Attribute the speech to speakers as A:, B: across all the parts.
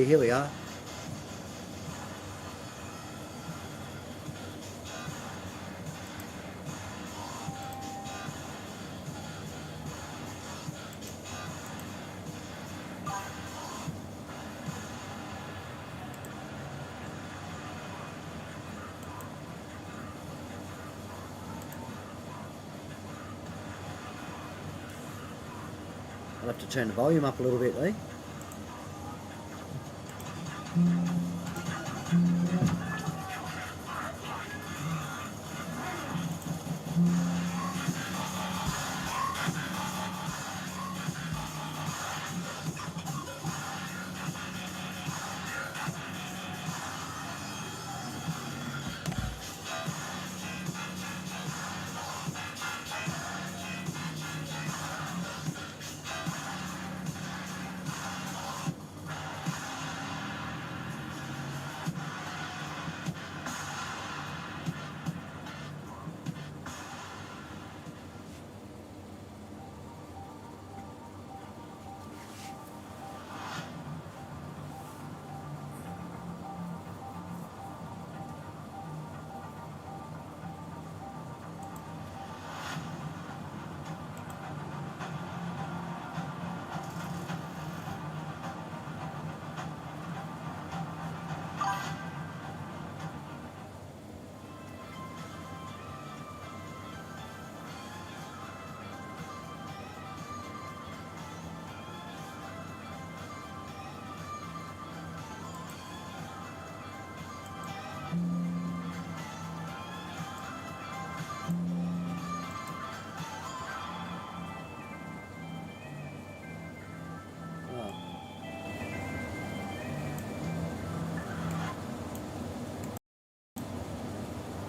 A: here we are. I'll have to turn the volume up a little bit, Lee.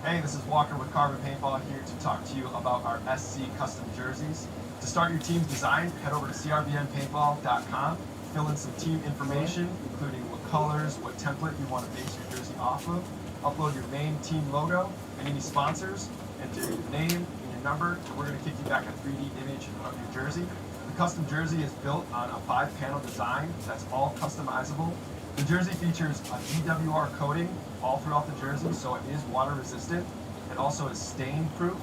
B: Hey, this is Walker with Carbon Paintball here to talk to you about our SC custom jerseys. To start your team's design, head over to crbnpaintball.com, fill in some team information, including what colors, what template you want to base your jersey off of, upload your main team logo and any sponsors, enter your name and your number, and we're going to kick you back a 3D image of your jersey. The custom jersey is built on a 5-panel design that's all customizable. The jersey features a GWR coating all throughout the jersey, so it is water resistant. It also is stain proof,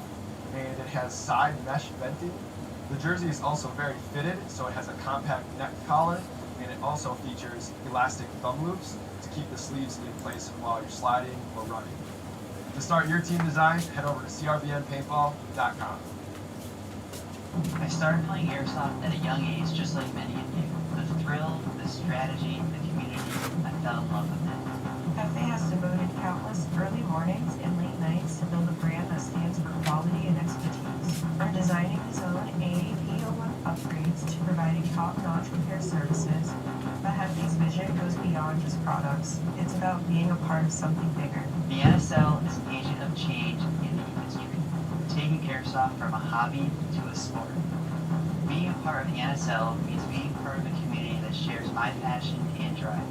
B: and it has side mesh venting. The jersey is also very fitted, so it has a compact neck collar, and it also features elastic thumb loops to keep the sleeves in place while you're sliding or running. To start your team design, head over to crbnpaintball.com.
C: I started playing airsoft at a young age, just like many of you. The thrill, the strategy, the community, I fell in love with it.
D: Cafe has devoted countless early mornings and late nights to build a brand that stands for quality and expertise. From designing his own AAP01 upgrades to providing top-notch repair services, the Hefty's vision goes beyond just products. It's about being a part of something bigger.
C: The NSL is an agent of change in the industry, taking airsoft from a hobby to a sport. Being a part of the NSL means being part of a community that shares my passion and drive.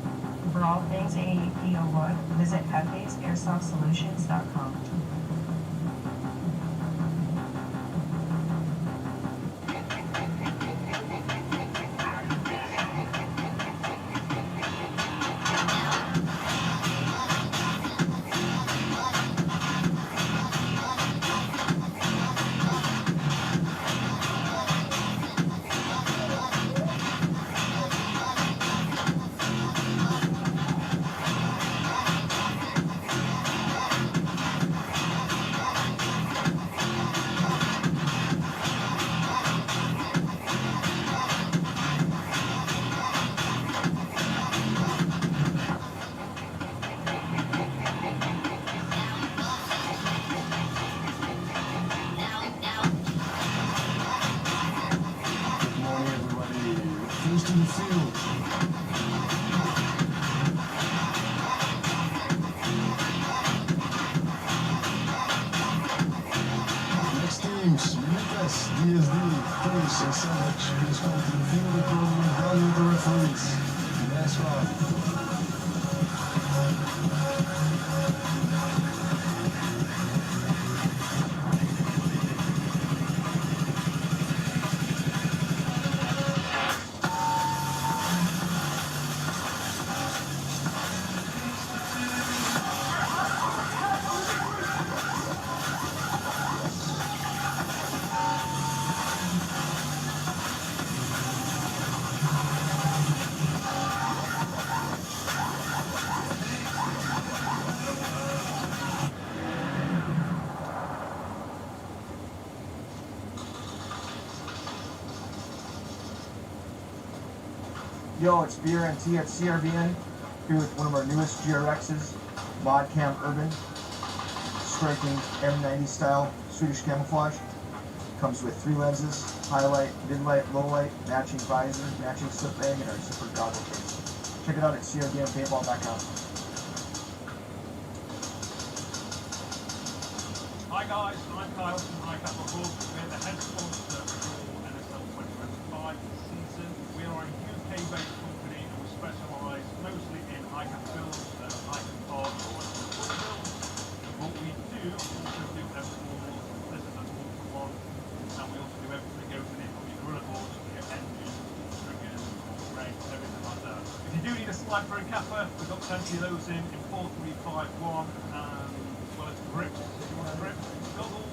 D: For all things AAP01, visit Hefty'sAirsoftSolutions.com.
E: Replicas, DSD, finish and sandwich. Please come to the field of program, value the referees. That's right.
B: Yo, it's BRNT at CRBN, here with one of our newest GRXs, Modcam Urban, striking M90 style Swedish camouflage. Comes with 3 lenses, highlight, mid-light, low-light, matching visor, matching slip bag, and our zipper goggle case. Check it out at crbnpaintball.com.
F: Hi guys, I'm Kyle from High Capital Hub. We're the head sponsor for NSL 2025 season. We are a UK-based company and we specialise mostly in high cap builds, high cap cards, or builds. What we do, also do M4s, this is a one, and we also do everything that goes in it, from your gorilla boards, your engines, triggers, brakes, everything like that. If you do need a sniper and capper, we've got plenty of those in 4351, and well, it's grips. Grips, goggles,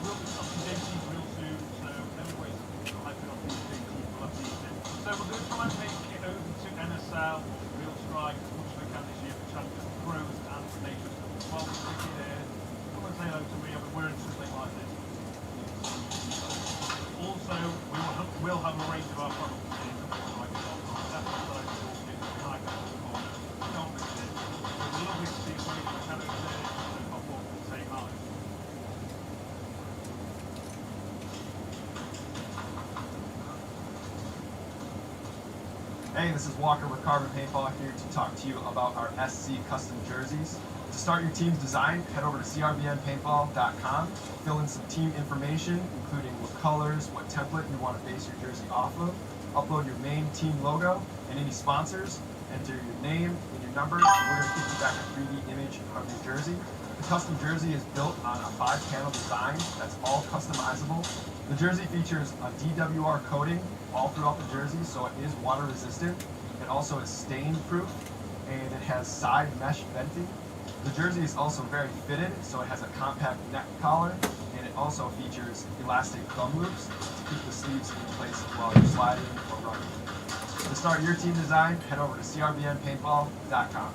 F: we'll be stopping JCs real soon, so anyways, hyping up these things, we'll have these in. So we're going to try and make it over to NSL, Real Strike, as much as we can this year for champions, pros and nations. While we're sticking there, come and say hello to me, I've been wearing something like this. Also, we'll have a range of our products in the like definitely like corner. Don't miss it. We're lovely to see you in the channel there, so pop up and say hi.
B: Hey, this is Walker with Carbon Paintball here to talk to you about our SC custom jerseys. To start your team's design, head over to crbnpaintball.com, fill in some team information, including what colors, what template you want to base your jersey off of, upload your main team logo and any sponsors, enter your name and your number, and we're going to give you back a 3D image of your jersey. The custom jersey is built on a 5-panel design that's all customizable. The jersey features a DWR coating all throughout the jersey, so it is water resistant. It also is stain proof, and it has side mesh venting. The jersey is also very fitted, so it has a compact neck collar, and it also features elastic thumb loops to keep the sleeves in place while you're sliding or running. To start your team design, head over to crbnpaintball.com.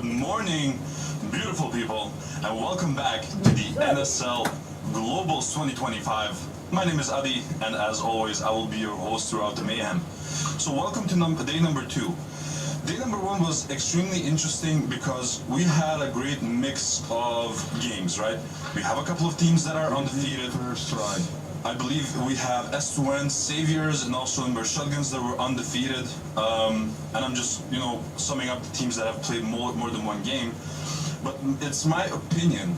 G: Morning, beautiful people, and welcome back to the NSL Globals 2025. My name is Adi, and as always, I will be your host throughout the mayhem. So welcome to day number 2. Day number 1 was extremely interesting because we had a great mix of games, right? We have a couple of teams that are undefeated.
E: First try.
G: I believe we have S2N, Saviors, and also Ember Shotguns that were undefeated. And I'm just, summing up the teams that have played more than one game. But it's my opinion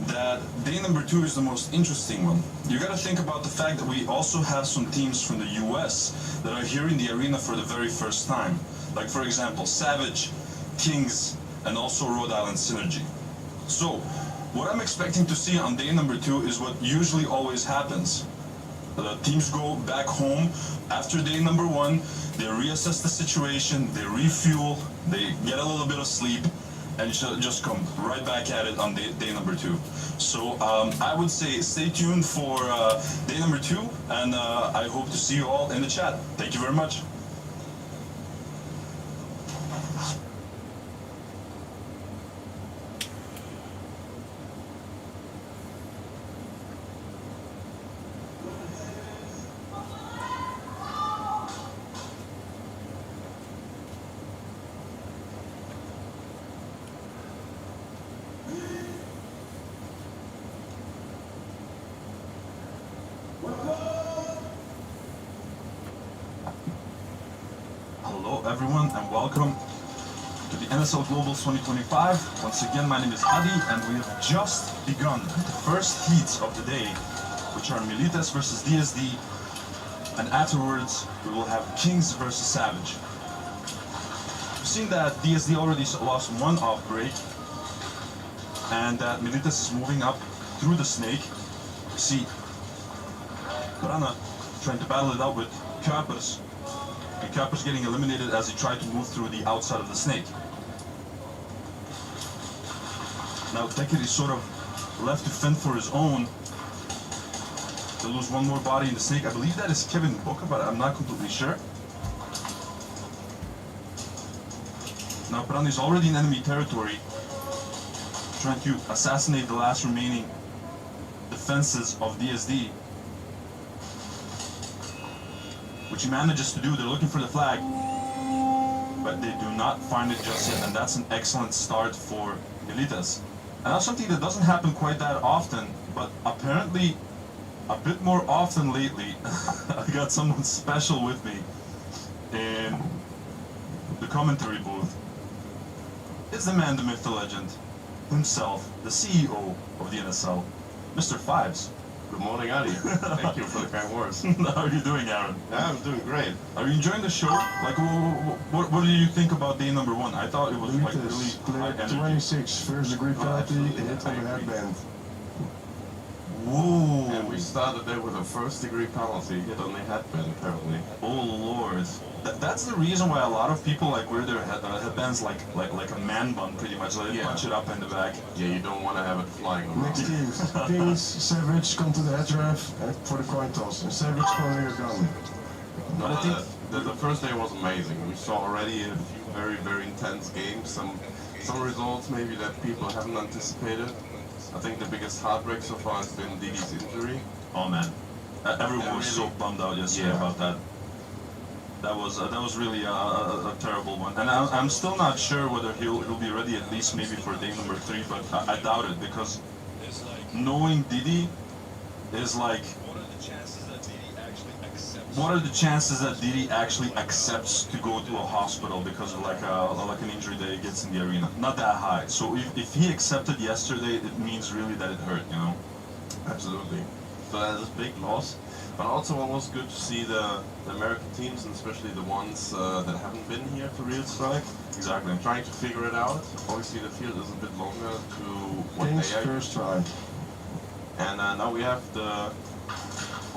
G: that day number 2 is the most interesting one. You gotta think about the fact that we also have some teams from the US that are here in the arena for the very first time. Like, for example, Savage, Kings, and also Rhode Island Synergy. So, what I'm expecting to see on day number 2 is what usually always happens. The teams go back home after day number 1, they reassess the situation, they refuel, they get a little bit of sleep, and just come right back at it on day number 2. So I would say stay tuned for day number 2, and I hope to see you all in the chat. Thank you very much. Hello everyone and welcome to the NSL Globals 2025. Once again, my name is Adi and we have just begun the first heats of the day, which are Milites versus DSD, and afterwards we will have Kings versus Savage. seen that DSD already lost one off break, and that Militas is moving up through the snake. You see Brana trying to battle it out with Kuipers, and Kuipers getting eliminated as he tried to move through the outside of the snake. Now Dekker is sort of left to fend for his own. To lose one more body in the snake. I believe that is Kevin Booker, but I'm not completely sure. Now Brana is already in enemy territory, trying to assassinate the last remaining defenses of DSD. Which he manages to do. They're looking for the flag, but they do not find it just yet, and that's an excellent start for Militas. And that's something that doesn't happen quite that often, but apparently a bit more often lately. I got someone special with me in the commentary booth. It's the man, the myth, the legend, himself, the CEO of the NSL, Mr. Fives.
H: Good morning, Adi. Thank you for the kind words.
G: How are you doing, Aaron?
H: Yeah, I'm doing great.
G: Are you enjoying the show? Like, what do you think about day number one? I thought it was like really high
E: played
G: energy.
E: 26, first degree penalty, hit on the headband.
G: Whoa!
H: And we started there with a first degree penalty hit on the headband, apparently.
G: Oh Lord! That's the reason why a lot of people like wear their headbands like a man bun, pretty much. Like they punch it up in the back.
H: Yeah, you don't want to have it flying around.
E: Next teams, Kings, Savage come to the head ref for the coin toss, and Savage calling a gun.
H: No,
G: But I think
H: the first day was amazing. We saw already a few very, very intense games. Some results maybe that people haven't anticipated. I think the biggest heartbreak so far has been Didi's injury.
G: Oh man, everyone was so bummed out yesterday about that. That was really a terrible one, and I'm still not sure whether he'll be ready at least maybe for day number 3, but I doubt it, because knowing Didi is like, what are the chances that Didi actually accepts to go to a hospital because of like an injury that he gets in the arena? Not that high. So if he accepted yesterday, it means really that it hurt, you know?
H: Absolutely. So that is a big loss. But also it was good to see the American teams, and especially the ones that haven't been here to Real Strike.
G: Exactly.
H: Trying to figure it out. Obviously the field is a bit longer to what
E: Kings
H: they are.
E: first try.
H: And now we have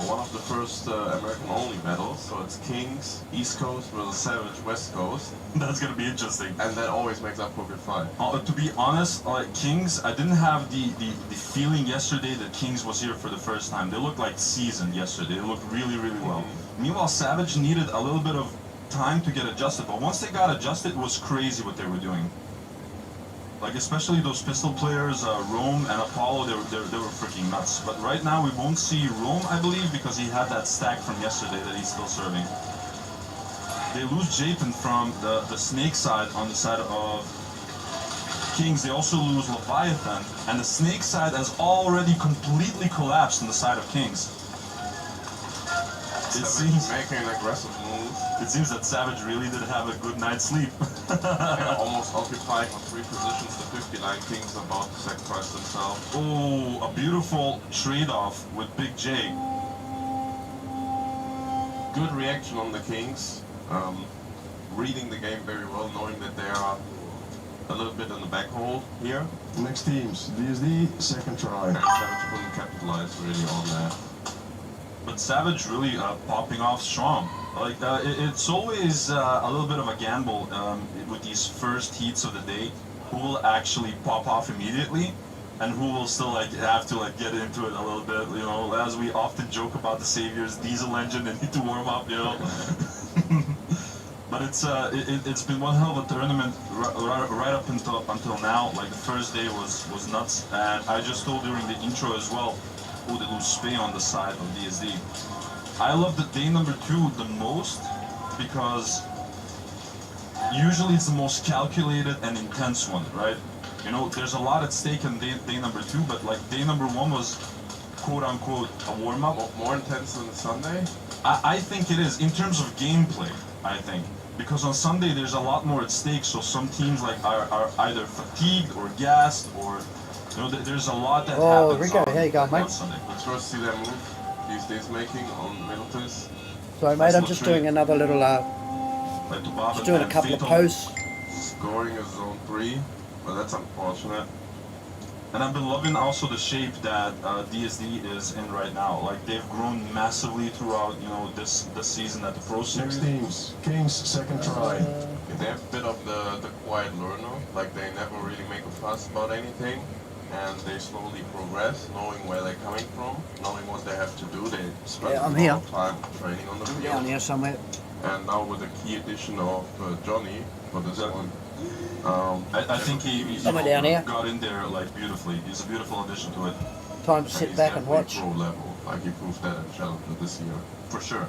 H: one of the first American-only battles. So it's Kings, East Coast versus Savage, West Coast.
G: That's gonna be interesting.
H: And that always makes up for a good fight.
G: To be honest, Kings, I didn't have the feeling yesterday that Kings was here for the first time. They looked like seasoned yesterday. They looked really, really well. Meanwhile, Savage needed a little bit of time to get adjusted, but once they got adjusted, it was crazy what they were doing. Like especially those pistol players, Rome and Apollo, they were freaking nuts. But right now we won't see Rome, I believe, because he had that stack from yesterday that he's still serving. They lose Jathan from the snake side on the side of Kings. They also lose Leviathan, and the snake side has already completely collapsed on the side of Kings. It seems
H: making an aggressive move.
G: It seems that Savage really did have a good night's sleep.
H: Yeah, almost occupying on 3 positions. The 59 Kings about to sacrifice themselves.
G: Oh, a beautiful trade-off with Big J.
H: Good reaction on the Kings. Reading the game very well, knowing that they are a little bit in the back hole here.
E: Next teams, DSD, second try.
H: And Savage couldn't capitalize really on that.
G: But Savage really popping off strong. Like it's always a little bit of a gamble with these first heats of the day. Who will actually pop off immediately, and who will still like have to like get into it a little bit. You know, as we often joke about the Saviors, diesel engine, they need to warm up. You know. But it's been one hell of a tournament right up until now. Like the first day was nuts, and I just told during the intro as well. Oh, they lose Spay on the side of DSD. I love the day number 2 the most because usually it's the most calculated and intense one, right? You know, there's a lot at stake in day number 2, but like day number 1 was quote unquote a warm up.
H: More intense than Sunday?
G: I think it is in terms of gameplay. I think because on Sunday there's a lot more at stake, so some teams like are either fatigued or gassed or. You know, there's a lot that happens.
A: Rico, here you go, mate.
G: Sunday.
H: Let's first see that move these days making on Middleton's.
A: Sorry, mate, I'm just doing another little,
G: Like
A: just doing a couple of posts.
H: Scoring is zone 3, but that's unfortunate.
G: And I've been loving also the shape that DSD is in right now. Like they've grown massively throughout, you know, this season at the Pro Series.
E: Next teams, Kings, second try.
H: They have a bit of the quiet learner, like they never really make a fuss about anything, and they slowly progress, knowing where they're coming from, knowing what they have to do. They spend
A: Yeah, I'm
H: a
A: here.
H: lot of time training on the
A: Down
H: field.
A: here somewhere.
H: And now with the key addition of Johnny for this one,
G: I think he
A: Somewhere down here.
G: got in there like beautifully. He's a beautiful addition to it,
A: Time to sit
H: he's
A: back and
H: definitely
A: watch.
H: pro level, like he proved that at Challenger this year.
G: for sure.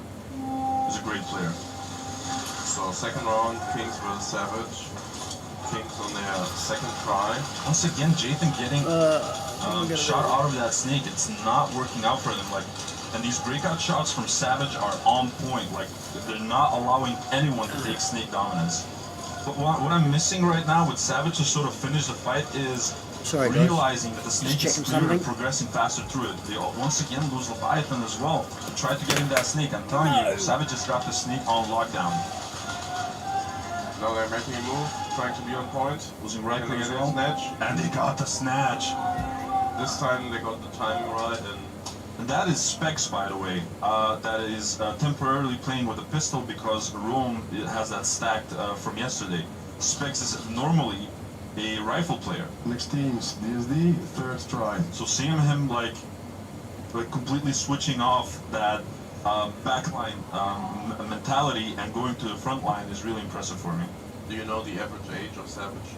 G: He's a great player.
H: So second round, Kings vs Savage. Kings on their second try.
G: Once again, Jathan getting shot out of that snake. It's not working out for them. Like, and these breakout shots from Savage are on point. Like, they're not allowing anyone to take snake dominance. But what I'm missing right now with Savage to sort of finish the fight is
A: Sorry, guys.
G: realizing that the snake is
A: checking
G: clearly
A: something.
G: progressing faster through it. They once again lose Leviathan as well. Try to get in that snake. I'm telling you, Savage has got the snake on lockdown.
H: Now they're making a move, trying to be on point.
G: Losing right
H: Can they
G: click as
H: get a
G: well.
H: snatch?
G: And they got the snatch.
H: This time they got the timing right,
G: And that is Specs, by the way. That is temporarily playing with a pistol because Rome has that stacked from yesterday. Specs is normally a rifle player.
E: Next teams, DSD, third try.
G: So seeing him like completely switching off that backline mentality and going to the front line is really impressive for me.
H: do you know the average age of Savage?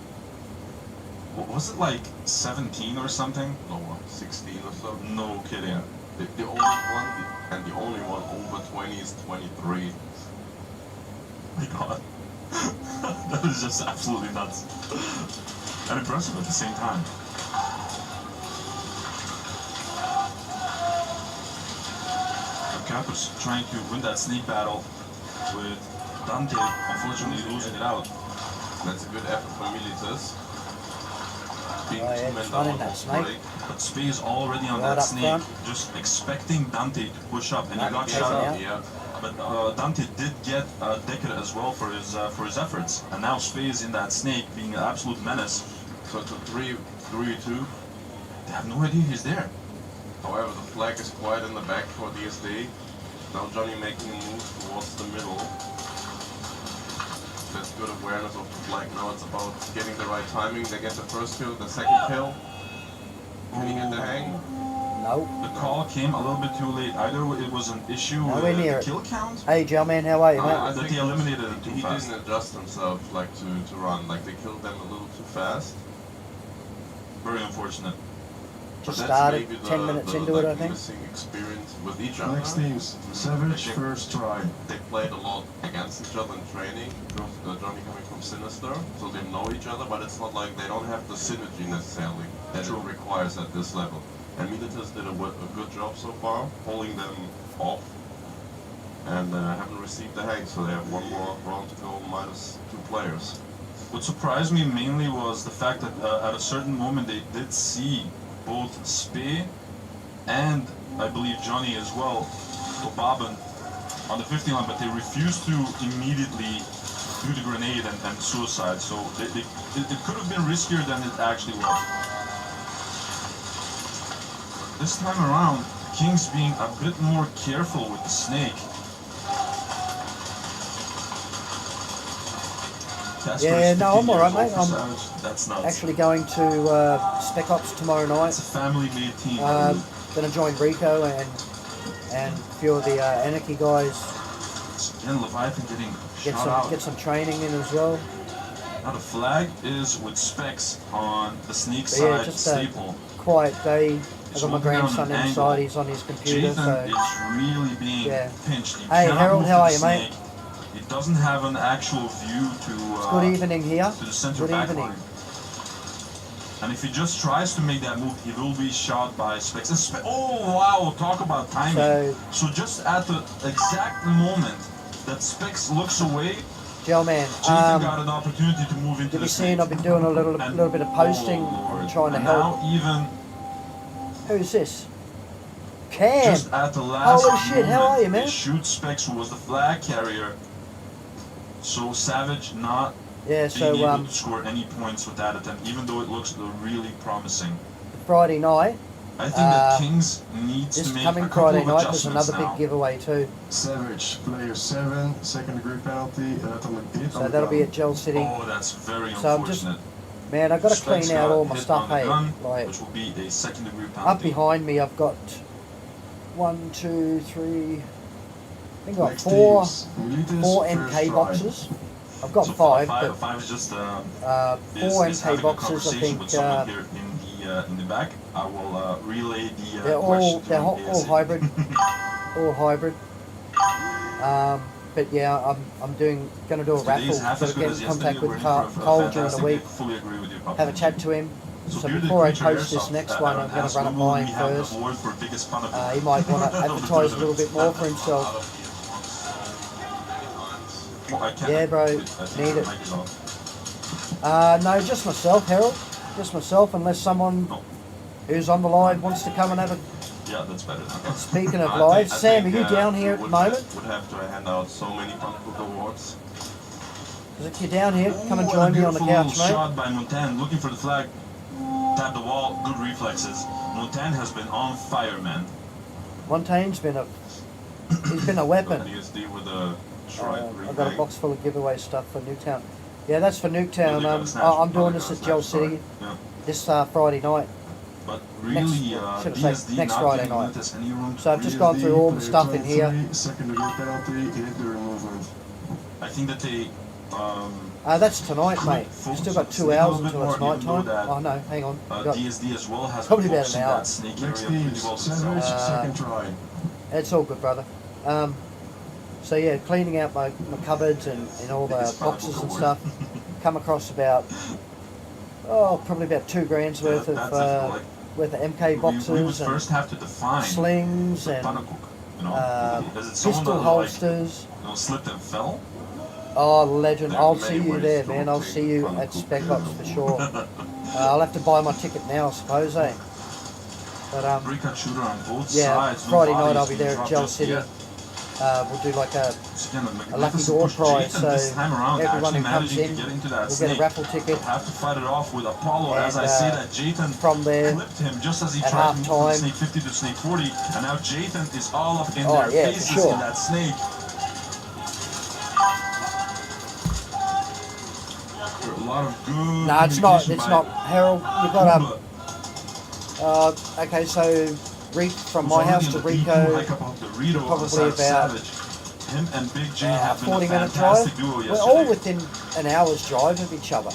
G: Was it like 17 or something?
H: No, 16 or so.
G: No kidding.
H: The only one over 20 is 23.
G: My God. That is just absolutely nuts. And impressive at the same time. Campus trying to win that sneak battle with Dante unfortunately losing it out.
H: That's a good effort from Militas. Being
A: Oh, yeah,
H: two men
A: it's fun in
H: down
A: that
H: on
A: snake.
H: break.
G: But Spee is already on
A: Right
G: that
A: up
G: snake,
A: front.
G: just expecting Dante to push up, and he
A: Right,
G: got
A: yeah,
G: shot
A: yeah.
G: up.
H: Yeah.
G: But Dante did get Decker as well for his efforts, and now Spee is in that snake, being an absolute menace.
H: So it's a 3-2.
G: They have no idea he's there.
H: However, the flag is quite in the back for DSD. Now Johnny making a move towards the middle. That's good awareness of the flag. Now it's about getting the right timing. They get the first kill, the second kill. Can he get the hang?
A: No.
G: The call came a little bit too late. Either it was an issue
A: Nowhere
G: with
A: near
G: the
A: it.
G: kill count,
A: Hey, Gelman, how are you, mate?
H: I
G: that
H: think
G: they eliminated him too
H: he
G: fast.
H: didn't adjust himself like to run. Like they killed them a little too fast.
G: Very unfortunate.
A: Just
H: But that's
A: started,
H: maybe
A: 10 minutes into
H: like,
A: it, I think.
H: missing experience with each other.
E: Next teams, Savage, first try.
H: They played a lot against each other in training. Johnny coming from Sinister, so they know each other, but it's not like they don't have the synergy necessarily that it requires at this level. And Militas did a good job so far, holding them off, and haven't received the hang, so they have one more round to go, minus 2 players.
G: What surprised me mainly was the fact that at a certain moment they did see both Spee and I believe Johnny as well, Bobbin, on the 50 line, but they refused to immediately do the grenade and suicide. So it could have been riskier than it actually was. This time around, King's being a bit more careful with the snake.
A: Yeah, no, I'm alright, mate. I'm
G: That's nuts.
A: actually going to Spec Ops tomorrow night.
G: It's a family-made team.
A: Gonna join Rico and a few of the Anarchy guys.
G: Again, Leviathan getting shot out.
A: Get some training in as well.
G: Now the flag is with Specs on the sneak
A: But yeah,
G: side
A: just a
G: staple.
A: quiet day.
G: He's
A: I got my
G: looking down
A: grandson
G: an
A: inside.
G: angle.
A: He's on his computer.
G: Jathan
A: So
G: is really being
A: Yeah.
G: pinched. He
A: Hey,
G: cannot
A: Harold,
G: move
A: how
G: to
A: are
G: the
A: you, mate?
G: snake. He doesn't have an actual view to
A: good evening here.
G: to the center
A: Good
G: back
A: evening.
G: line. And if he just tries to make that move, he will be shot by Specs. And oh wow! Talk about timing. So just at the exact moment that Specs looks away,
A: Gelman,
G: Jathan got an opportunity to move into
A: you'll
G: the
A: be
G: snake.
A: seeing I've been doing a little bit of posting,
G: Oh, Lord.
A: trying to
G: And
A: help.
G: Now even
A: Who's this? Cam.
G: just at the last
A: Holy shit,
G: moment,
A: how are you, man?
G: they shoot Specs, who was the flag carrier. So Savage not
A: Yeah, so
G: being able to score any points with that attempt, even though it looks really promising.
A: Friday night,
G: I think that Kings needs
A: this
G: to make
A: coming
G: a couple
A: Friday
G: of
A: night, there's
G: adjustments
A: another
G: now.
A: big giveaway too.
E: Savage, player 7, second degree penalty, atomic hit
A: So
E: on the
A: that'll be
E: gun.
A: at Gel City.
G: Oh, that's very
A: So I'm just-
G: unfortunate.
A: Man, I've got to
G: Specs
A: clean out
G: got
A: all my
G: hit
A: stuff,
G: on the
A: hey.
G: gun,
A: Like,
G: which will be a second degree
A: up
G: penalty.
A: behind me, I've got 1, 2, 3, I think I've got
E: Next
A: four
E: teams, Militis,
A: four
E: first
A: MK
E: try.
A: boxes. I've got
G: So
A: five,
G: five is just
A: but
G: is
A: 4
G: having
A: MK
G: a
A: boxes, I
G: conversation
A: think.
G: with someone here in the back. I will relay the
A: They're
G: question to
A: all
G: ASA.
A: hybrid, all hybrid. But yeah, I'm gonna do a raffle.
G: Today's half as
A: Gotta
G: good
A: get
G: as
A: in
G: yesterday.
A: contact
G: We're
A: with
G: in for a
A: Cole during the
G: fantastic
A: week.
G: day. Fully agree with you, Papa.
A: Have a chat to him. So
G: here the
A: before I
G: creature
A: post this
G: airsoft,
A: next one, I'm going to run it by him first.
G: The award for biggest fun of
A: He might want to advertise a little bit more for himself.
G: Well, I can't.
A: Yeah, bro,
G: I think
A: need
G: the
A: it.
G: mic is off.
A: No, just myself, Harold. Just myself, unless someone
G: No.
A: who's on the live wants to come and have a...
G: Yeah, that's better. Okay.
A: Speaking of
H: I
A: live,
H: think-
A: Sam,
H: I
A: are you
H: think,
A: down here at the
H: would
A: moment?
H: Would have to hand out so many Funbook awards.
A: If you're down here, come and
G: Ooh,
A: join
G: a
A: me on the
G: beautiful
A: couch, mate.
G: shot by Montan, looking for the flag. Tap the wall, good reflexes. Montan has been on fire, man.
A: Montaigne's been a... He's been a weapon.
H: DSD with a strike
A: I've got a box full of giveaway stuff for Nuketown. Yeah, that's for Nuketown.
G: Really gotta snatch,
A: I'm doing
G: really
A: this
G: gotta
A: at Gel
G: snatch, sorry.
A: City
G: Yeah.
A: this Friday night.
G: But really,
A: should I say
G: DSD
A: next
G: not
A: Friday
G: giving
A: night.
G: Unitas any room to
A: So I've just
G: breathe.
A: gone through all the
E: Player
A: stuff in here.
E: 23, second degree penalty, injury movement.
G: I think that they.
A: That's tonight,
G: Could
A: mate.
G: focus
A: We've still
G: on
A: got
G: the
A: 2
G: snake a
A: hours
G: little bit
A: until it's
G: more,
A: night
G: even though
A: time.
G: that,
A: Oh no, hang on. We've got-
G: DSD as well has
A: Probably
G: been
A: about an
G: focusing
A: hour.
G: that snake
E: Next
G: area pretty
E: teams,
G: well
E: Savage,
G: themselves.
E: second try.
A: It's all good, brother. So yeah, cleaning out my cupboards and all the
G: Biggest
A: boxes
G: Funbook
A: and
G: award.
A: stuff. Come across about probably about $2 grand worth
G: That's it,
A: of
G: like,
A: worth of MK
G: we
A: boxes
G: would
A: and
G: first have to define
A: slings
G: the
A: and
G: Panakuk, you know? Is it someone
A: pistol
G: that
A: holsters.
G: slipped and fell?
A: Oh, legend!
H: There are
A: I'll
H: many
A: see you
H: ways
A: there,
H: to
A: man. I'll
H: obtain
A: see you
H: Funbook
A: at Spec Ops for
H: giveaway.
A: sure. I'll have to buy my ticket now, I suppose, eh? But
G: Breakout shooter on both
A: yeah,
G: sides. no
A: Friday night
G: bodies
A: I'll be
G: being
A: there at
G: dropped
A: Gel
G: just
A: City.
G: yet.
A: We'll do like a
G: So again,
A: lucky
G: Magnificent
A: door
G: push
A: prize,
G: Jathan this
A: so
G: time around,
A: everyone
G: actually
A: who comes
G: managing
A: in
G: to get into that
A: will
G: snake.
A: get a raffle ticket.
G: He'll have to fight it off with Apollo, as I
A: And,
G: say that Jathan
A: from there,
G: clipped him just as he
A: at
G: tried to move from
A: half-time.
G: snake 50 to snake 40, and now Jathan is all up in
A: Oh,
G: their
A: yeah, for
G: faces
A: sure.
G: in that snake. A lot of good
A: No, it's not.
G: communication
A: It's
G: by
A: not. Harold, you got
G: Kumba.
A: okay, so from my
G: Who's
A: house to
G: already in the
A: Rico,
G: P2 hike up of Dorito on the
A: probably
G: side of
A: about
G: Savage. Him and Big J have been a
A: 40-minute
G: fantastic
A: drive.
G: duo
A: We're
G: yesterday.
A: all within an hour's drive of each other,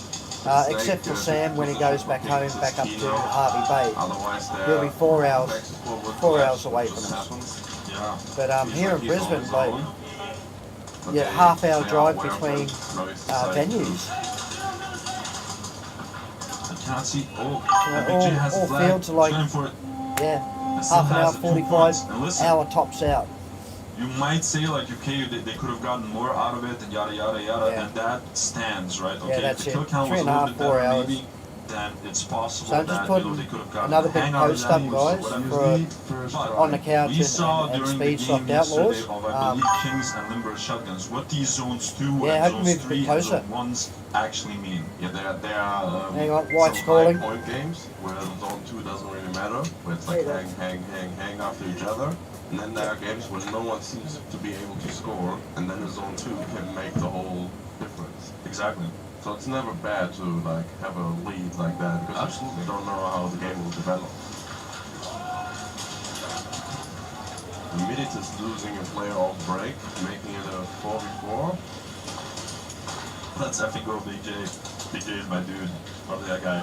A: except for Sam when he goes back home, back up to Harvey Bay.
H: Otherwise,
A: He'll be 4 hours,
H: flexible with
A: 4
H: flash,
A: hours away
H: which
A: from
H: just
A: us.
H: happens.
G: Yeah.
A: But
H: He's
A: here
H: like
A: in
H: he's on
A: Brisbane,
H: his
A: like,
H: own. But
A: yeah,
H: they
A: half-hour
H: are
A: drive
H: aware of
A: between
H: it. Now he's decided to-
A: venues.
G: I cannot see. Oh,
A: Yeah,
G: and Big J has
A: all
G: the flag.
A: fields are like-
G: He's going for it.
A: Yeah,
G: And still
A: half an hour,
G: has the 2
A: 45,
G: points. And listen,
A: hour tops out.
G: you might say like, okay, they could have gotten more out of it and yada yada yada,
A: Yeah.
G: and that stands, right? Okay,
A: that's
G: if the
A: it.
G: kill count was a
A: 3.5,
G: little bit
A: 4
G: better,
A: hours.
G: maybe, then it's possible
A: So I'm just
G: that
A: putting
G: they could have gotten
A: another
G: the
A: big
G: hang out of
A: post
G: that,
A: up, guys,
G: whatever.
A: for
E: DSD, first
G: But
E: try.
A: on the couch
G: We saw
A: and
G: during the
A: Speed
G: game
A: Soft
G: yesterday
A: Outlaws.
G: of, I believe, Kings and Limber Shotguns, what these zones 2
A: Yeah,
G: and
A: have you
G: zones
A: moved a bit
G: 3 and
A: closer?
G: zone 1s actually mean.
H: Yeah, there are
A: Hang on, White's
H: some
A: calling.
H: high point games where zone 2 doesn't really matter, where it's like
A: Hey,
H: hang after each other. And then there are games where no one seems to be able to score, and then the zone 2 can make the whole difference.
G: Exactly.
H: So it's never bad to like have a lead like that because
G: Absolutely.
H: you don't know how the game will develop. Minute is losing a player off break, making it a 4v4.
G: Let's effing go, Big J. Big J is my dude. Love that guy.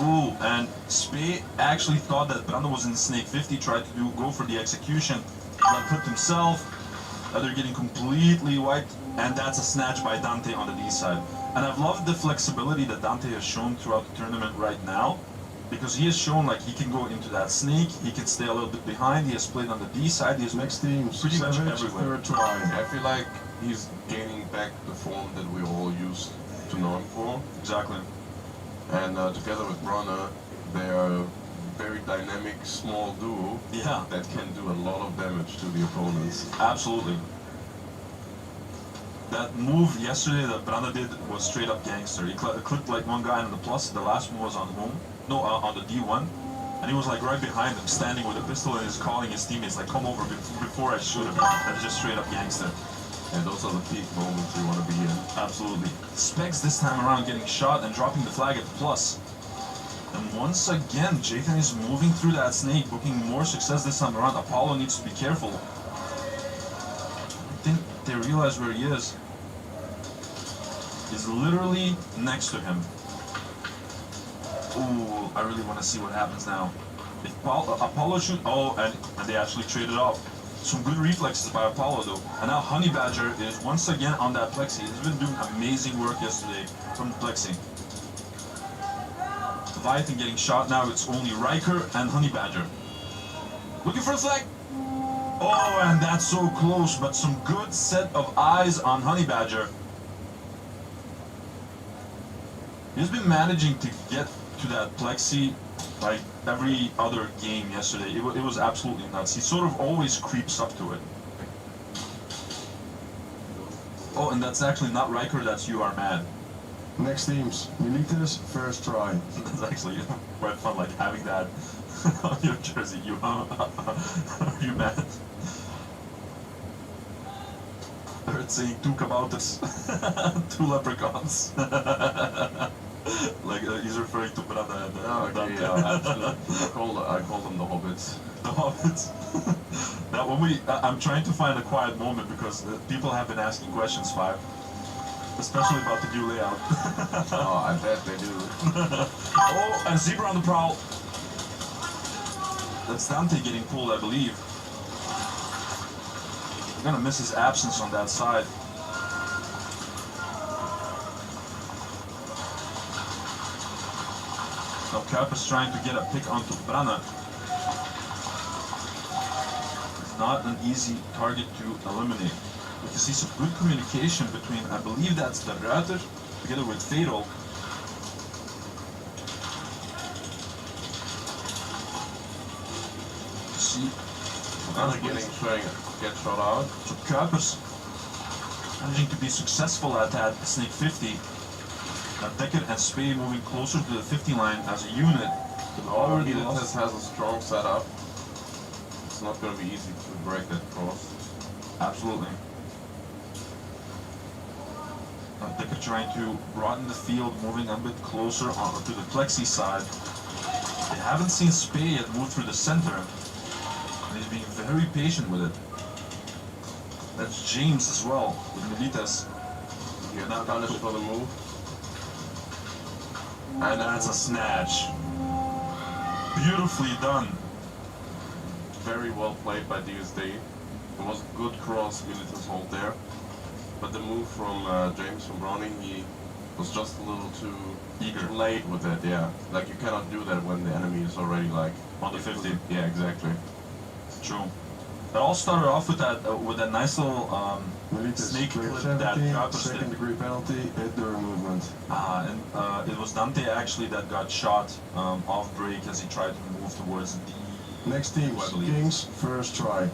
G: Ooh, and Spee actually thought that Brando was in Snake 50, tried to go for the execution, but clipped himself. They're getting completely wiped, and that's a snatch by Dante on the D side. And I've loved the flexibility that Dante has shown throughout the tournament right now, because he has shown like he can go into that snake, he can stay a little bit behind, he has played on the D side, he has
E: Next team,
G: pretty much
E: Savage,
G: everywhere.
E: third try.
H: I feel like he's gaining back the form that we all used to know him for.
G: Exactly.
H: And together with Bronner, they are a very dynamic, small duo
G: Yeah,
H: that can do a lot of damage to the opponents.
G: absolutely. that move yesterday that Brana did was straight up gangster. He clipped like one guy on the plus, the last one was on the home, no, on the D1, and he was like right behind him, standing with a pistol and he's calling his teammates like, come over before I shoot him. That's just straight up gangster.
H: And those are the peak moments you want to be in.
G: Absolutely. Specs this time around getting shot and dropping the flag at the plus. And once again, Jathan is moving through that snake, booking more success this time around. Apollo needs to be careful. I think they realize where he is. He's literally next to him. Ooh, I really want to see what happens now. If Apollo shoot, oh, and they actually traded off. Some good reflexes by Apollo though. And now Honey Badger is once again on that plexi. He's been doing amazing work yesterday from the plexi. Leviathan getting shot now. It's only Riker and Honey Badger. Looking for a flag. Oh, and that's so close, but some good set of eyes on Honey Badger. He's been managing to get to that plexi like every other game yesterday. It was absolutely nuts. He sort of always creeps up to it. Oh, and that's actually not Riker, that's You Are Mad.
E: Next teams, Militas, first try.
G: That's actually quite fun, like having that on your jersey. You are you mad? I heard saying two kabouters, two leprechauns. Like he's referring to Brana and
H: Okay, yeah, absolutely. I call them the hobbits.
G: The hobbits. Now, when I'm trying to find a quiet moment because people have been asking questions, Five, especially about the new layout.
H: Oh, I bet they do.
G: Oh, and Zebra on the prowl. That's Dante getting pulled, I believe. I'm gonna miss his absence on that side. Now Cap is trying to get a pick onto Brana. Not an easy target to eliminate. We can see some good communication between, I believe that's the Ruiter, together with Fatal. See,
H: Brana trying to get shot out.
G: So Kuipers managing to be successful at that Snake 50. Now Decker and Spey moving closer to the 50 line as a unit. Already
H: Militas has a strong setup. It's not going to be easy to break that cross.
G: Absolutely. Now Decker trying to broaden the field, moving a bit closer to the plexi side. They haven't seen Spey yet move through the center. And he's being very patient with it. That's James as well, with Militas.
H: You're not punished for the move.
G: And that's a snatch. Beautifully done.
H: Very well played by DSD. It was a good cross, Militas hold there. But the move from James from Browning, he was just a little too
G: Eager.
H: late with it, yeah. Like you cannot do that when the enemy is already like
G: On the 50.
H: Yeah, exactly.
G: True. It all started off with that nice little
E: Militas,
G: snake
E: clear
G: clip that
E: 17,
G: Kuipers
E: second
G: did.
E: degree penalty, hit door movement.
G: And it was Dante actually that got shot off break as he tried to move towards the...
E: Next teams,
G: I believe.
E: Kings, first try.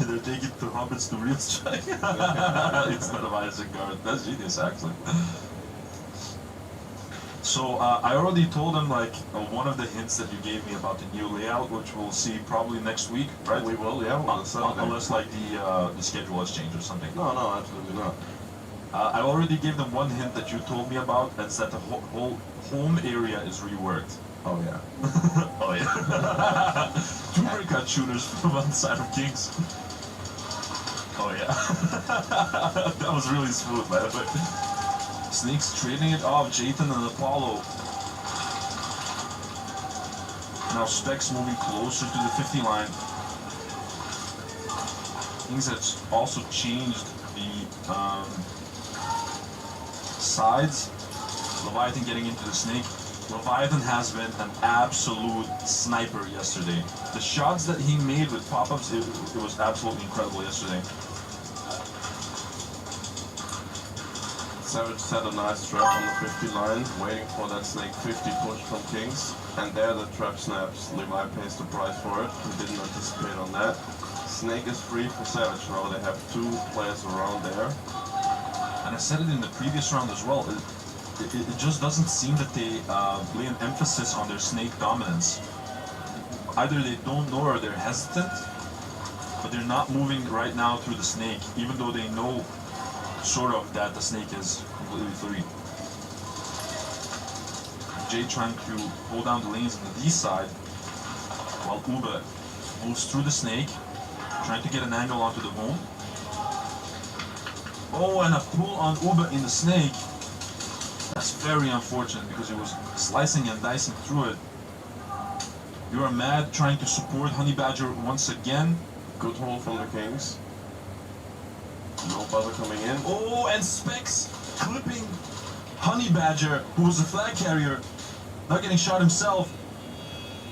G: They're taking the Hobbits to real strike instead of Isengard. That's genius, actually. So I already told them like one of the hints that you gave me about the new layout, which we'll see probably next week, right?
H: We will, yeah.
G: Unless like the schedule has changed or something.
H: No, absolutely not.
G: I already gave them one hint that you told me about. That's that the whole home area is reworked.
H: Oh yeah.
G: Oh yeah. Two breakout shooters from one side of Kings. Oh yeah. That was really smooth, by the way. Snakes trading it off, Jathan and Apollo. Now Specs moving closer to the 50 line. Things have also changed the sides. Leviathan getting into the snake. Leviathan has been an absolute sniper yesterday. The shots that he made with pop-ups, it was absolutely incredible yesterday.
H: Savage set a nice trap on the 50 line, waiting for that snake 50 push from Kings. And there the trap snaps. Levi pays the price for it. He didn't anticipate on that. Snake is free for Savage now. They have 2 players around there.
G: And I said it in the previous round as well. It just doesn't seem that they lay an emphasis on their snake dominance. Either they don't know or they're hesitant, but they're not moving right now through the snake, even though they know sort of that the snake is completely free. Jay trying to hold down the lanes on the D side, while Uba moves through the snake, trying to get an angle onto the home. Oh, and a pull on Uba in the snake. That's very unfortunate because he was slicing and dicing through it. You are mad trying to support Honey Badger once again.
H: Good hold from the Kings. No buzzer coming in.
G: Oh, and Specs clipping Honey Badger, who was a flag carrier, not getting shot himself.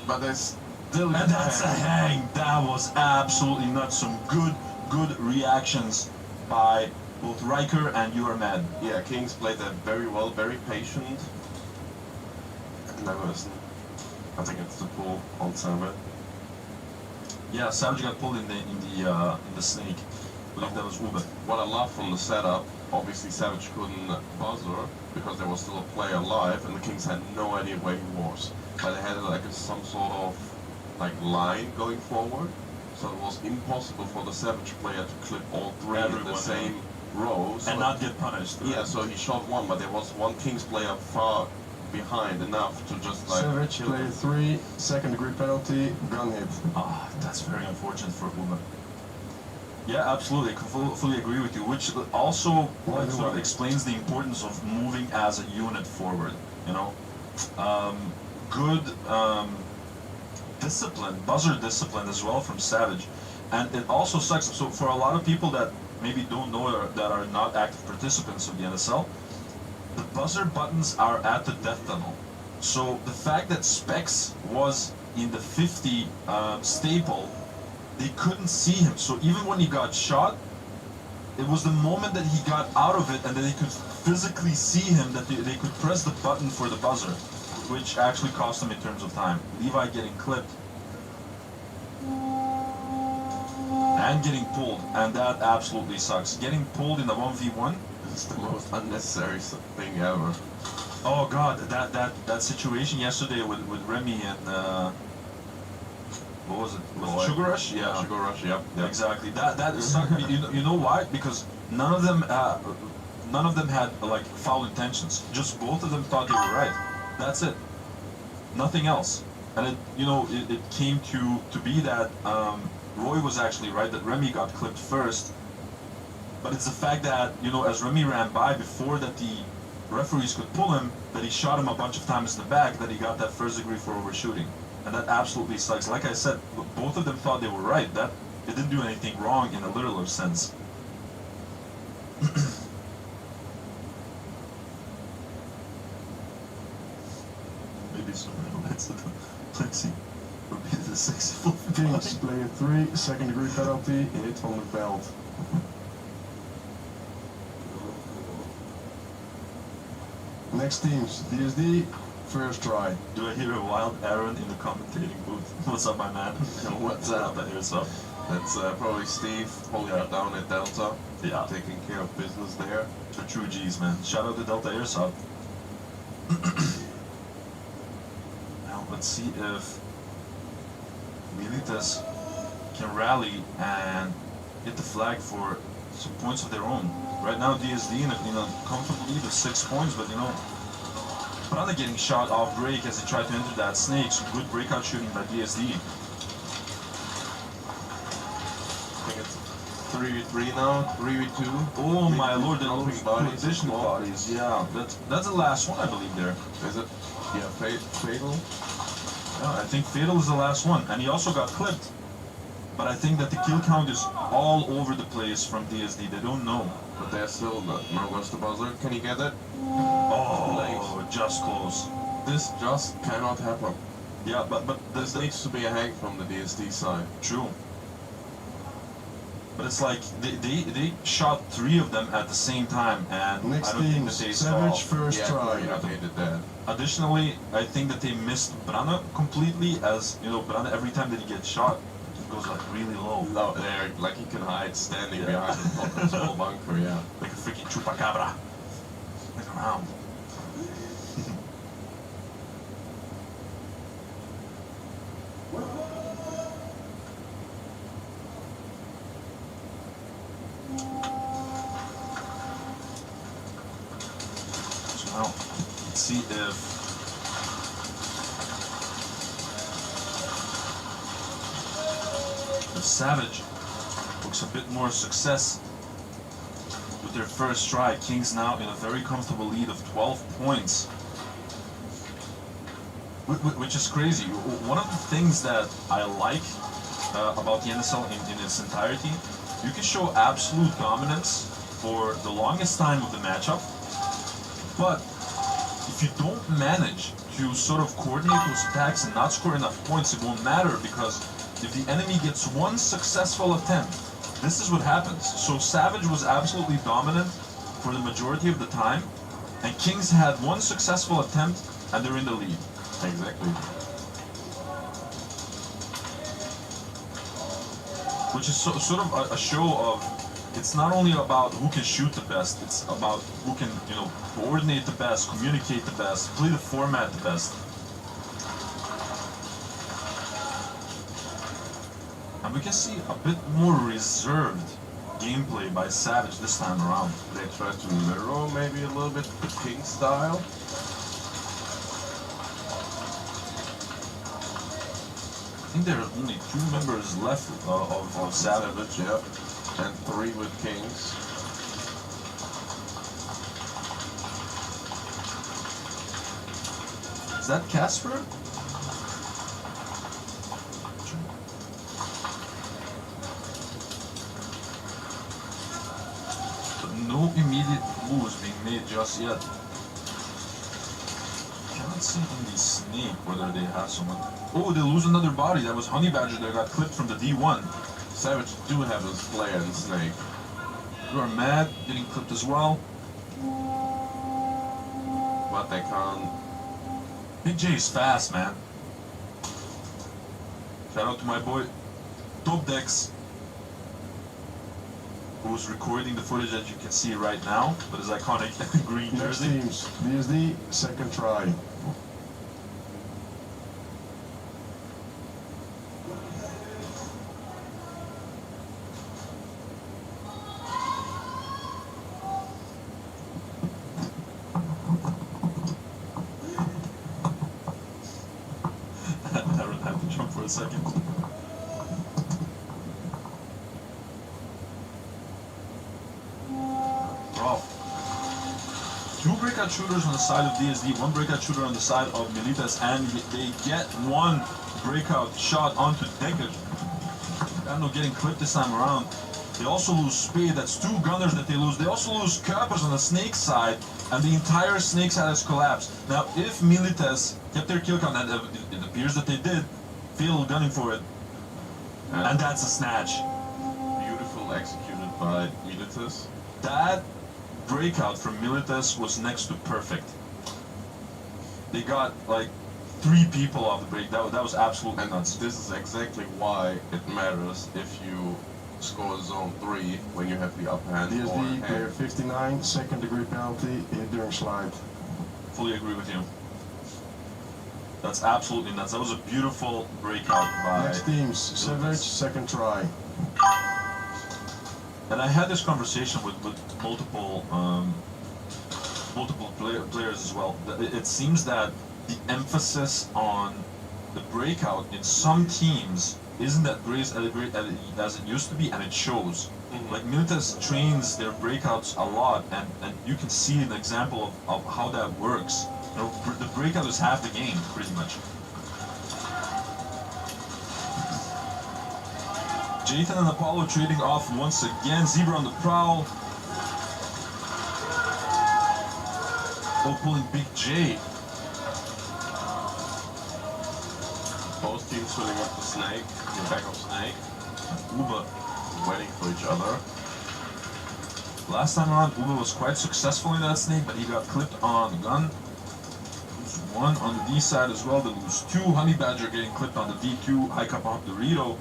H: But there's still
G: And that's a hang. That was absolutely nuts. Some good reactions by both Riker and You Are Mad.
H: Yeah, Kings played that very well, very patient. And that was, I think it's the pull on Savage.
G: Yeah, Savage got pulled in the snake. I believe that was Uber.
H: What I love from the setup, obviously Savage couldn't buzzer because there was still a player alive and the Kings had no idea where he was. But they had like some sort of like line going forward, so it was impossible for the Savage player to clip all 3 in the same row. So
G: and not get punished.
H: Yeah, so he shot 1, but there was 1 Kings player far behind enough to just like
E: Savage
H: kill
E: play
H: him.
E: 3, second degree penalty, gun hit.
G: Ah, that's very unfortunate for Uber. Yeah, absolutely. I fully agree with you, which also sort of explains the importance of moving as a unit forward, you know. Good discipline, buzzer discipline as well from Savage. And it also sucks, so for a lot of people that maybe don't know or that are not active participants of the NSL, the buzzer buttons are at the death tunnel. So the fact that Specs was in the 50 staple, they couldn't see him. So even when he got shot, it was the moment that he got out of it and that they could physically see him that they could press the button for the buzzer, which actually cost them in terms of time. Levi getting clipped and getting pulled, and that absolutely sucks. Getting pulled in the 1v1,
H: It's the most unnecessary thing ever.
G: oh god, that situation yesterday with Remy and what was it? Was it Sugar Rush? Yeah.
H: Sugar Rush, yep.
G: Exactly. That is sucked. You know why? Because none of them had like foul intentions. Just both of them thought they were right. That's it. Nothing else. And it came to be that Roy was actually right, that Remy got clipped first. But it's the fact that, as Remy ran by before that the referees could pull him, that he shot him a bunch of times in the back, that he got that first degree for overshooting. And that absolutely sucks. Like I said, both of them thought they were right. That it didn't do anything wrong in a literal sense. Maybe some let's see. Repeat the sexy
E: Kings play 3, second degree penalty, hit on the belt. Next teams, DSD, first try.
G: Do I hear a wild Aaron in the commentating booth? What's up, my man?
H: What's up?
G: Delta Airsoft.
H: That's probably Steve holding it down at Delta.
G: Yeah.
H: Taking care of business there.
G: The true G's, man. Shout out to Delta Airsoft. Now, let's see if Militas can rally and hit the flag for some points of their own. Right now, DSD in a comfortable lead of 6 points, but Prada getting shot off break as he tried to enter that snake. Some good breakout shooting by DSD.
H: I think it's 3v3 now, 3v2.
G: Oh my lord, the
H: Jumping bodies.
G: additional bodies. Yeah, that's the last one, I believe, there.
H: Is it? Yeah, Fatal.
G: Yeah, I think Fatal is the last one, and he also got clipped. But I think that the kill count is all over the place from DSD. They don't know.
H: But there's still no goes the buzzer. Can he get it?
G: Oh, just close.
H: This just cannot happen.
G: Yeah, but
H: This needs to be a hang from the DSD side.
G: true. But it's like they shot 3 of them at the same time, and
E: Next
G: I don't think
E: team,
G: that they
E: Savage
G: saw.
E: first try.
H: Yeah, they did that.
G: Additionally, I think that they missed Branne completely, as you know, Branne every time that he gets shot, he goes like really low.
H: No, there, like he can hide standing
G: Yeah.
H: behind the small bunker, yeah.
G: Like a freaking chupacabra. Look around. So now, let's see if Savage looks a bit more success with their first try. Kings now in a very comfortable lead of 12 points. Which is crazy. One of the things that I like about the NSL in its entirety, you can show absolute dominance for the longest time of the matchup, but if you don't manage to sort of coordinate those attacks and not score enough points, it won't matter, because if the enemy gets one successful attempt, this is what happens. So Savage was absolutely dominant for the majority of the time, and Kings had one successful attempt and they're in the lead.
H: Exactly.
G: Which is sort of a show of, it's not only about who can shoot the best, it's about who can, you know, coordinate the best, communicate the best, play the format the best. And we can see a bit more reserved gameplay by Savage this time around.
H: They tried to mirror maybe a little bit the King style.
G: I think there are only 2 members left of Savage.
H: Yeah. And 3 with Kings.
G: Is that Casper? But no immediate moves being made just yet. Cannot see in the snake whether they have someone. Oh, they lose another body. That was Honey Badger that got clipped from the D1.
H: Savage do have his flare and snake.
G: You are mad, getting clipped as well.
H: But they can't.
G: Big J is fast, man. Shout out to my boy Top Dex, who's recording the footage that you can see right now, but his iconic green
E: Next
G: jersey.
E: teams, BSD, second try.
G: Aaron had to jump for a second. Bro. 2 breakout shooters on the side of DSD, 1 breakout shooter on the side of Militas, and they get 1 breakout shot onto Decker. Dano getting clipped this time around. They also lose Spade, that's 2 gunners that they lose. They also lose Kerpers on the Snake side, and the entire Snake side has collapsed. Now, if Militas kept their kill count, and it appears that they did, Phil gunning for it, and that's a snatch.
H: Beautiful executed by Militas.
G: That breakout from Militas was next to perfect. They got like 3 people off the break. That was absolutely
H: And
G: nuts.
H: this is exactly why it matters if you score zone 3 when you have the upper hand or
E: DSD, player
H: hand.
E: 59, second degree penalty, during slide.
G: Fully agree with you. That's absolutely nuts. That was a beautiful breakout by
E: Next teams, Savage,
G: Militas.
E: second try.
G: And I had this conversation with multiple players as well. It seems that the emphasis on the breakout in some teams isn't that great as it used to be, and it shows. Like Militas trains their breakouts a lot, and you can see an example of how that works. You know, the breakout is half the game, pretty much. Jathan and Apollo trading off once again. Zebra on the prowl. Oh, pulling Big J.
H: Both teams filling up the snake, the back of snake.
G: Uba
H: waiting for each other.
G: Last time around, Uber was quite successful in that snake, but he got clipped on the gun. Lose one on the D side as well. They lose two. Honey Badger getting clipped on the D2. Hike up on Dorito.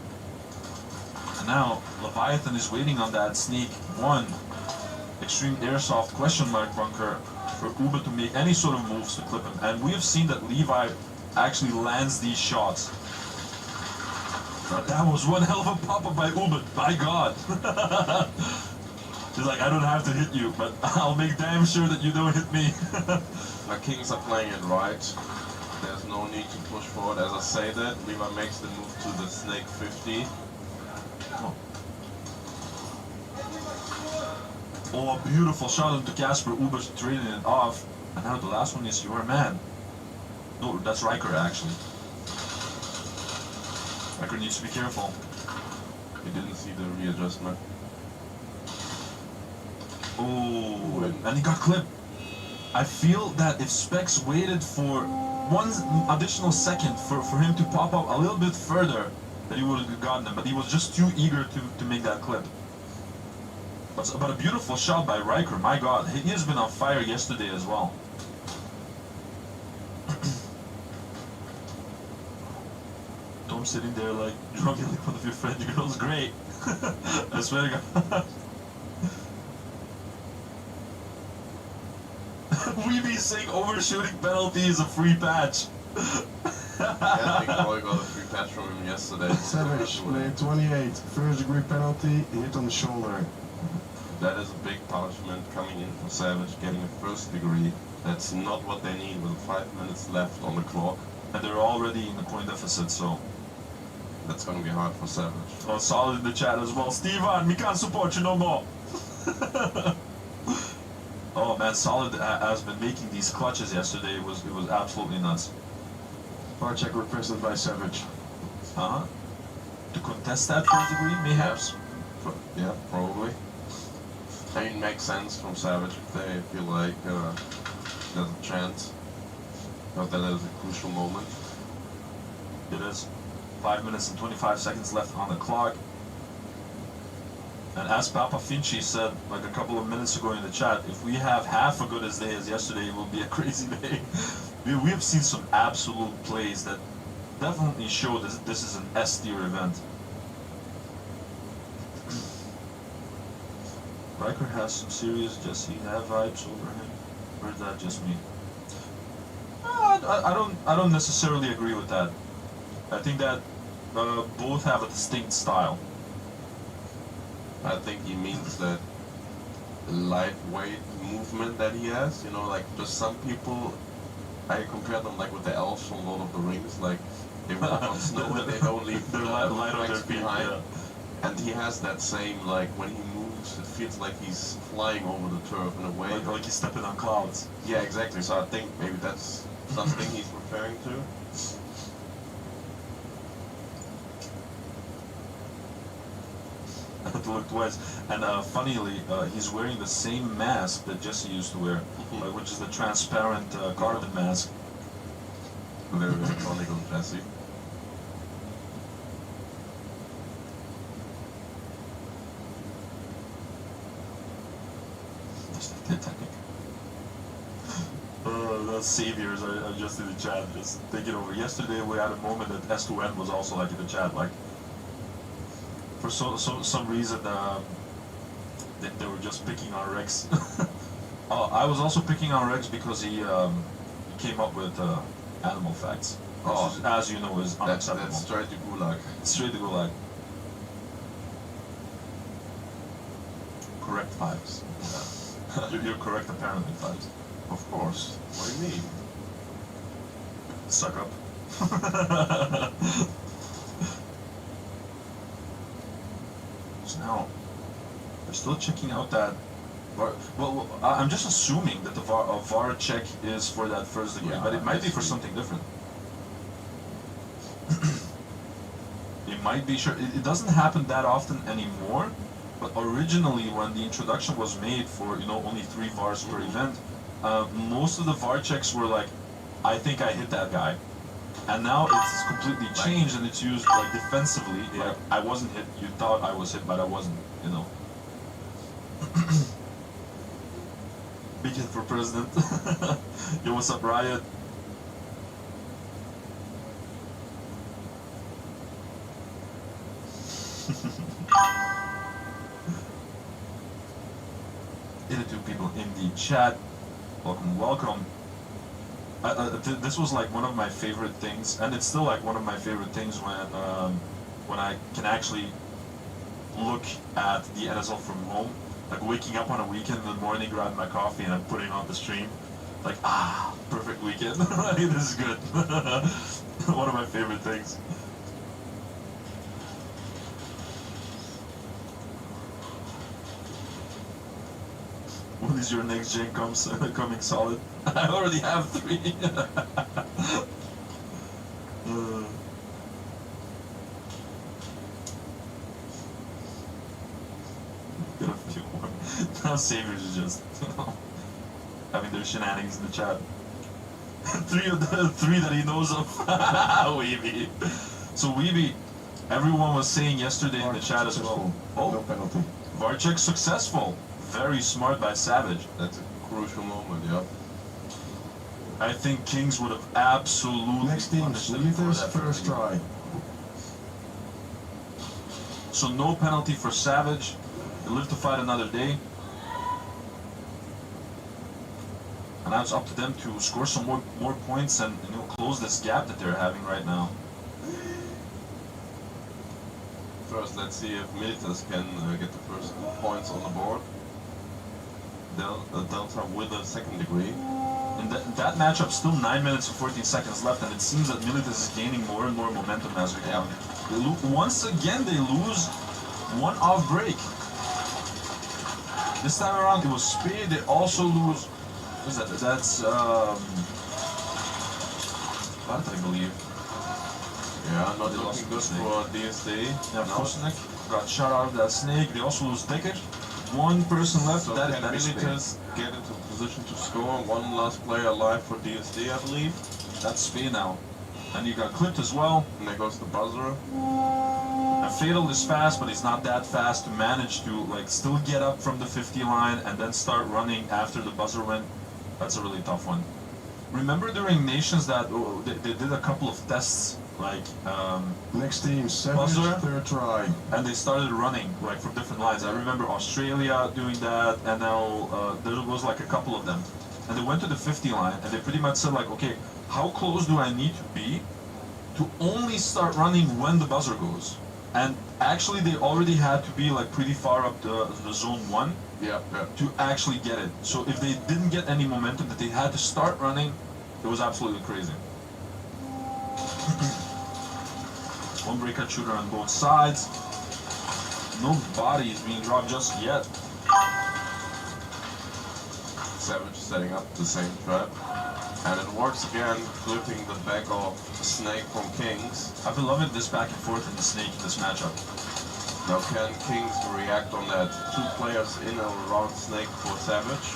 G: And now Leviathan is waiting on that snake one. Extreme Airsoft question mark bunker for Uber to make any sort of moves to clip him. And we have seen that Levi actually lands these shots. But that was one hell of a pop-up by Uber, by God. He's like, I don't have to hit you, but I'll make damn sure that you don't hit me.
H: My Kings are playing it right. There's no need to push forward. As I say that, Levi makes the move to the Snake 50.
G: Oh, a beautiful shot into Casper. Uber's trading it off. And now the last one is your man. No, that's Riker actually. Riker needs to be careful.
H: He didn't see the readjustment.
G: Oh, and he got clipped. I feel that if Specs waited for one additional second for him to pop up a little bit further, that he would have gotten him, but he was just too eager to make that clip. But a beautiful shot by Riker, my God. He has been on fire yesterday as well. Tom sitting there like, drunk like one of your French girls, great. I swear to God. We be saying overshooting penalty is a free patch.
H: Yeah, I think Roy got a free patch from him yesterday.
E: Savage, lane 28, first degree penalty, hit on the shoulder.
H: That is a big punishment coming in for Savage, getting a first degree. That's not what they need with 5 minutes left on the clock.
G: And they're already in the point deficit, so
H: that's gonna be hard for Savage.
G: Oh, solid in the chat as well. Steven, we can't support you no more. Oh man, Solid has been making these clutches yesterday. It was absolutely nuts.
E: Far check requested by Savage.
G: To contest that first degree, mayhaps.
H: Yeah, probably. I mean, makes sense from Savage if they feel like there's a chance. But that is a crucial moment.
G: It is. 5 minutes and 25 seconds left on the clock. And as Papa Finchi said like a couple of minutes ago in the chat, if we have half a good as day as yesterday, it will be a crazy day. We have seen some absolute plays that definitely show that this is an S-tier event. Riker has some serious Jesse have vibes over him, or is that just me? I don't necessarily agree with that. I think that both have a distinct style.
H: I think he means that lightweight movement that he has, you know, like just some people, I compare them like with the elves from Lord of the Rings, like they walk on snow and they don't leave
G: they're light on their feet
H: behind.
G: Yeah.
H: And he has that same, like when he moves, it feels like he's flying over the turf in a way.
G: Like he's stepping on clouds.
H: Yeah, exactly. So I think maybe that's something he's referring to.
G: To look twice. And funnily, he's wearing the same mask that Jesse used to wear, which is the transparent carbon mask.
H: Very iconic on Jesse.
G: Titanic. Those saviors are just in the chat, just thinking over. Yesterday we had a moment that S2N was also like in the chat, like for some reason they were just picking on Rex. I was also picking on Rex because he came up with animal facts, which is, as you know, is unacceptable.
H: That's straight to Gulag.
G: Straight to Gulag. Correct vibes. You're correct apparently, vibes.
H: Of course. What do you mean?
G: Suck up. So now, we're still checking out that VAR. Well, I'm just assuming that the VAR check is for that first degree, but it might be for something different. It might be, sure. It doesn't happen that often anymore, but originally when the introduction was made for, you know, only 3 VARs per event, most of the VAR checks were like, I think I hit that guy. And now it's completely changed and it's used like defensively. Like I wasn't hit, you thought I was hit, but I wasn't, you know. Big hit for president. Yo, what's up, Riot? Two people in the chat. Welcome, welcome. This was like one of my favorite things, and it's still like one of my favorite things when I can actually look at the NSL from home. Like waking up on a weekend in the morning, grabbing my coffee, and I'm putting on the stream. Like, perfect weekend. Right? This is good. One of my favorite things. When is your next gen coming solid? I already have 3. Get a few more. Now Saviors is just having their shenanigans in the chat. 3 of the 3 that he knows of. Weeby. So Weeby, everyone was saying yesterday in the chat as well. Oh,
H: no penalty.
G: Varchek successful. Very smart by Savage.
H: That's a crucial moment, yeah.
G: I think Kings would have absolutely
E: Next team, Leaders first try.
G: So no penalty for Savage. They live to fight another day. And now it's up to them to score some more points and close this gap that they're having right now.
H: First, let's see if Militas can get the first points on the board. Delta with a second degree.
G: In that matchup, still 9 minutes and 14 seconds left, and it seems that Militas is gaining more and more momentum as we go. Once again, they lose one off break. This time around, it was Speed. They also lose. What is that? That's what I believe.
H: Yeah, not looking good for DSD.
G: Yeah, Kosnik got shot out of that snake. They also lose Dicker. One person left.
H: So
G: that
H: can
G: is
H: Militas get into position to score? One last player alive for DSD, I believe.
G: That's Spain now. And you got clipped as well.
H: And there goes the buzzer.
G: And Fatal is fast, but he's not that fast to manage to like still get up from the 50 line and then start running after the buzzer went. That's a really tough one. Remember during Nations that they did a couple of tests, like
E: Next team, Savage, third try.
G: and they started running like from different lines. I remember Australia doing that, and now there was like a couple of them. And they went to the 50 line, and they pretty much said like, okay, how close do I need to be to only start running when the buzzer goes? And actually, they already had to be like pretty far up the zone 1 to actually get it. So if they didn't get any momentum, that they had to start running, it was absolutely crazy. One breakout shooter on both sides. No body is being dropped just yet.
H: Savage setting up the same trap. And it works again, clipping the back of Snake from Kings.
G: I've been loving this back and forth in the Snake in this matchup.
H: Now can Kings react on that? 2 players in and around Snake for Savage.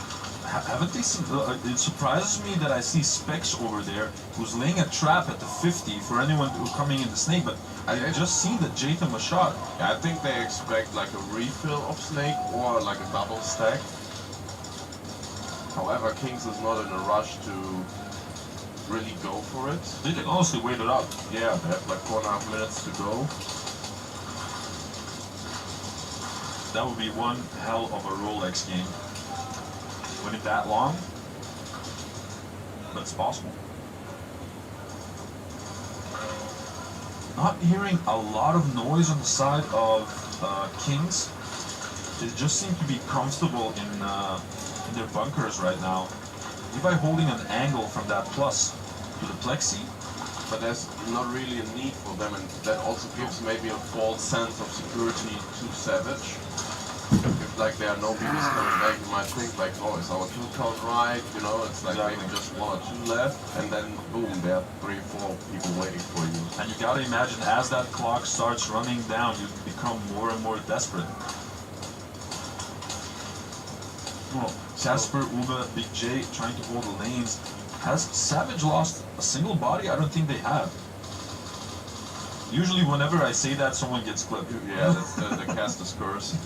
G: Haven't they seen, it surprises me that I see Specs over there who's laying a trap at the 50 for anyone who's coming in the Snake, but I just seen that Jatham was shot.
H: Yeah, I think they expect like a refill of Snake or like a double stack. However, Kings is not in a rush to really go for it.
G: They can honestly wait it up.
H: Yeah, they have like 4.5 minutes to go.
G: That would be one hell of a Rolex game. Win it that long, but it's possible. Not hearing a lot of noise on the side of Kings. They just seem to be comfortable in their bunkers right now. Levi holding an angle from that plus to the plexi.
H: But there's not really a need for them, and that also gives maybe a false sense of security to Savage. If like there are no people coming back, you might think like, oh, is our 2 count right? You know, it's like maybe just 1 or 2 left, and then boom, there are 3 or 4 people waiting for you.
G: And you gotta imagine, as that clock starts running down, you become more and more desperate. Well, Casper, Uba, Big J trying to hold the lanes. Has Savage lost a single body? I don't think they have. Usually whenever I say that, someone gets clipped.
H: Yeah, that's the cast is cursed.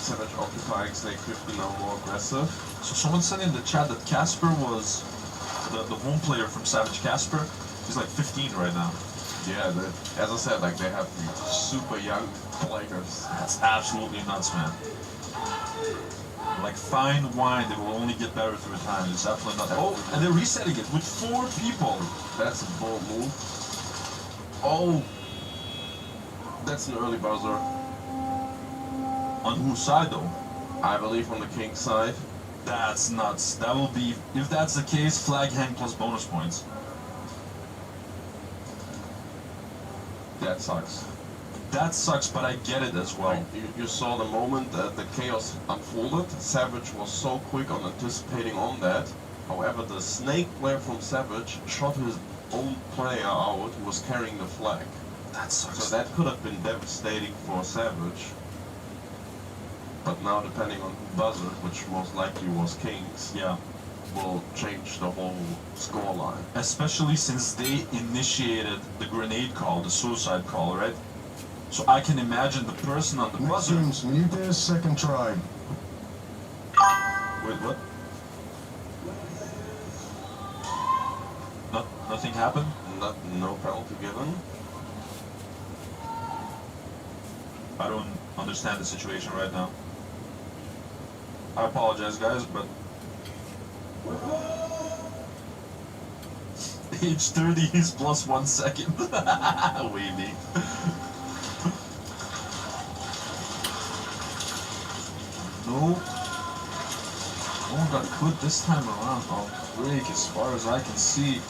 H: Savage occupying Snake 50 now more aggressive.
G: So someone said in the chat that Casper was the home player from Savage Casper. He's like 15 right now.
H: Yeah, as I said, like they have super young players.
G: That's absolutely nuts, man. Like fine wine, they will only get better through time. It's absolutely not. Oh, and they're resetting it with 4 people.
H: That's a bold move. Oh, that's an early buzzer.
G: On whose side though?
H: I believe on the king side.
G: That's nuts. That will be, if that's the case, flag hang plus bonus points.
H: That sucks.
G: That sucks, but I get it as well.
H: Like, you saw the moment that the chaos unfolded. Savage was so quick on anticipating on that. However, the snake player from Savage shot his own player out who was carrying the flag.
G: That sucks.
H: So that could have been devastating for Savage. But now, depending on who buzzed, which most likely was Kings,
G: Yeah.
H: will change the whole scoreline.
G: Especially since they initiated the grenade call, the suicide call, right? So I can imagine the person on the
E: Mixed
G: buzzer.
E: teams, mute this, second try.
G: Wait, what? Nothing happened?
H: No penalty given.
G: I don't understand the situation right now. I apologize, guys, but age 30 is plus 1 second. Wavy. No. No one got clipped this time around. I'll break as far as I can see.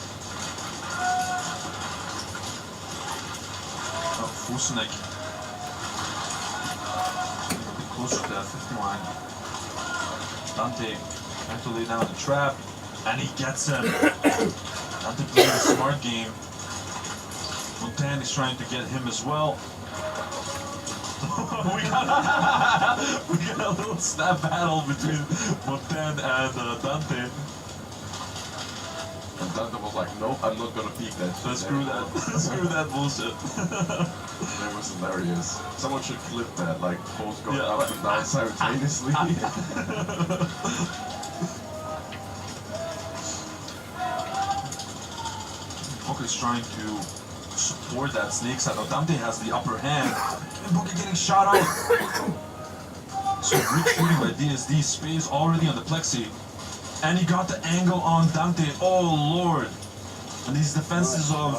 G: Oh, Fusenek. A bit closer to that 50 line. Dante trying to lay down the trap, and he gets him. Dante played a smart game. Montan is trying to get him as well. we got a little snap battle between Montan and Dante.
H: And Dante was like, nope, I'm not gonna peek that shit.
G: Screw that. Screw that bullshit.
H: That was hilarious. Someone should clip that, like both going
G: Yeah.
H: up and down simultaneously.
G: Book is trying to support that snake side. Now Dante has the upper hand, and Book is getting shot out. So great shooting by DSD. Space already on the plexi, and he got the angle on Dante. Oh lord! And these defenses of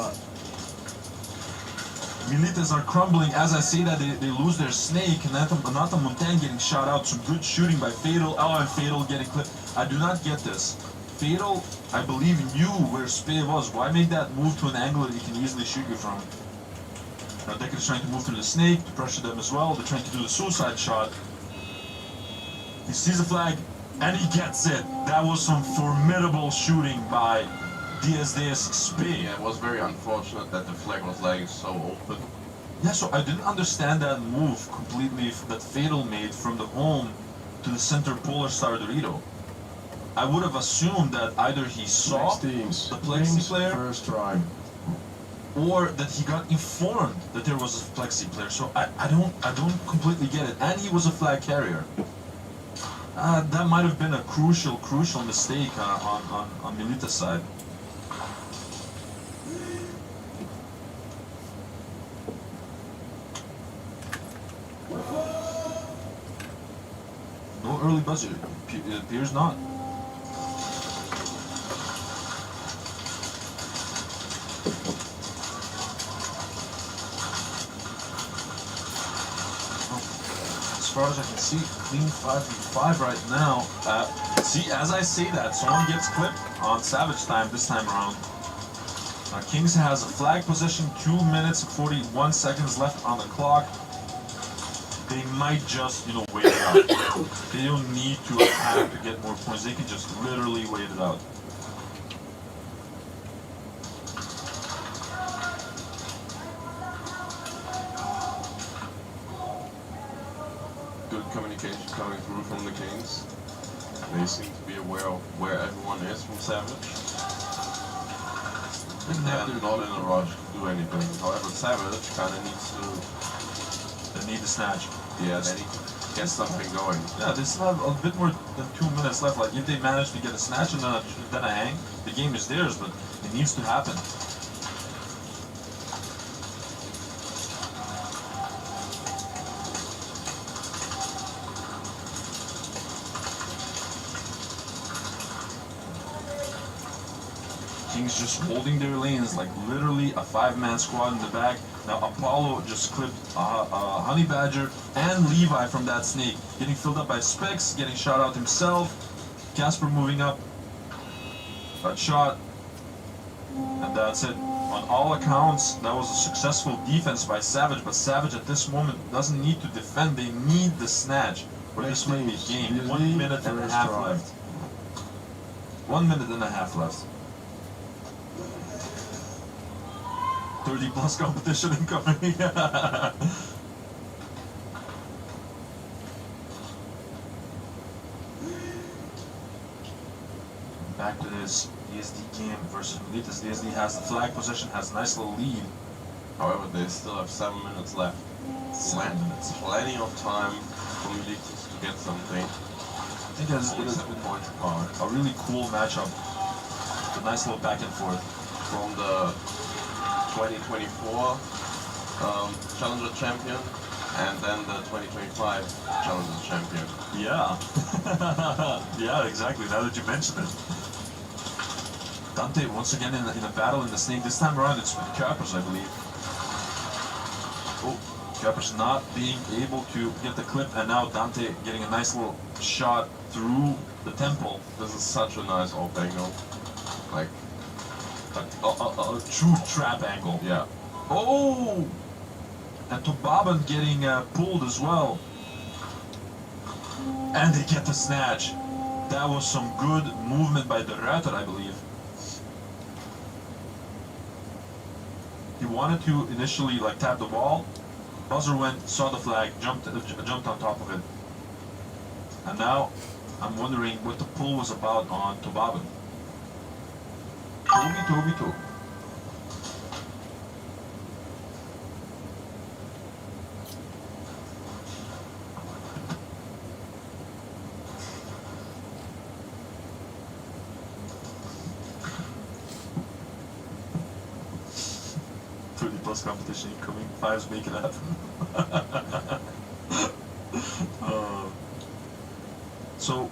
G: Militas are crumbling. As I say that, they lose their snake, and Nata Montan getting shot out. Some good shooting by Fatal. Oh, and Fatal getting clipped. I do not get this. Fatal, I believe, knew where Spey was. Why make that move to an angle that he can easily shoot you from? Now Decker is trying to move through the snake to pressure them as well. They're trying to do the suicide shot. He sees the flag, and he gets it. That was some formidable shooting by DSD's Spey.
H: Yeah, it was very unfortunate that the flag was laying so open.
G: Yeah, so I didn't understand that move completely that Fatal made from the home to the center Polar Star Dorito. I would have assumed that either he saw
E: Mixed teams,
G: the plexi
E: Kings,
G: player
E: first try.
G: or that he got informed that there was a plexi player. So I don't completely get it. And he was a flag carrier. That might have been a crucial mistake on Milita's side. No early buzzer. It appears not. As far as I can see, clean 5v5 right now. See, as I say that, someone gets clipped on Savage time this time around. Kings has a flag position, 2 minutes and 41 seconds left on the clock. They might just, wait it out. They don't need to attack to get more points. They can just literally wait it out.
H: Good communication coming through from the Kings. They seem to be aware of where everyone is from Savage. And they're not in a rush to do anything. However, Savage kind of needs to...
I: They need the snatch.
H: Yeah, they need to get something going.
I: Yeah, they still have a bit more than 2 minutes left. Like, if they manage to get a snatch and then a hang, the game is theirs, but it needs to happen. Kings just holding their lanes, like literally a 5-man squad in the back. Now Apollo just clipped Honey Badger and Levi from that snake, getting filled up by Specs, getting shot out himself. Casper moving up, got shot, and that's it. On all accounts, that was a successful defense by Savage, but Savage at this moment doesn't need to defend, they need the snatch, or this might be a game. 1 minute and a half left. 1 minute and a half left. 30 plus competition incoming. Back to this DSD game versus Militas. DSD has the flag possession, has a nice little lead.
H: However, they still have 7 minutes left.
I: 7 minutes.
H: Plenty of time for Militas to get something.
I: I think it has been a really cool matchup. A nice little back and forth.
H: From the 2024 Challenger Champion and then the 2025 Challenger Champion.
I: Yeah. Yeah, exactly. Now that you mention it. Dante once again in a battle in the snake. This time around it's with Kuipers, I believe. Oh, Kuipers not being able to get the clip, and now Dante getting a nice little shot through the temple.
H: This is such a nice off angle. Like,
I: a true trap angle.
H: yeah.
I: Oh! And Tobaban getting pulled as well. And they get the snatch. That was some good movement by the Ruiter, I believe. He wanted to initially like tap the ball. Buzzer went, saw the flag, jumped on top of it. And now I'm wondering what the pull was about on Tobaban. Toby. Plus competition incoming. 5's making it happen. So,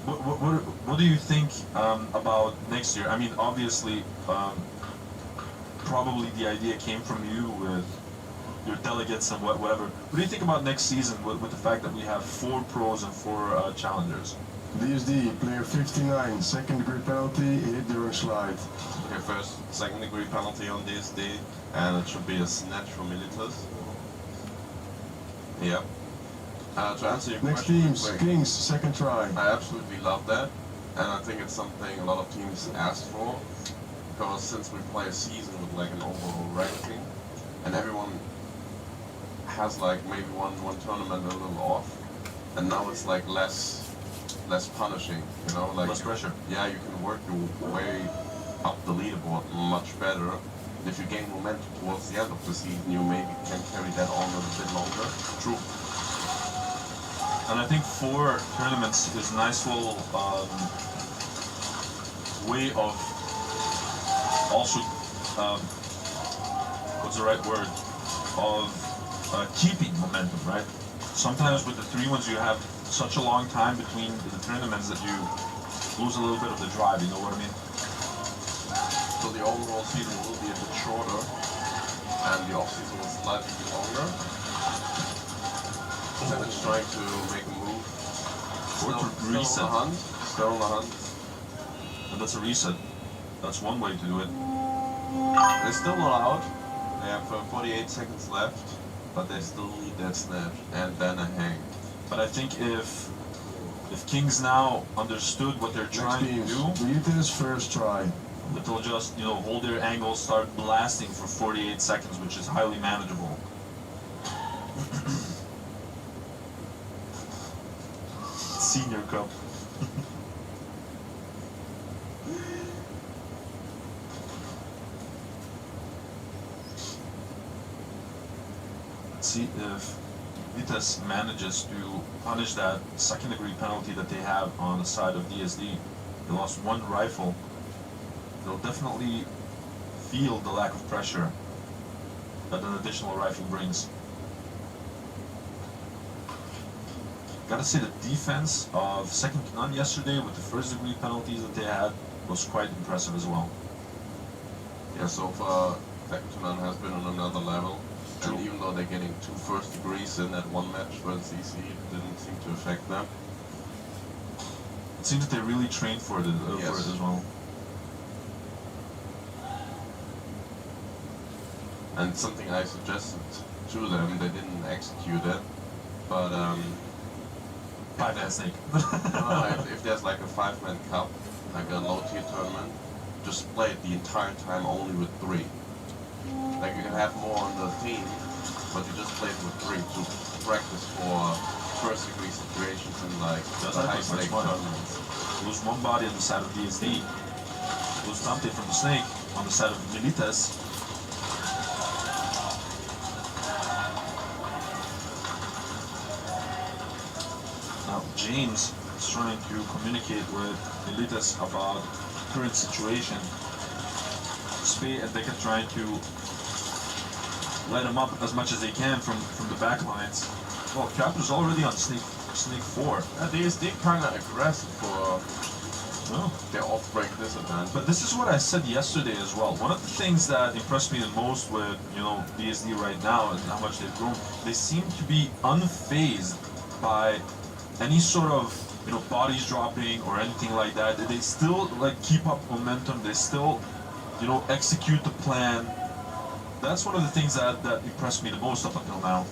I: what do you think about next year? I mean, obviously, probably the idea came from you with your delegates and whatever. What do you think about next season with the fact that we have 4 pros and 4 challengers?
E: DSD, player 59, second degree penalty, hit during slide.
H: Okay, first, second degree penalty on DSD, and it should be a snatch for Militas. Yep. To answer your
E: Next
H: question,
E: teams, Kings, second try.
H: I absolutely love that, and I think it's something a lot of teams asked for, because since we play a season with like an overall ranking, and everyone has like maybe one tournament a little off, and now it's like less punishing, you know, like
I: less pressure.
H: Yeah, you can work your way up the leaderboard much better. If you gain momentum towards the end of the season, you maybe can carry that on a bit longer.
I: True. And I think 4 tournaments is a nice little way of also, what's the right word, of keeping momentum, right? Sometimes with the 3 ones you have such a long time between the tournaments that you lose a little bit of the drive, you know what I mean?
H: So the overall season will be a bit shorter, and the off-season will slightly be longer. Savage trying to make a move.
I: Still on
H: the hunt.
I: And that's a reset. That's one way to do it.
H: They're still not out. They have 48 seconds left, but they still need that snatch and then a hang.
I: But I think if Kings now understood what they're trying to do,
E: Militas first try.
I: that they'll just, you know, hold their angle, start blasting for 48 seconds, which is highly manageable. Senior Cup. Let's see if Vitas manages to punish that second degree penalty that they have on the side of DSD. They lost one rifle. They'll definitely feel the lack of pressure that an additional rifle brings. Gotta say the defense of second to none yesterday with the first degree penalties that they had was quite impressive as well.
H: Yeah, so far second to none has been on another level. And even though they're getting 2 first degrees in that one match versus EC, it didn't seem to affect them.
I: It seems that they really trained for it, for it as well.
H: And something I suggested to them, they didn't execute it, but
I: Five-man snake.
H: if there's like a 5-man cup, like a low-tier tournament, just play it the entire time only with 3. Like you can have more on the team, but you just play it with 3 to practice for first degree situations in like the high stake tournaments.
I: Lose one body on the side of DSD. Lose Dante from the snake on the side of Militas. Now James is trying to communicate with Militas about the current situation. Spey and Decker trying to light him up as much as they can from the back lines. Well, Captain's already on snake 4.
H: DSD kind of aggressive for their off-break disadvantage.
I: But this is what I said yesterday as well. One of the things that impressed me the most with, you know, DSD right now and how much they've grown, they seem to be unfazed by any sort of, you know, bodies dropping or anything like that. They still like keep up momentum. They still, you know, execute the plan. That's one of the things that impressed me the most up until now.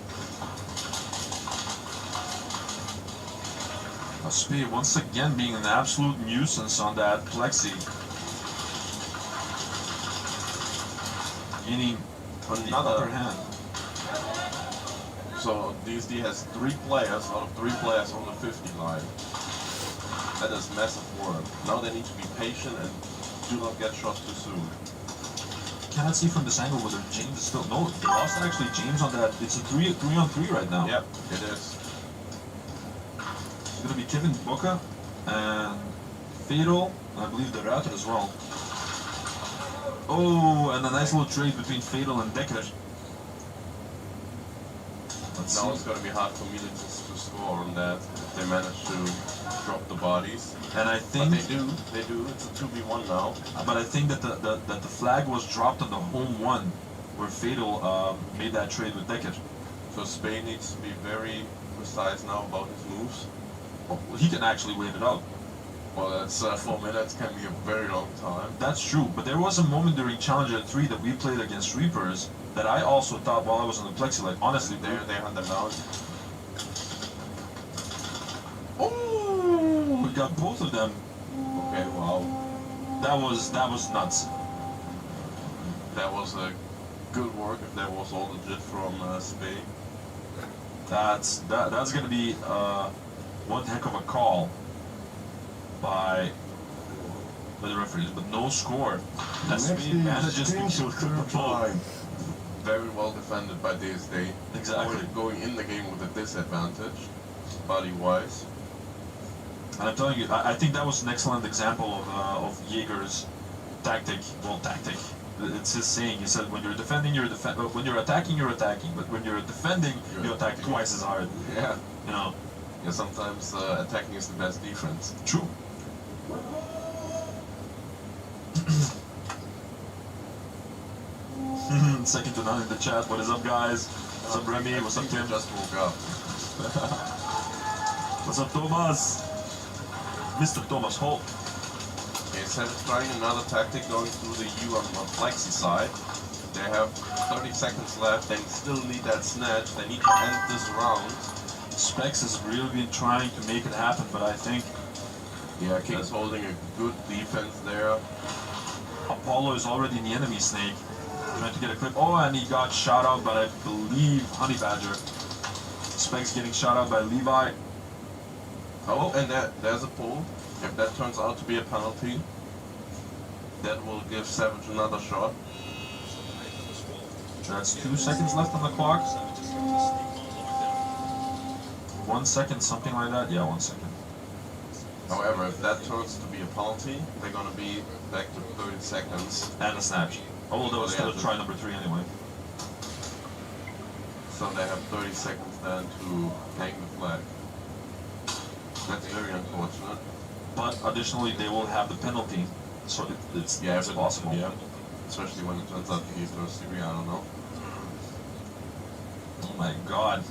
I: Spey once again being an absolute nuisance on that plexi. Gaining another upper hand.
H: So DSD has 3 players out of 3 players on the 50 line. That is massive work. Now they need to be patient and do not get shot too soon.
I: Cannot see from this angle whether James is still. No, they lost actually James on that. It's a 3-on-3 right now.
H: Yep, it is.
I: It's gonna be Kevin Boca and Fatal, and I believe the Router as well. Oh, and a nice little trade between Fatal and Decker.
H: Now it's gonna be hard for Militas to score on that if they manage to drop the bodies.
I: And I think
H: they do. It's a 2v1 now.
I: But I think that the flag was dropped on the home one, where Fatal made that trade with Decker.
H: So Spain needs to be very precise now about his moves.
I: Well, he can actually wait it out.
H: Well, that's 4 minutes can be a very long time.
I: That's true, but there was a moment during Challenger 3 that we played against Reapers that I also thought while I was on the plexi, like honestly,
H: they had them out.
I: Oh, we got both of them.
H: Okay, wow.
I: That was nuts.
H: That was a good work if that was all legit from Spain.
I: That's gonna be one heck of a call by the referees, but no score. As Spain manages to kill the ball.
H: Very well defended by DSD.
I: Exactly.
H: Going in the game with a disadvantage, body-wise.
I: And I'm telling you, I think that was an excellent example of Jaeger's tactic. Well, tactic. It's his saying. He said, when you're defending, when you're attacking, you're attacking. But when you're defending, you attack twice as hard.
H: Yeah.
I: You know.
H: Yeah. Sometimes attacking is the best defense.
I: True. Second to none in the chat. What is up, guys? What's up, Remy? What's up, Tim?
H: Just woke up.
I: What's up, Thomas? Mr. Thomas Holt.
H: Okay, so trying another tactic going through the U on the flexi side. They have 30 seconds left. They still need that snatch. They need to end this round.
I: Specs has really been trying to make it happen, but I think...
H: Yeah, King is holding a good defense there.
I: Apollo is already in the enemy snake. Trying to get a clip. Oh, and he got shot out by, I believe, Honey Badger. Specs getting shot out by Levi.
H: Oh, and there's a pull. If that turns out to be a penalty, that will give Savage another shot.
I: That's 2 seconds left on the clock. 1 second, something like that. Yeah, 1 second.
H: However, if that turns to be a penalty, they're gonna be back to 30 seconds.
I: And a snatch. Although it's still a try number 3 anyway.
H: So they have 30 seconds then to hang the flag. That's very unfortunate.
I: But additionally, they will have the penalty. So it's possible.
H: Yeah. Especially when it turns out to be first degree, I don't know.
I: Oh my god.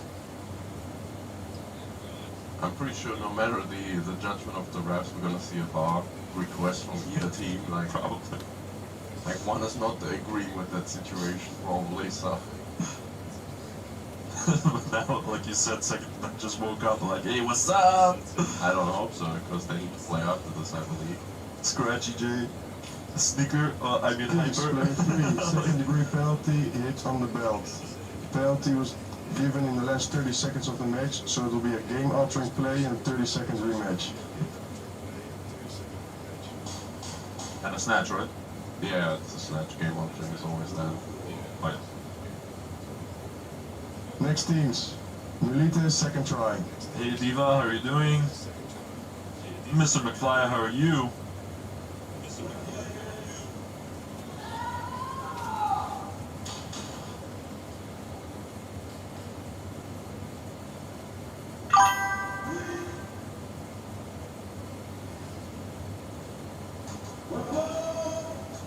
H: I'm pretty sure no matter the judgment of the refs, we're gonna see a bar request from either team. Like
I: Probably.
H: Like one is not agreeing with that situation, probably, so.
I: Now, like you said, second just woke up like, hey, what's up?
H: I don't hope so, because they need to play after this, I believe.
I: Scratchy J. Sneaker,
E: Display
I: hyper.
E: 3, second degree penalty, hit on the belt. Penalty was given in the last 30 seconds of the match, so it will be a game-altering play and a 30 seconds rematch.
I: And a snatch, right?
H: Yeah, it's a snatch game option, is always that.
I: Oh, yeah.
E: Next teams. Melita, second try.
I: Hey Diva, how are you doing? Mr. McFly, how are you?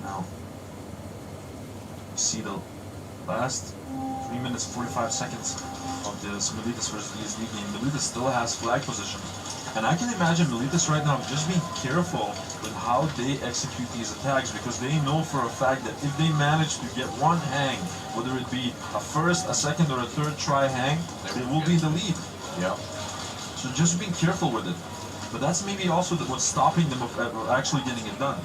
I: Now, see the last 3 minutes 45 seconds of this Militas versus DSD game. Militas still has flag position. And I can imagine Militas right now just being careful with how they execute these attacks, because they know for a fact that if they manage to get one hang, whether it be a first, a second, or a third try hang, they will be in the lead.
H: Yeah.
I: So just being careful with it. But that's maybe also what's stopping them of actually getting it done.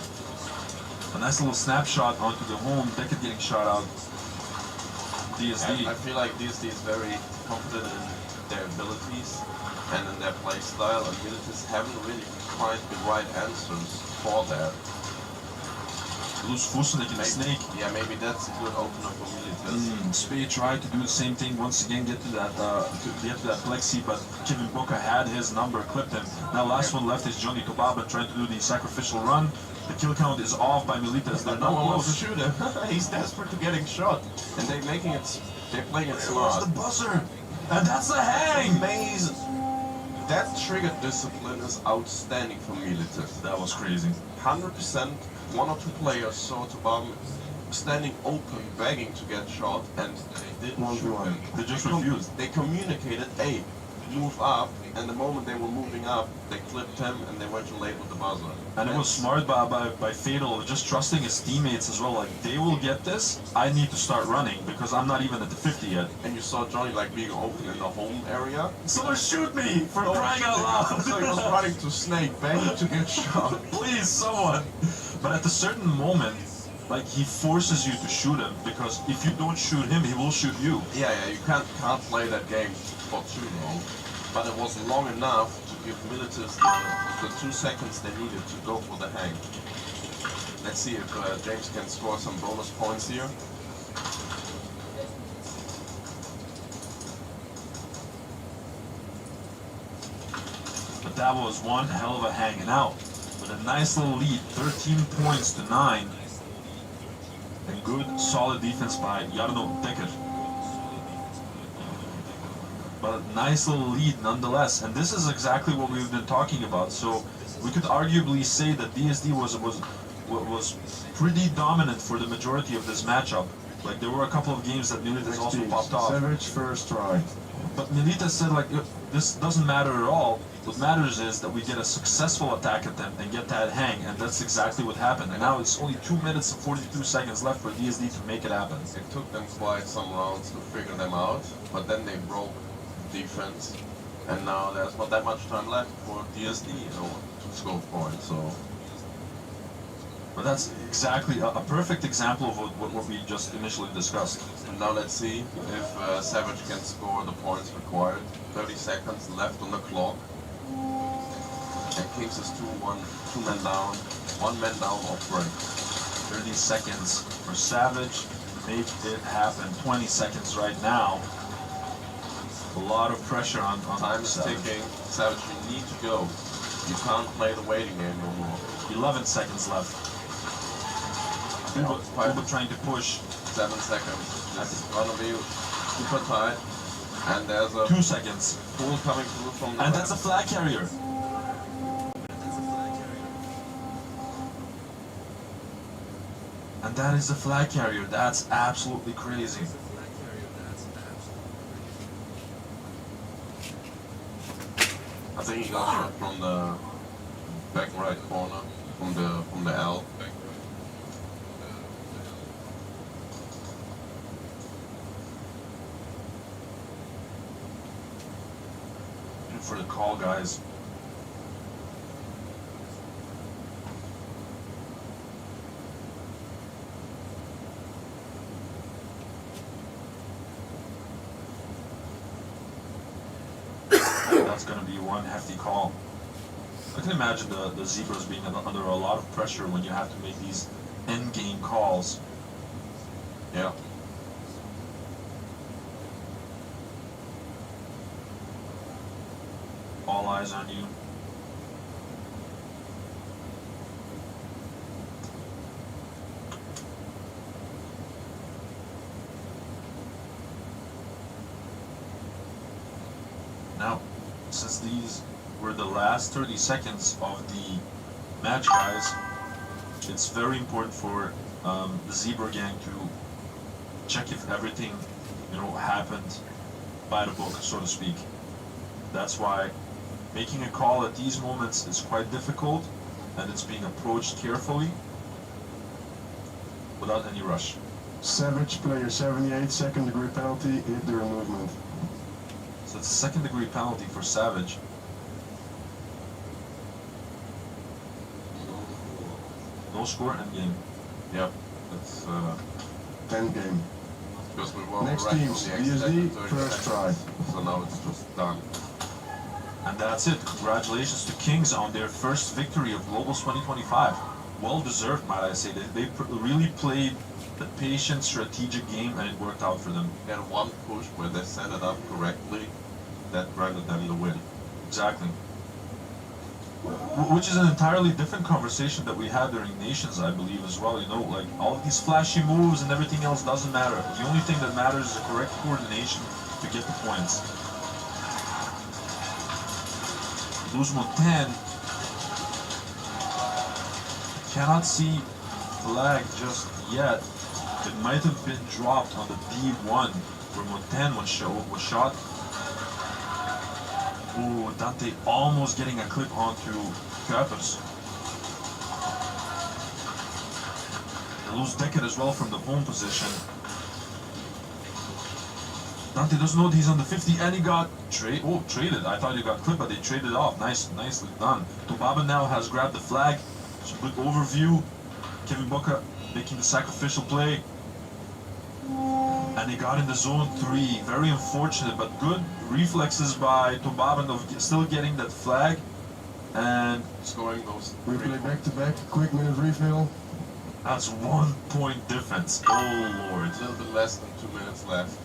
I: A nice little snapshot onto the home, Deckard getting shot out. DSD.
H: I feel like DSD is very confident in their abilities and in their play style, and Militas haven't really found the right answers for that.
I: Loose Fusenik in the snake.
H: Yeah, maybe that's a good opener for Militas.
I: Spade tried to do the same thing once again, get to that plexi, but Kevin Boca had his number, clipped him. Now last one left is Johnny Tobaba trying to do the sacrificial run. The kill count is off by Militas. They're
H: No
I: not
H: one wants to
I: close.
H: shoot him. He's desperate to getting shot, and they're playing it
I: Where's
H: smart.
I: the buzzer? And that's a hang!
H: Amazing. That trigger discipline is outstanding for Militas.
I: That was crazy.
H: 100%. One or two players saw Tobam standing open, begging to get shot, and they didn't shoot him.
I: They just refused.
H: They communicated, hey, move up, and the moment they were moving up, they clipped him, and they were too late with the buzzer.
I: And it was smart by Fatal, just trusting his teammates as well. Like, they will get this, I need to start running, because I'm not even at the 50 yet.
H: And you saw Johnny like being open in the home area.
I: Someone shoot me for crying out loud!
H: So he was running to Snake, begging to get shot.
I: Please, someone! But at a certain moment, like, he forces you to shoot him, because if you don't shoot him, he will shoot you.
H: Yeah, you can't play that game for too long. But it was long enough to give Militas the 2 seconds they needed to go for the hang. Let's see if James can score some bonus points here.
I: But that was one hell of a hanging out. With a nice little lead, 13 points to 9. And good, solid defense by Jarno Deckard. But a nice little lead nonetheless. And this is exactly what we've been talking about. So we could arguably say that DSD was pretty dominant for the majority of this matchup. Like, there were a couple of games that Militas also popped off.
E: Savage, first try.
I: But Militas said, like, this doesn't matter at all. What matters is that we get a successful attack at them and get that hang, and that's exactly what happened. And now it's only 2 minutes and 42 seconds left for DSD to make it happen.
H: It took them quite some rounds to figure them out, but then they broke defense, and now there's not that much time left for DSD, to score points. So.
I: But that's exactly a perfect example of what we just initially discussed.
H: And now let's see if Savage can score the points required. 30 seconds left on the clock. And Kings is 2-1, 2 men down, 1 man down off break.
I: 30 seconds for Savage. Make it happen. 20 seconds right now. A lot of pressure on
H: Time is
I: Savage.
H: ticking. Savage, you need to go. You can't play the waiting game no more.
I: 11 seconds left. Uber trying to push.
H: 7 seconds. This is gonna be super tight. And there's a
I: 2 seconds.
H: pool coming through from the
I: And that's a
H: left.
I: flag carrier. And that is the flag carrier. That's absolutely crazy.
H: I think he got shot from the back right corner, from the L.
I: And for the call, guys. That's going to be one hefty call. I can imagine the Zebras being under a lot of pressure when you have to make these end game calls.
H: Yeah.
I: All eyes on you. Now, since these were the last 30 seconds of the match, guys, it's very important for the Zebra gang to check if everything, happened by the book, so to speak. That's why making a call at these moments is quite difficult, and it's being approached carefully without any rush.
E: Savage, player 78, second degree penalty, hit during movement.
I: So it's a second degree penalty for Savage. No score, end game.
H: Yep. It's
E: 10 game.
H: because we were
E: Next
H: right
E: teams,
H: on the
E: DSD,
H: expected 30
E: first try.
H: seconds. So now it's just done.
I: And that's it. Congratulations to Kings on their first victory of Globals 2025. Well deserved, might I say. They really played the patient, strategic game, and it worked out for them.
H: They had one push where they set it up correctly that granted them the win.
I: Exactly. Which is an entirely different conversation that we had during Nations, I believe, as well. Like all of these flashy moves and everything else doesn't matter. The only thing that matters is the correct coordination to get the points. Luzmo 10. Cannot see flag just yet. It might have been dropped on the D1 where Moten was shot. Ooh, Dante almost getting a clip onto Kuipers. They lose Deckard as well from the home position. Dante doesn't know that he's on the 50 and he got traded. I thought he got clipped, but they traded off. Nicely done. Tobaba now has grabbed the flag. It's a good overview. Kevin Boca making the sacrificial play. And he got in the zone 3. Very unfortunate, but good reflexes by Tobaban of still getting that flag. And
H: Scoring those
E: Replay back to back, quick minute refill.
I: that's 1 point difference. Oh Lord.
H: A little bit less than 2 minutes left.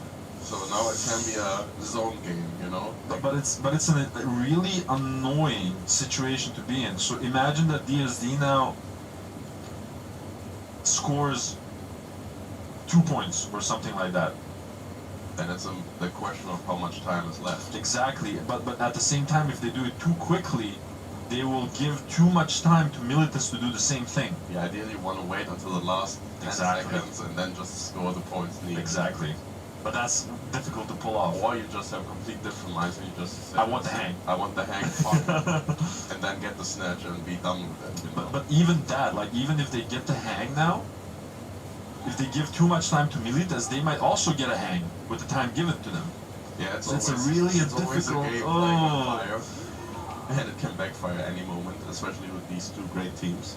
H: So now it can be a zone game, you know?
I: But it's a really annoying situation to be in. So imagine that DSD now scores 2 points or something like that.
H: Then it's the question of how much time is left.
I: Exactly. But at the same time, if they do it too quickly, they will give too much time to Militas to do the same thing.
H: You ideally want to wait until the last 10
I: Exactly.
H: seconds and then just score the points needed.
I: Exactly. But that's difficult to pull off.
H: Or you just have complete different lines and you just say,
I: I want the hang.
H: I want the hang, fuck it. And then get the snatch and be done with it. You know?
I: But even that, like even if they get the hang now, if they give too much time to Militas, they might also get a hang with the time given to them.
H: Yeah, it's
I: It's
H: always,
I: a really
H: it's always
I: difficult.
H: a game
I: Oh.
H: playing with fire. And it can backfire any moment, especially with these two great teams.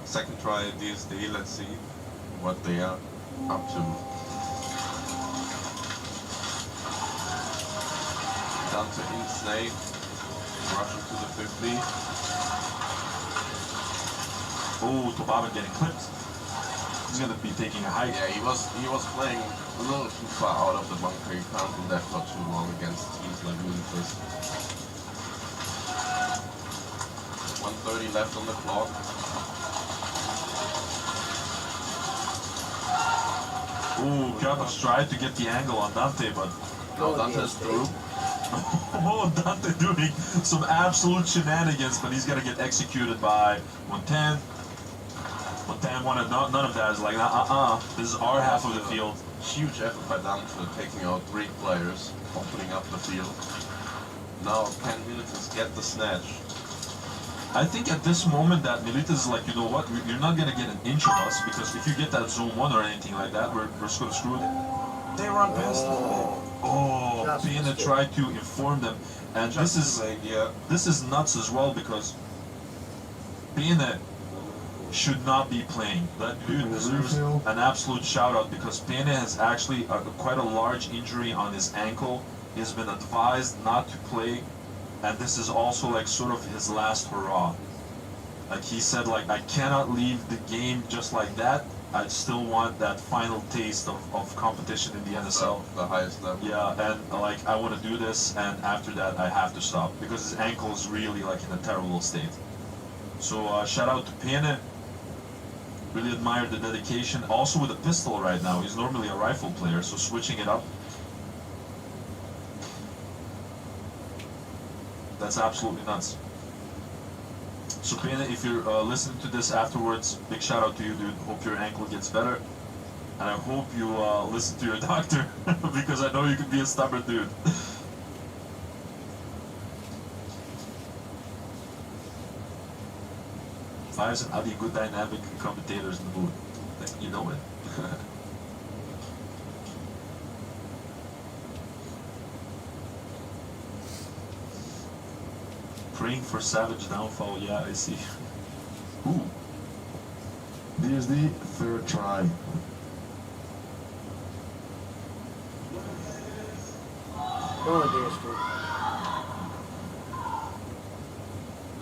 H: Second try at DSD, let's see what they are up to. Down to in snake. rushing to the 50.
I: Oh, Tobabin getting clipped. He's gonna be taking a hike.
H: Yeah, he was playing a little too far out of the bunker. You can't do that for too long against teams like Militars. 1:30 left on the clock.
I: Ooh, Kappas tried to get the angle on Dante, but
H: Now Dante's through.
I: oh, Dante doing some absolute shenanigans, but he's gonna get executed by 110. 110 wanted none of that. Is like, this is our half of the field.
H: Huge effort by Dante taking out 3 players, opening up the field. Now can Militars get the snatch?
I: I think at this moment that Militas is like, you know what, you're not gonna get an inch of us, because if you get that zone 1 or anything like that, we're sort of screwed.
H: They run past
I: Oh, Pena tried to inform them, and this is nuts as well, because Pena should not be playing. That dude deserves an absolute shout out, because Pena has actually quite a large injury on his ankle. He has been advised not to play, and this is also like sort of his last hurrah. Like he said, like, I cannot leave the game just like that. I still want that final taste of competition in the NSL.
H: The highest level.
I: Yeah, and like I want to do this, and after that I have to stop, because his ankle is really like in a terrible state. So shout out to Pena. Really admire the dedication. Also with a pistol right now. He's normally a rifle player, so switching it up. That's absolutely nuts. So Pena, if you're listening to this afterwards, big shout out to you, dude. Hope your ankle gets better. And I hope you listen to your doctor, because I know you can be a stubborn dude. Fives and Adi, good dynamic commentators in the booth. You know it. Praying for Savage downfall, yeah, I see.
E: Ooh. DSD, third try.
A: Go on, DSD.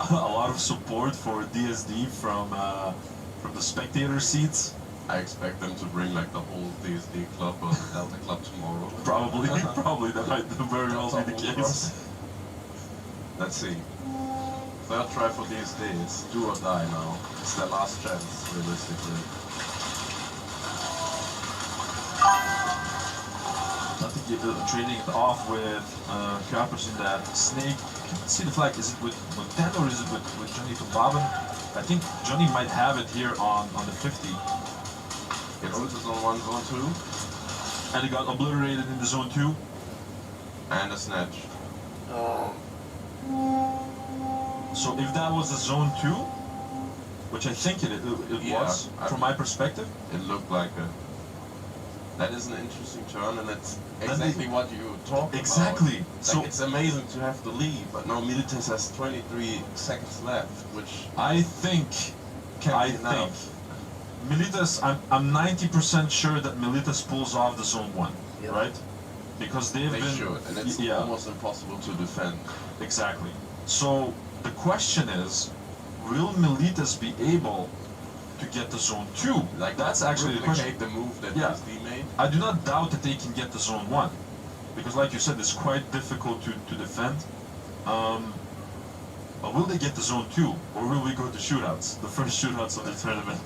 I: A lot of support for DSD from the spectator seats.
H: I expect them to bring like the whole DSD club or the Delta club tomorrow.
I: Probably that might very well be the case.
H: Let's see. Third try for DSD. It's do or die now. It's their last chance, realistically.
I: I think you're trading it off with Kappers in that snake. See the flag, is it with 10 or is it with Johnny from Bobbin? I think Johnny might have it here on the 50.
H: It's into zone 1, zone 2.
I: And he got obliterated in the zone 2.
H: And a snatch.
I: So if that was a zone 2, which I think it was, from my perspective.
H: It looked like a... That is an interesting turn, and that's exactly what you talked about.
I: Exactly.
H: Like,
I: So
H: it's amazing to have to leave, but now Militas has 23 seconds left, which
I: I think Militas, I'm 90% sure that Militas pulls off the zone 1, right? Because they
H: should, and it's almost impossible to defend.
I: Exactly. So the question is, will Militas be able to get the zone 2?
H: Like,
I: that's actually the question.
H: The move that DSD made.
I: I do not doubt that they can get the zone 1, because like you said, it's quite difficult to defend. But will they get the zone 2, or will we go to shootouts, the first shootouts of the tournament?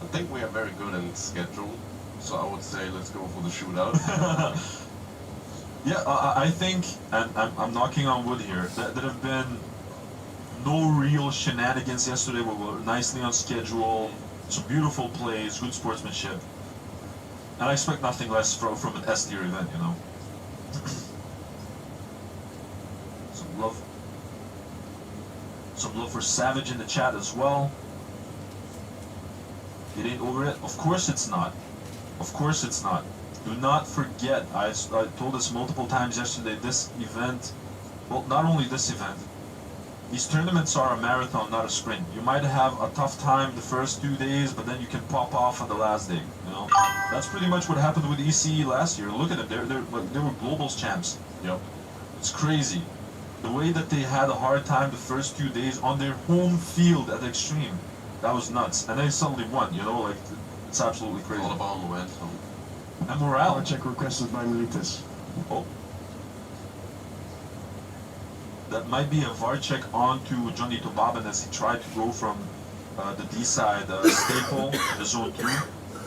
H: I think we are very good in schedule, so I would say let's go for the shootout.
I: Yeah, I think, and I'm knocking on wood here, that there have been no real shenanigans yesterday. We were nicely on schedule, some beautiful plays, good sportsmanship. And I expect nothing less from an S-tier event, you know. Some love for Savage in the chat as well. It ain't over yet? Of course it's not. Of course it's not. Do not forget, I told this multiple times yesterday, this event, well, not only this event, these tournaments are a marathon, not a sprint. You might have a tough time the first 2 days, but then you can pop off on the last day, you know? That's pretty much what happened with ECE last year. Look at them, they were globals champs.
H: Yep.
I: It's crazy. The way that they had a hard time the first 2 days on their home field at Extreme, that was nuts. And they suddenly won, you know, like, it's absolutely crazy.
H: All about momentum.
I: And morale.
E: Power check requested by Militis.
I: Oh. That might be a VAR check onto Johnny Tobaban as he tried to go from the D side staple in the zone 2.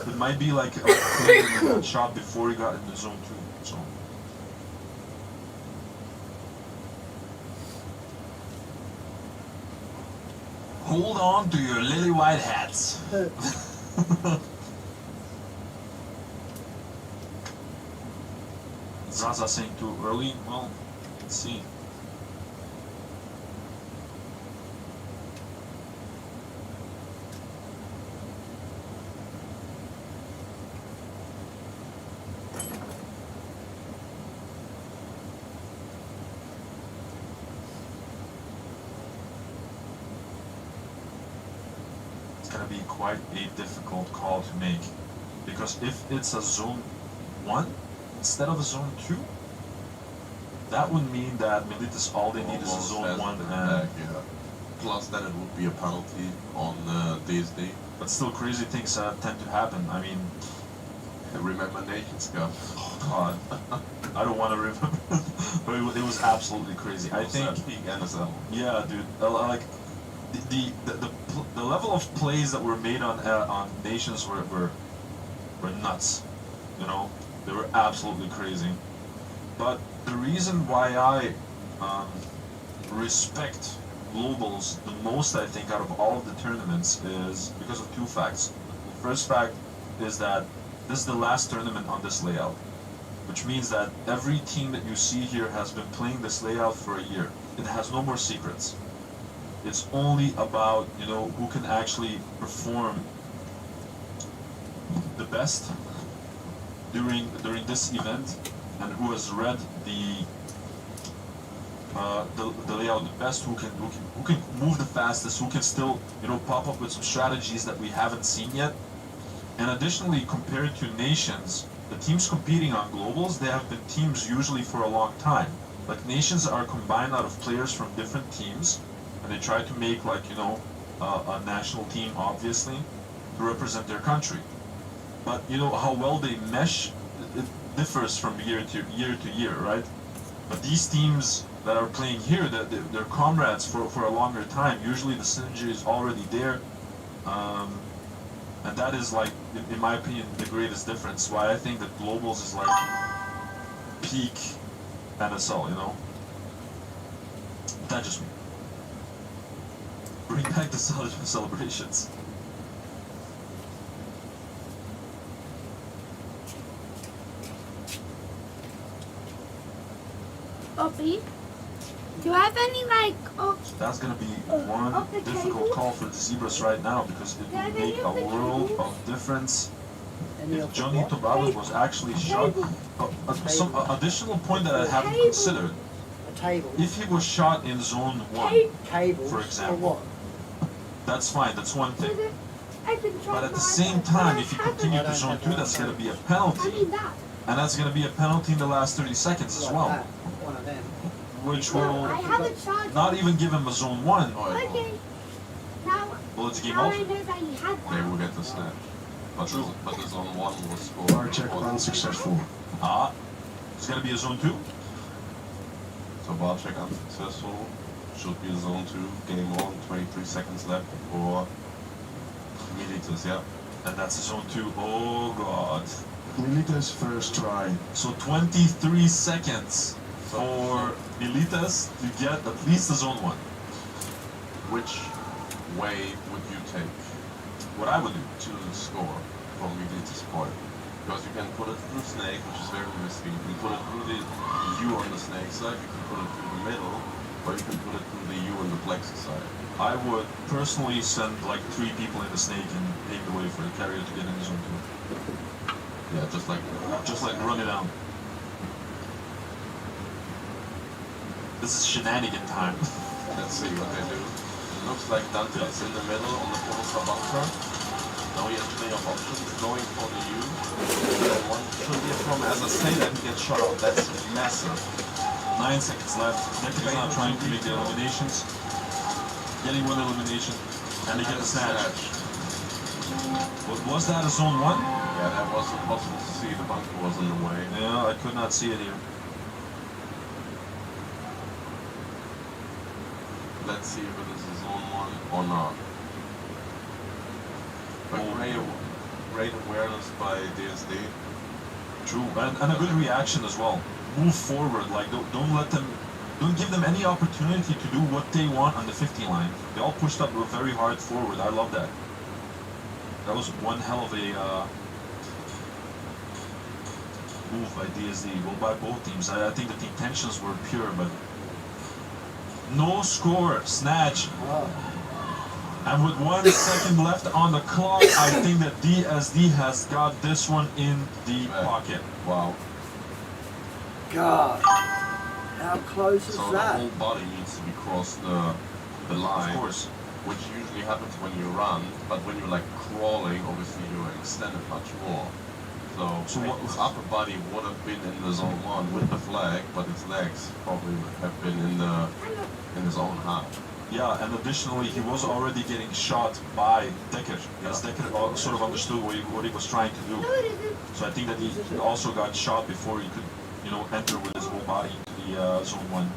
I: It might be like a play in that shot before he got in the zone 2. So. Hold on to your lily white hats. Zaza saying too early? Well, let's see. It's gonna be quite a difficult call to make, because if it's a zone 1 instead of a zone 2, that would mean that Militis all they need is a zone 1 and
H: back, yeah. Plus then it would be a penalty on DSD.
I: But still crazy things tend to happen. I mean,
H: Remember Nations Cup?
I: oh god, I don't want to remember, but it was absolutely crazy. I think,
H: peak NSL.
I: yeah, dude, like the level of plays that were made on Nations were nuts. You know, they were absolutely crazy. But the reason why I respect globals the most, I think, out of all of the tournaments is because of two facts. The first fact is that this is the last tournament on this layout, which means that every team that you see here has been playing this layout for a year. It has no more secrets. It's only about, you know, who can actually perform the best during this event, and who has read the layout the best, who can move the fastest, who can still, you know, pop up with some strategies that we haven't seen yet. And additionally, compared to nations, the teams competing on globals, they have been teams usually for a long time. Like, nations are combined out of players from different teams, and they try to make, like, you know, a national team, obviously, to represent their country. But you know how well they mesh, it differs from year to year, right? But these teams that are playing here, they're comrades for a longer time. Usually the synergy is already there, and that is, like, in my opinion, the greatest difference. Why I think that globals is like peak NSL, you know? But that's just me. Bring back the celebrations.
J: Bobby, do I have any, like,
I: That's gonna be one difficult call for the Zebras right now, because it would make a world of difference if Johnny Tobaba was actually shot. Some additional point that I haven't considered:
A: A table.
I: if he was shot in zone 1,
A: Cables.
I: for example,
A: Or what?
I: that's fine, that's one thing. But at the same time, if he continued to zone 2, that's gonna be a penalty, and that's gonna be a penalty in the last 30 seconds as
A: Like
I: well,
A: that. One of them.
I: which will not even give him a zone 1. Well, it's game over.
H: They will get the snap. But the zone 1 was scored.
E: Power check unsuccessful.
I: Ah, it's gonna be a zone 2.
H: So bar check unsuccessful. Should be a zone 2. Game on. 23 seconds left for Militis, yeah.
I: And that's a zone 2. Oh god.
E: Militis first try.
I: So 23 seconds for Militas to get at least a zone 1.
H: Which way would you take
I: What I would do.
H: to score from Militis' point? Because you can put it through snake, which is very risky. You can put it through the U on the snake side, you can put it through the middle, or you can put it through the U on the plexus side.
I: I would personally send like 3 people in the snake and pave the way for the carrier to get in zone 2.
H: Yeah, just like
I: Run it down. This is shenanigan time.
H: Let's see what they do. It looks like Dante is in the middle on the Forster bunker. Now he has plenty of options, going for the U. One should be from, as I say that, he gets shot out. That's massive.
I: 9 seconds left. Decker is now trying to make the eliminations. Getting one elimination. And they get the snatch. Was that a zone 1?
H: Yeah, that was impossible to see. The bunker was in the way.
I: Yeah, I could not see it here.
H: Let's see if it is a zone 1 or not. But great awareness by DSD.
I: True, and a good reaction as well. Move forward, like don't let them, don't give them any opportunity to do what they want on the 50 line. They all pushed up very hard forward. I love that. That was one hell of a move by DSD. Well, by both teams. I think that the intentions were pure, but no score, snatch. And with 1 second left on the clock, I think that DSD has got this one in the pocket.
H: Wow.
A: God, how close is
H: So
A: that?
H: the whole body needs to be crossed the line.
I: Of course.
H: Which usually happens when you run, but when you're like crawling, obviously you extend it much more. So what his upper body would have been in the zone 1 with the flag, but his legs probably would have been in his own half.
I: Yeah, and additionally, he was already getting shot by Decker. Yes, Decker sort of understood what he was trying to do. So I think that he also got shot before he could, you know, enter with his whole body into the zone 1.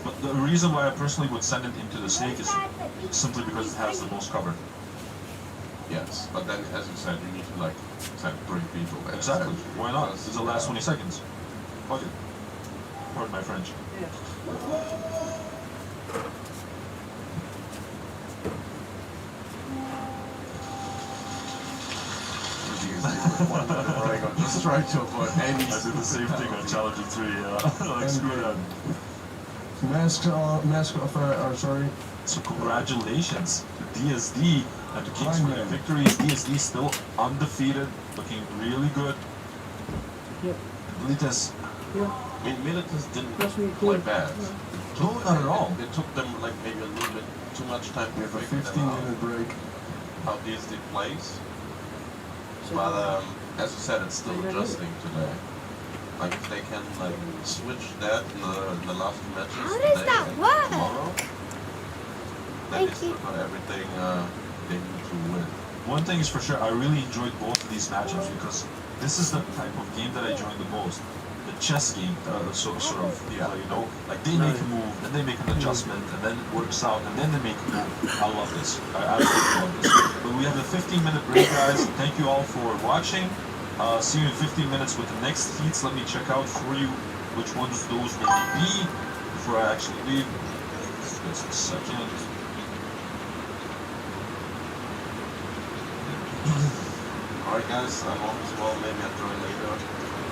I: But the reason why I personally would send it into the snake is simply because it has the most cover.
H: Yes, but then, as you said, you need to like send 3 people there.
I: Exactly. Why not? It's the last 20 seconds. Fuck it. Pardon my French.
H: Just try to avoid any.
I: I did the same thing on Challenger 3. Like screw that.
E: Sorry.
I: So congratulations to DSD and to Kingsman victories. DSD still undefeated, looking really good.
A: Yep.
I: Militas.
H: I mean, Militas didn't
A: That's really
H: play
A: good.
H: bad.
I: No, not at all.
H: It took them like maybe a little bit too much time to
E: We have a
H: figure
E: 15-minute break.
H: how DSD plays. But as you said, it's still adjusting today. Like if they can like switch that in the last 2 matches
J: How
H: today
J: does that
H: and
J: work?
H: tomorrow, then
J: Thank
H: they still
J: you.
H: got everything they need to win.
I: One thing is for sure, I really enjoyed both of these matchups because this is the type of game that I enjoy the most. The chess game, sort of, you know, like they make a move, then they make an adjustment, and then it works out, and then they make a move. I love this. I absolutely love this. But we have a 15-minute break, guys. Thank you all for watching. See you in 15 minutes with the next heats. Let me check out for you which ones those will be before I actually leave. Just a second.
H: Alright guys, I'm off as well. Maybe I'll join later.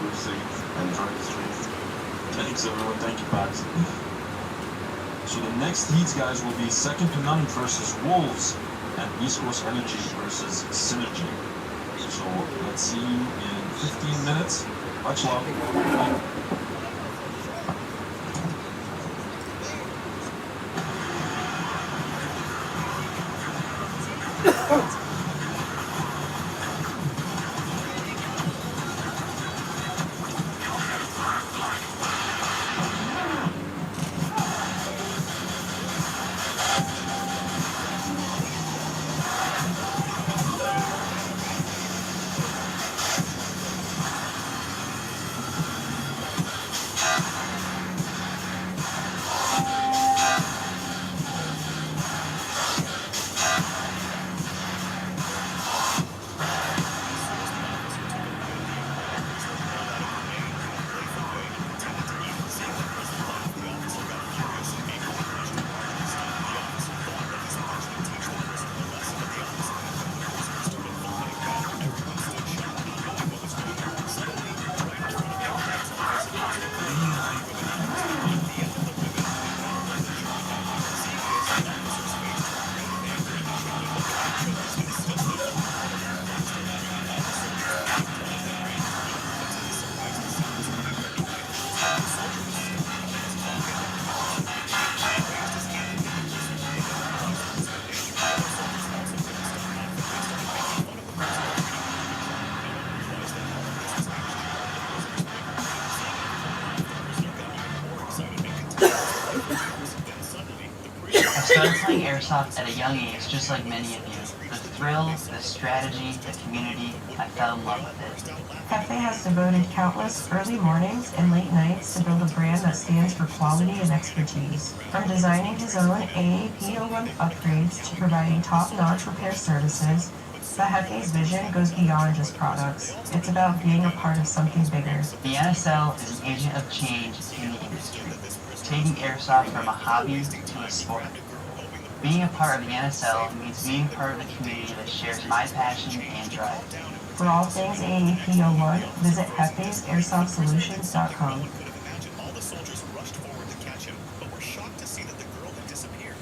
H: We'll see. Enjoy the stream.
I: Thanks everyone, thank you Paddys. So the next heats, guys, will be Second to None versus Wolves and East Coast Energy versus Synergy. So let's see you in 15 minutes. Much love. Bye.
C: started playing airsoft at a young age, just like many of you. The thrill, the strategy, the community, I fell in love with it.
D: Hefe has devoted countless early mornings and late nights to build a brand that stands for quality and expertise. From designing his own AAP01 upgrades to providing top-notch repair services, the Hefe's vision goes beyond just products. It's about being a part of something bigger.
C: The NSL is an agent of change in the industry, taking airsoft from a hobby to a sport. Being a part of the NSL means being part of the community that shares my passion and drive.
D: For all things AAP01, visit hefesairsoft.com.
K: All the soldiers rushed forward to catch him, but were shocked to see that the girl had disappeared.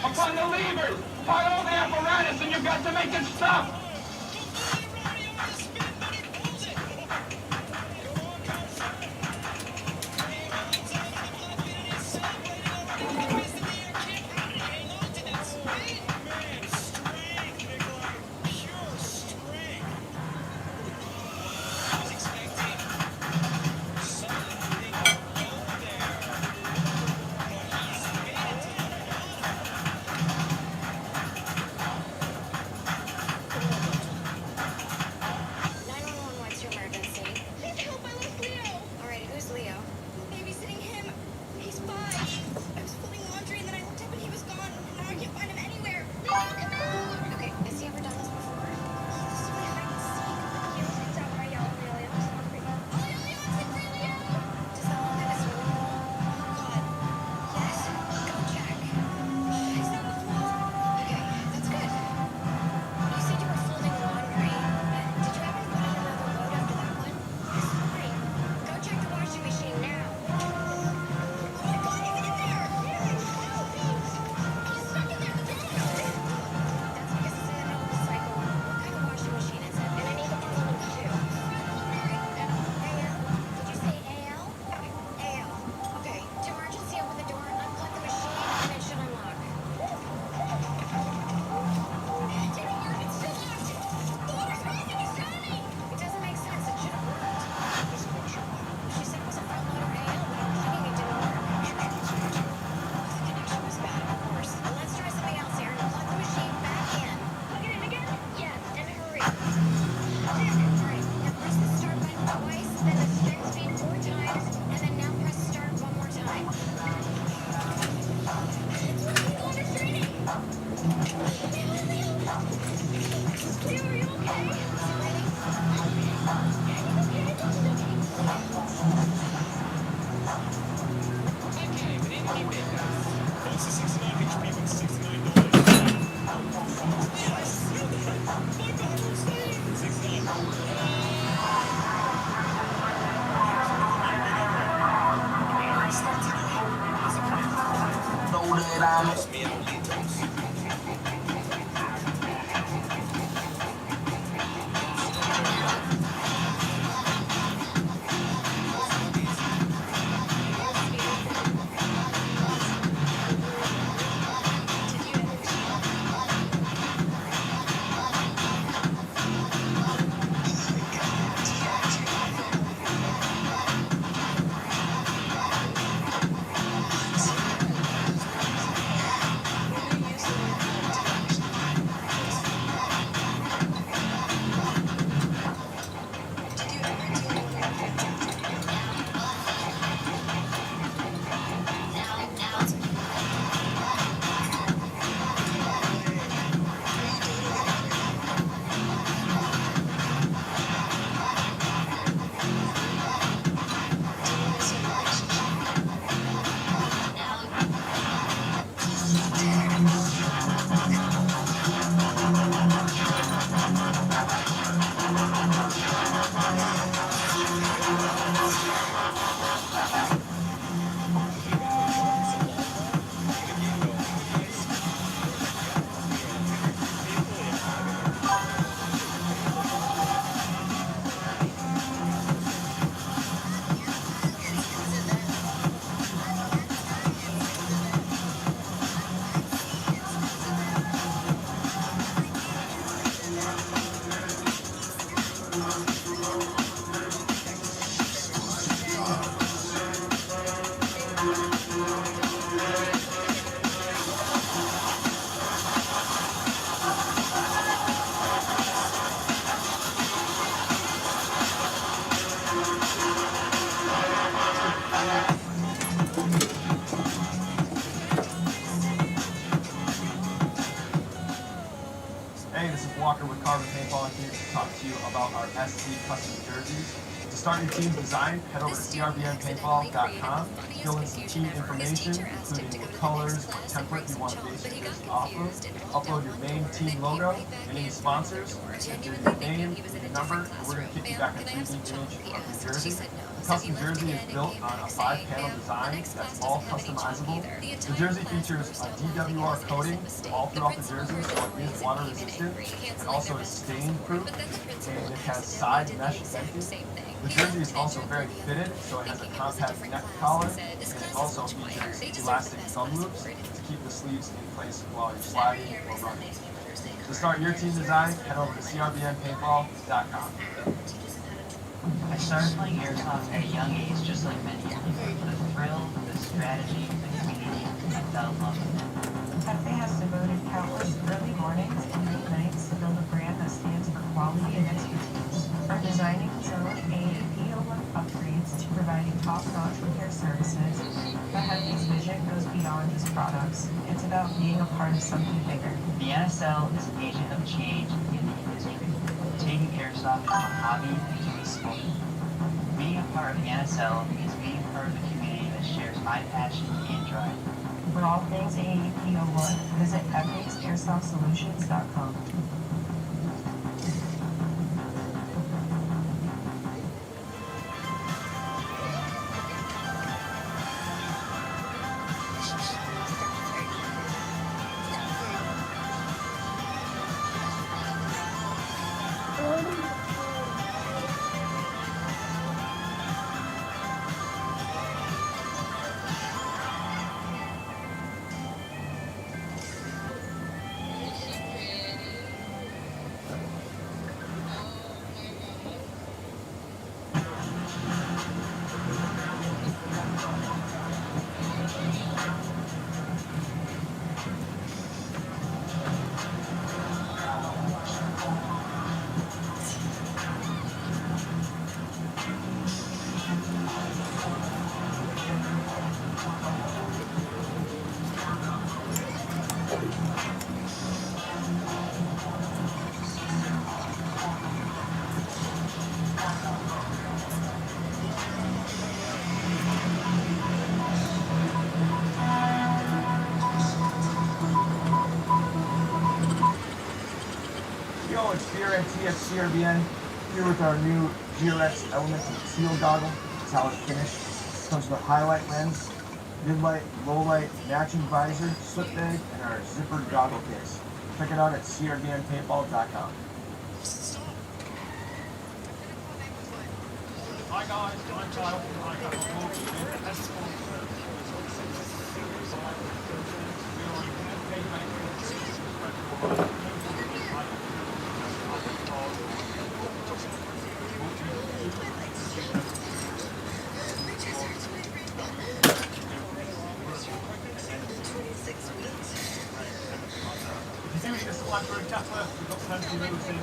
F: Upon the levers! Follow the apparatus and you've got to make it stop!
B: to you about our SC custom jerseys. To start your team's design, head over to crbnpaintball.com, fill in some team information, including what colors, what template you want to base your jersey off of, upload your main team logo and any sponsors, enter your name, your number, and we're going to kick you back a 3D image of your jersey. The custom jersey is built on a 5-panel design that's all customizable. The jersey features a DWR coating all throughout the jersey, so it is water resistant and also is stain proof, and it has side mesh venting. The jersey is also very fitted, so it has a compact neck collar, and it also features elastic thumb loops to keep the sleeves in place while you're sliding or running. To start your team design, head over to crbnpaintball.com.
C: I started playing airsoft at a young age, just like many others. The thrill, the strategy, the community, I fell in love with it.
D: Pepe has devoted countless early mornings and late nights to build a brand that stands for quality and expertise. From designing his own AAP01 upgrades to providing top-notch repair services, Paddys' vision goes beyond just products. It's about being a part of something bigger.
C: The NSL is an agent of change in the industry, taking airsoft from a hobby to a sport. Being a part of the NSL means being part of the community that shares my passion and drive.
D: For all things AAP01, visit PaddysAirsoftSolutions.com.
B: Yo, it's BRNT at CRBN, here with our new GRX Element Seal Goggle. It's how it's finished. It comes with a highlight lens, mid-light, low-light, matching visor, slip bag, and our zippered goggle case. Check it out at crbnpaintball.com.
F: Hi guys, I'm Kyle from I Got a Wolf. We are a sponsor. We are a UK based If you do eat a slice for a capper, we've got plenty of those in
B: 2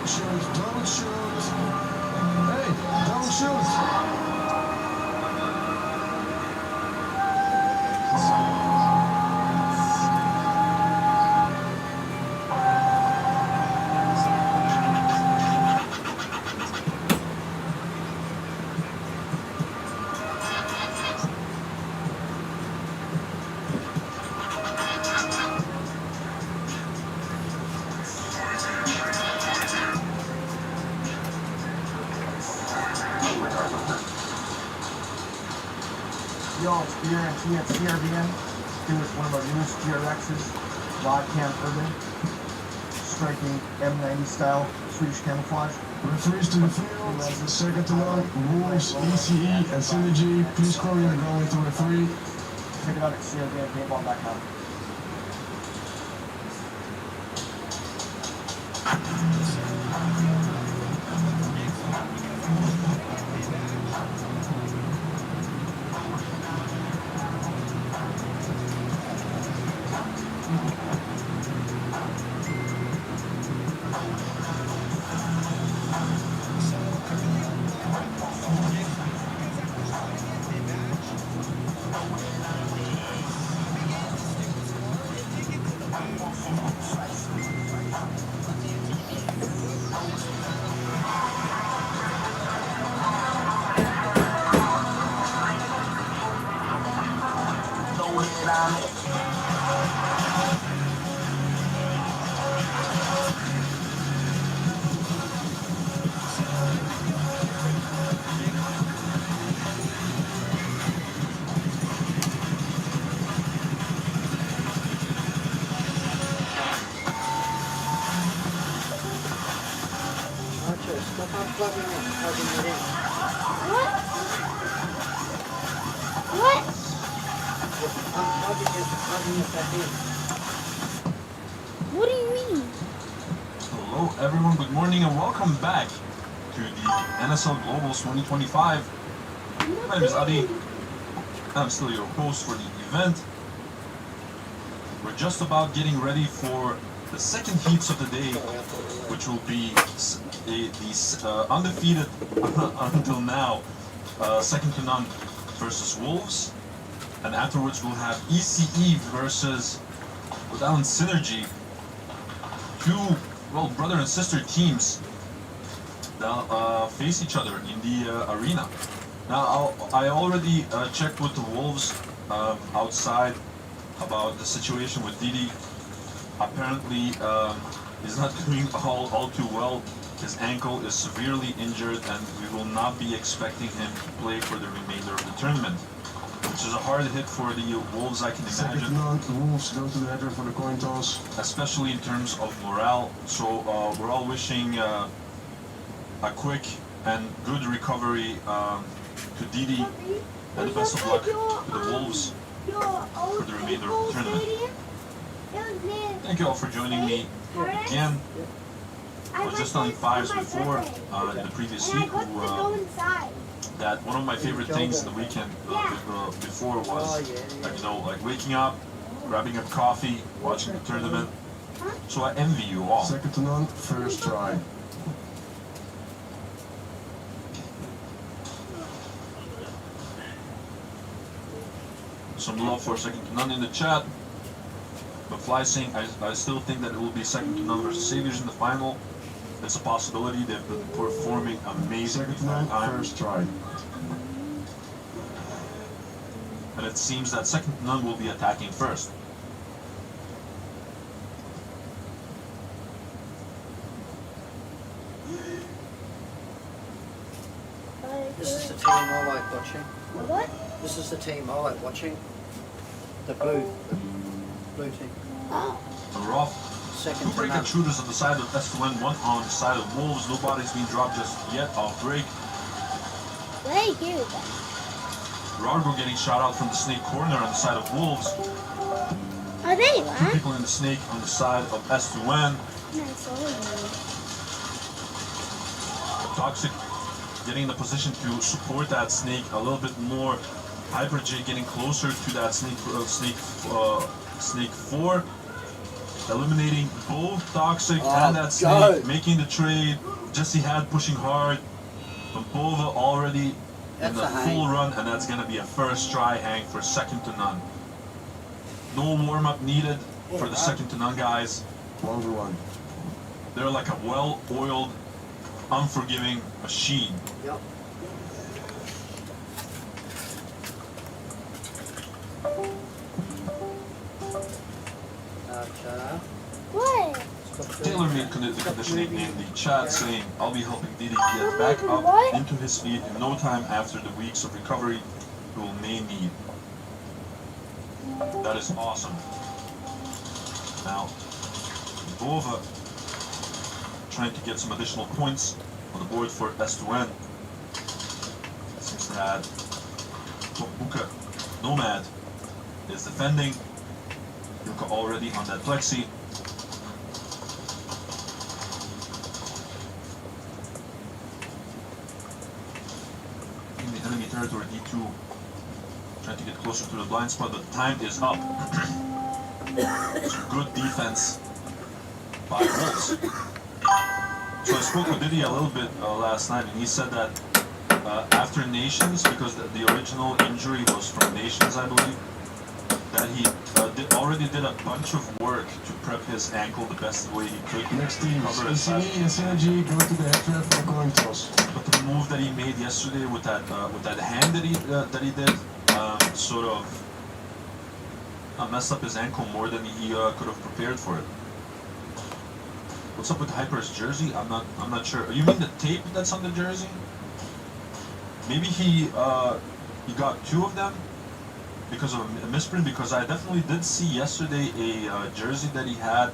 E: Don't shoot, don't shoot. Hey, don't shoot.
B: Yo, it's BRT at CRBN. Here with one of our newest GRXs, Live Cam Urban. Striking M90 style Swedish camouflage.
E: Referees to the field. Second to none. Wolves, ECE, and Synergy. Please call in and go with the referee.
B: Check it out at CRBNpaintball.com.
J: What? What do you mean?
I: Hello everyone, good morning and welcome back to the NSL Globals 2025. My name is Adi. I'm still your host for the event. We're just about getting ready for the second heats of the day, which will be the undefeated until now, second to none versus Wolves. And afterwards we'll have ECE versus Legel and Synergy. Two, well, brother and sister teams that face each other in the arena. Now, I already checked with the Wolves outside about the situation with Didi. Apparently, he's not doing all too well. His ankle is severely injured, and we will not be expecting him to play for the remainder of the tournament, which is a hard hit for the Wolves, I can imagine.
E: Second none, the Wolves go to the header for the coin toss.
I: Especially in terms of morale. So we're all wishing a quick and good recovery to Didi, and the best of luck to the Wolves for the remainder of the tournament. Thank you all for joining me again. I was just telling Fives before, in the previous heat, that one of my favorite things in the weekend before was, like waking up, grabbing a coffee, watching the tournament. So I envy you all.
E: Second to none, first try.
I: Some love for second to none in the chat. mcfly saying, I still think that it will be second to none versus Saviors in the final. It's a possibility. They've been performing amazingly for a time.
E: First try.
I: And it seems that second to none will be attacking first.
A: This is the team I like watching.
J: What?
A: This is the team I like watching. The blue team.
J: Oh.
I: We're off.
A: Second
I: Two
A: to
I: break
A: none.
I: intruders on the side of S1, one on the side of Wolves. Nobody's been dropped just yet off break.
J: They hear that.
I: Rodrigo getting shot out from the snake corner on the side of Wolves.
J: Are they
I: Two
J: what?
I: people in the snake on the side of S2N.
J: Nice overview.
I: Toxic getting in the position to support that snake a little bit more. Hyper J getting closer to that snake 4. eliminating both Toxic
A: Oh,
I: and that
A: go.
I: Snake, making the trade. Jesse had pushing hard, but Bova already in
A: That's
I: the
A: a hang.
I: full run, and that's gonna be a first try hang for second to none. No warm-up needed for the second to none guys.
E: 1v1.
I: They're like a well-oiled, unforgiving machine.
A: Yep.
J: What?
I: Tailor-made conditioning in the chat saying, I'll be helping Didi get back up
J: What?
I: into his feet in no time after the weeks of recovery he will may need. That is awesome. Now, Bova trying to get some additional points on the board for S2N. Since that Buka Nomad is defending. Yuka already on that plexi. In the enemy territory, D2 trying to get closer to the blind spot, but the time is up. Some good defense by Wolves. So I spoke with Didi a little bit last night, and he said that after Nations, because the original injury was from Nations, I believe, that he already did a bunch of work to prep his ankle the best way he could.
E: Next team,
I: Cover it
E: SCE and Synergy go to the head trap for coin toss.
I: But the move that he made yesterday with that hand that he did, sort of messed up his ankle more than he could have prepared for it. What's up with Hyper's jersey? I'm not sure. You mean the tape that's on the jersey? Maybe he got two of them because of a misprint. Because I definitely did see yesterday a jersey that he had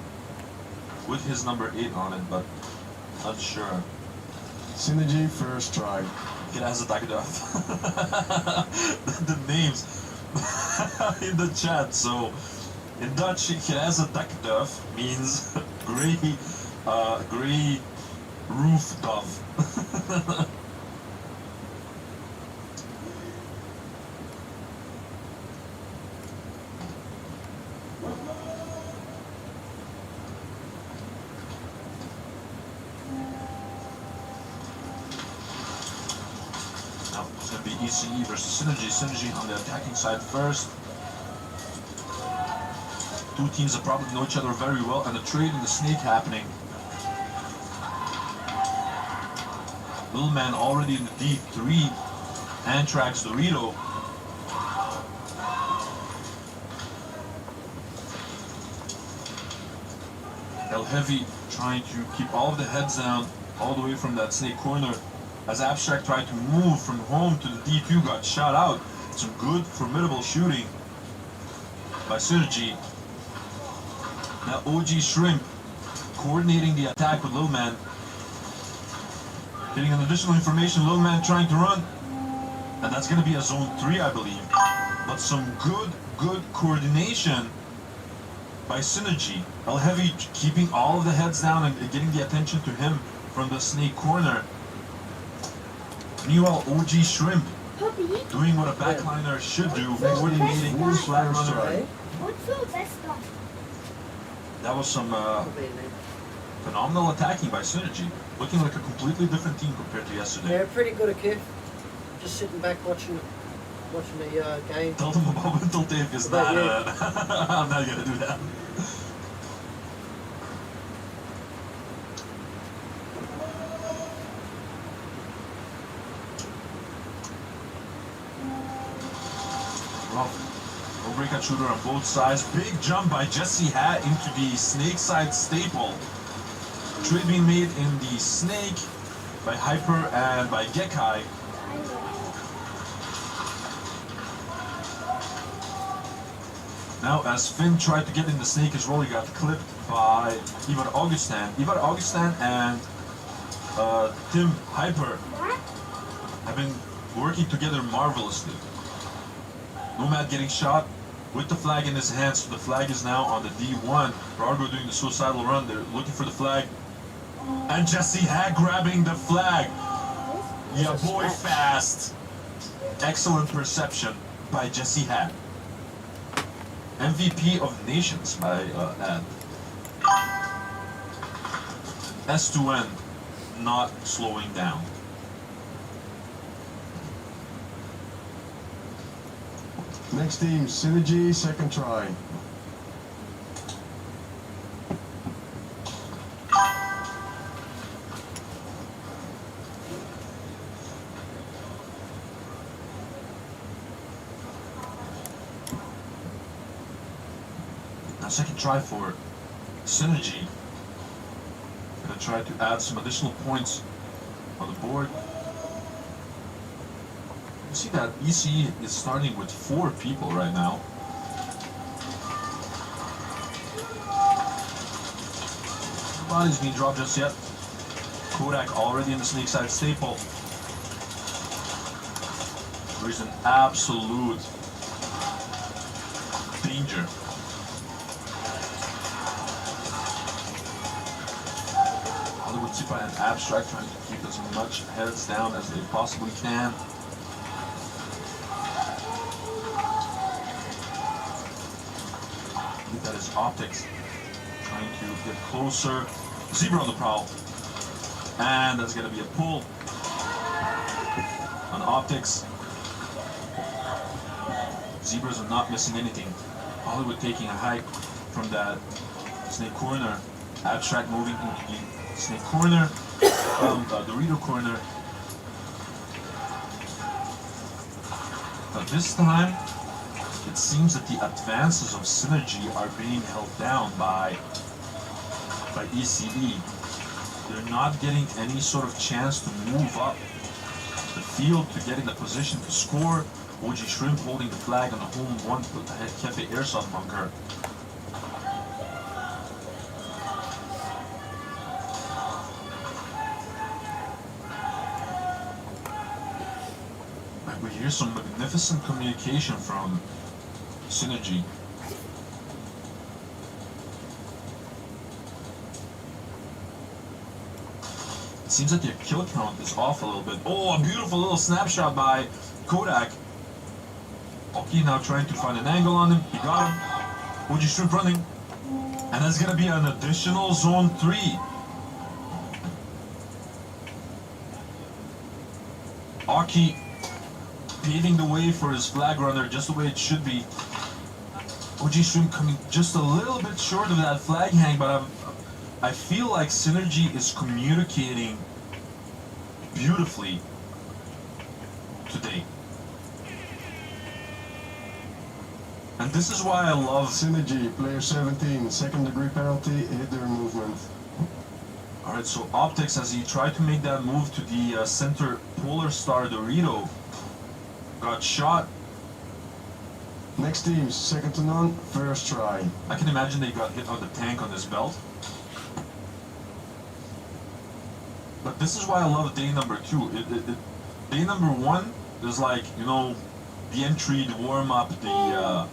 I: with his number 8 on it, but not sure.
E: Synergy first try.
I: It has a Dagdaf. The names in the chat. So in Dutch, it has a Dagdaf means gray roof dove. Now it's going to be ECE versus Synergy. Synergy on the attacking side first. Two teams that probably know each other very well, and the trade in the snake happening. Little man already in the D3. Antrax Dorito. El Heavy trying to keep all of the heads down all the way from that snake corner. As Abstract tried to move from home to the D2, got shot out. Some good, formidable shooting by Synergy. Now OG Shrimp coordinating the attack with Lil Man. Getting an additional information, Lil Man trying to run. And that's going to be a zone 3, I believe. But some good coordination by Synergy. El Heavy keeping all of the heads down and getting the attention to him from the snake corner. Meanwhile, OG Shrimp doing what a backliner should do, coordinating his flat runner.
J: What's your best one?
I: That was some phenomenal attacking by Synergy. Looking like a completely different team compared to yesterday.
A: They're pretty good at Kev. Just sitting back watching the game.
I: Tell them about mental tape is
A: About
I: not, I'm not gonna do that. Rough. No breakout shooter on both sides. Big jump by Jesse Hat into the snake side staple. Trade being made in the snake by Hyper and by Gekai. Now, as Finn tried to get in the snake as well, he got clipped by Ivar Augustin. Ivar Augustin and Tim Hyper have been working together marvelously. Nomad getting shot with the flag in his hands, so the flag is now on the D1. Brargo doing the suicidal run, they're looking for the flag. And Jesse Hag grabbing the flag. Yeah, boy, fast. Excellent perception by Jesse Hag. MVP of Nations by Ad. S to N, not slowing down.
E: Next team, Synergy, second try.
I: Now second try for Synergy. Gonna try to add some additional points on the board. You see that ECE is starting with 4 people right now. Nobody's being dropped just yet. Kodak already in the snake side staple. There's an absolute danger. Hollywood Zipa and Abstract trying to keep as much heads down as they possibly can. That is Optics trying to get closer. Zebra on the prowl. And that's going to be a pull on Optics. Zebras are not missing anything. Hollywood taking a hike from that snake corner. Abstract moving into the snake corner. The Dorito corner. But this time, it seems that the advances of Synergy are being held down by ECE. They're not getting any sort of chance to move up the field to get in a position to score. OG Shrimp holding the flag on the home one Cafe Airsoft bunker. We hear some magnificent communication from Synergy. It seems that your kill count is off a little bit. Oh, a beautiful little snapshot by Kodak. Okay, now trying to find an angle on him. He got him. OG Shrimp running. And that's going to be an additional zone 3. Aki paving the way for his flag runner just the way it should be. OG Shrimp coming just a little bit short of that flag hang, but I feel like Synergy is communicating beautifully today. And this is why I love
E: Synergy, player 17, second degree penalty, hit their movement.
I: Alright, so Optics, as he tried to make that move to the center Polar Star Dorito, got shot.
E: Next team, second to none, first try.
I: I can imagine they got hit on the tank on his belt. But this is why I love day number 2. Day number 1 is like, you know, the entry, the warm-up, the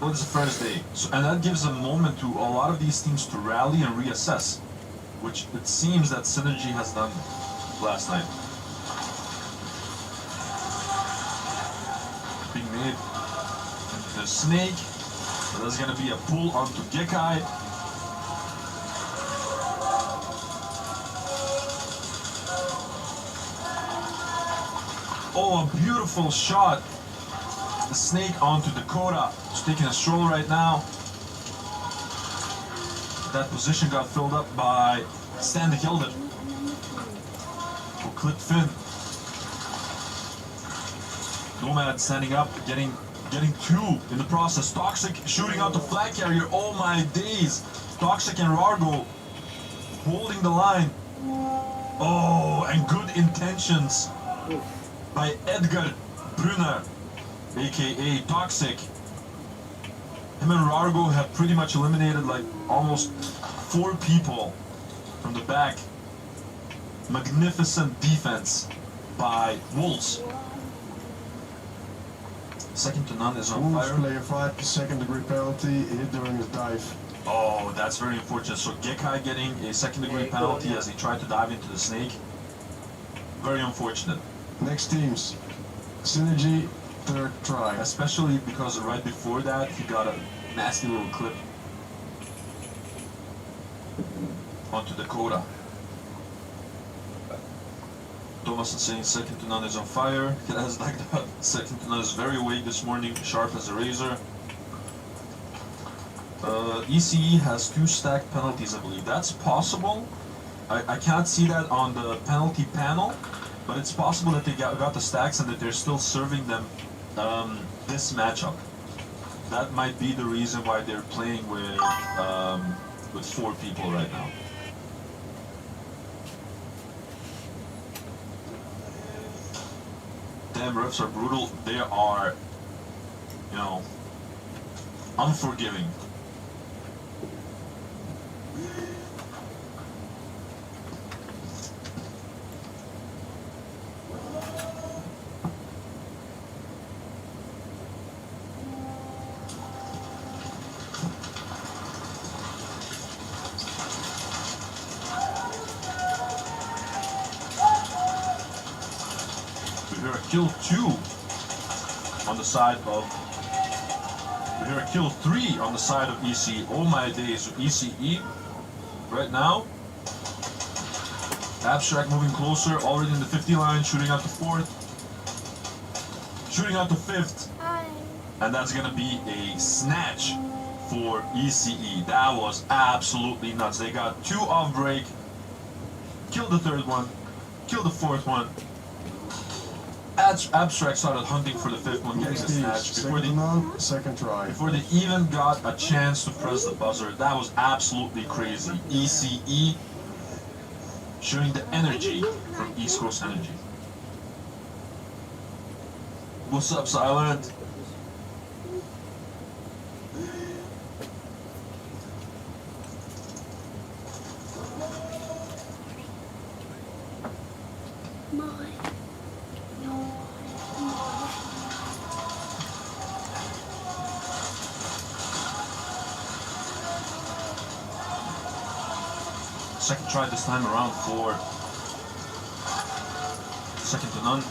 I: well, it's the first day. So, and that gives a moment to a lot of these teams to rally and reassess, which it seems that Synergy has done last night. Being made into the snake. So there's going to be a pull onto Gekai. Oh, a beautiful shot. The snake onto Dakota. He's taking a stroll right now. That position got filled up by Stan de Gelder. For Clip Finn. Nomad standing up, getting 2 in the process. Toxic shooting out the flag carrier. Oh my days. Toxic and Rargo holding the line. Oh, and good intentions by Edgar Brunner, aka Toxic. Him and Rargo have pretty much eliminated like almost 4 people from the back. Magnificent defense by Wolves. Second to none is on
E: Wolves,
I: fire.
E: player 5, second degree penalty, hit during his dive.
I: Oh, that's very unfortunate. So Gekai getting a second degree penalty as he tried to dive into the snake. Very unfortunate.
E: Next teams, Synergy, third try.
I: Especially because right before that, he got a nasty little clip. onto Dakota. Thomas is saying second to none is on fire. It has like that. Second to none is very awake this morning, sharp as a razor. ECE has 2 stacked penalties, I believe. That's possible. I can't see that on the penalty panel, but it's possible that they got the stacks and that they're still serving them this matchup. That might be the reason why they're playing with 4 people right now. Damn, refs are brutal. They are, you know, unforgiving. Kill 2 on the side of. We hear a kill 3 on the side of ECE. Oh my days, ECE right now. Abstract moving closer, already in the 50 line, shooting out to 4th, shooting out to 5th, and that's gonna be a snatch for ECE. That was absolutely nuts. They got 2 off break, killed the 3rd one, killed the 4th one. Abstract started hunting for the 5th one, getting the snatch before they even got a chance to press the buzzer. That was absolutely crazy. ECE showing the energy from East Coast Energy. What's up, Silent? Second try this time around for second to none.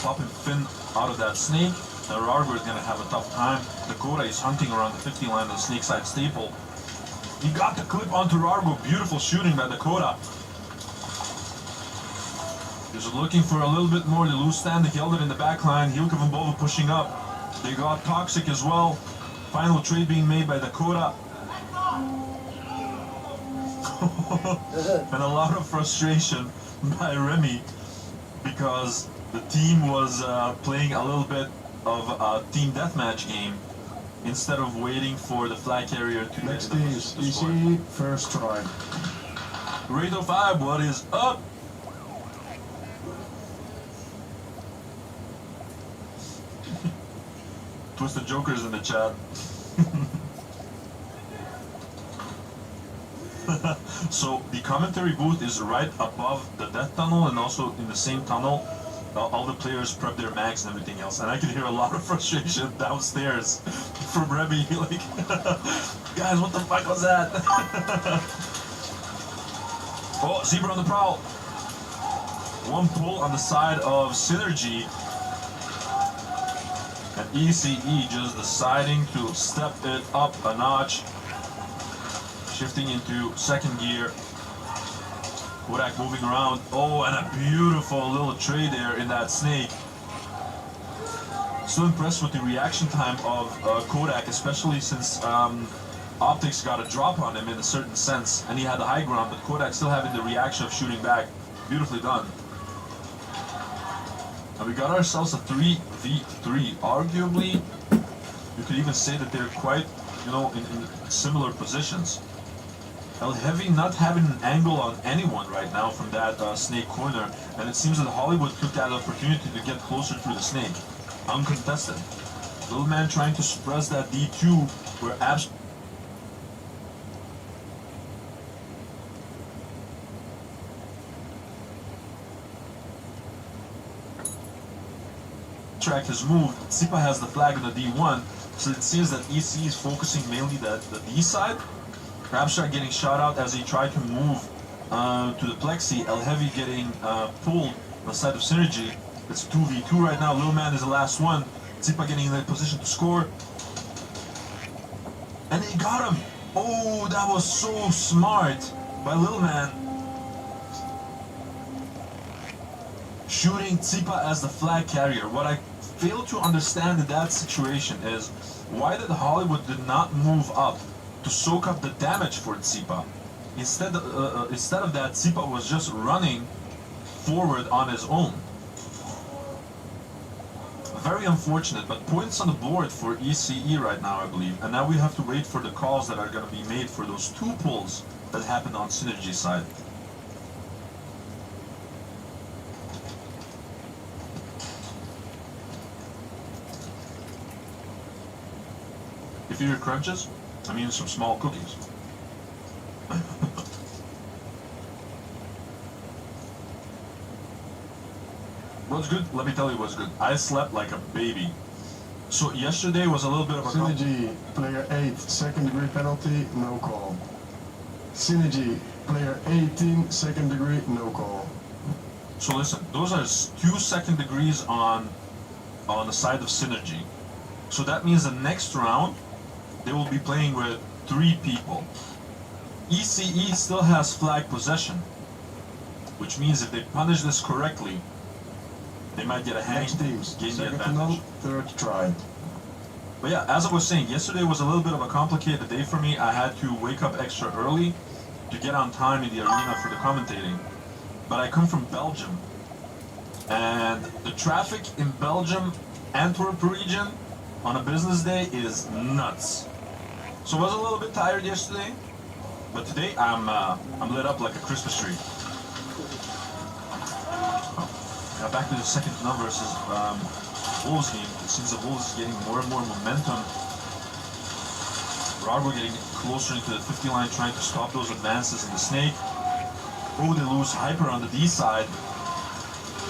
I: Popping Finn out of that snake. Now Rargo is going to have a tough time. Dakota is hunting around the 50 line on the snake side staple. He got the clip onto Rargo. Beautiful shooting by Dakota. He's looking for a little bit more. The loose stand, they held it in the back line. Hilka and Bova pushing up. They got Toxic as well. Final trade being made by Dakota. And a lot of frustration by Remy because the team was playing a little bit of a team deathmatch game instead of waiting for the flag carrier to
E: Next
I: get
E: is ECE, first try.
I: Rado 5, what is up? Twisted Jokers in the chat. So the commentary booth is right above the death tunnel, and also in the same tunnel all the players prep their mags and everything else, and I could hear a lot of frustration downstairs from Remy, like, guys, what the fuck was that? Oh, Zebra on the prowl. One pull on the side of Synergy, and ECE just deciding to step it up a notch. Shifting into second gear. Kodak moving around. Oh, and a beautiful little trade there in that snake. Still impressed with the reaction time of Kodak, especially since Optics got a drop on him in a certain sense, and he had the high ground, but Kodak still having the reaction of shooting back. Beautifully done. And we got ourselves a 3v3. Arguably, you could even say that they're quite, you know, in similar positions. El Heavy not having an angle on anyone right now from that snake corner, and it seems that Hollywood took that opportunity to get closer through the snake, uncontested. Little man trying to suppress that D2 where Abstract has moved. Tsipa has the flag on the D1, so it seems that EC is focusing mainly the D side. Abstract getting shot out as he tried to move to the plexi. El Heavy getting pulled on the side of Synergy. It's 2v2 right now. Little Man is the last one. Tsipa getting in the position to score. And he got him! Oh, that was so smart by Little Man. Shooting Tsipa as the flag carrier. What I fail to understand in that situation is why did Hollywood did not move up to soak up the damage for Tsipa? Instead of that, Tsipa was just running forward on his own. Very unfortunate, but points on the board for ECE right now, I believe. And now we have to wait for the calls that are going to be made for those 2 pulls that happened on Synergy side. If you hear crunches, I mean some small cookies. What's good? Let me tell you what's good. I slept like a baby. So yesterday was a little bit of a...
E: Synergy, player 8, second degree penalty, no call. Synergy, player 18, second degree, no call.
I: So listen, those are 2 second degrees on the side of Synergy. So that means the next round, they will be playing with 3 people. ECE still has flag possession, which means if they punish this correctly, they might get a hang, gain the
E: second
I: advantage.
E: to none, third try.
I: But yeah, as I was saying, yesterday was a little bit of a complicated day for me. I had to wake up extra early to get on time in the arena for the commentating. But I come from Belgium, and the traffic in Belgium, Antwerp region, on a business day is nuts. So I was a little bit tired yesterday, but today I'm lit up like a Christmas tree. Now back to the second to none versus Wolves game. It seems the Wolves is getting more and more momentum. Rargo getting closer into the 50 line, trying to stop those advances in the snake. Oh, they lose Hyper on the D side.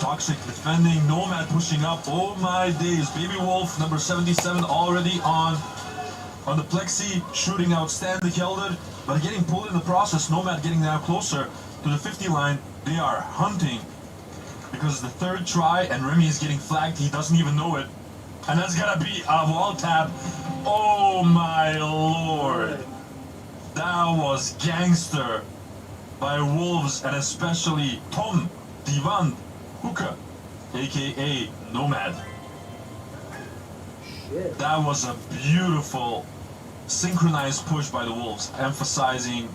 I: Toxic defending, Nomad pushing up. Oh my days, Baby Wolf number 77 already on the plexi, shooting outstanding Helder, but getting pulled in the process. Nomad getting now closer to the 50 line. They are hunting because the 3rd try and Remy is getting flagged. He doesn't even know it, and that's gonna be a wall tap. Oh my lord, that was gangster by Wolves, and especially Tom Divan Hoeka, aka Nomad.
A: Shit.
I: That was a beautiful synchronized push by the Wolves, emphasizing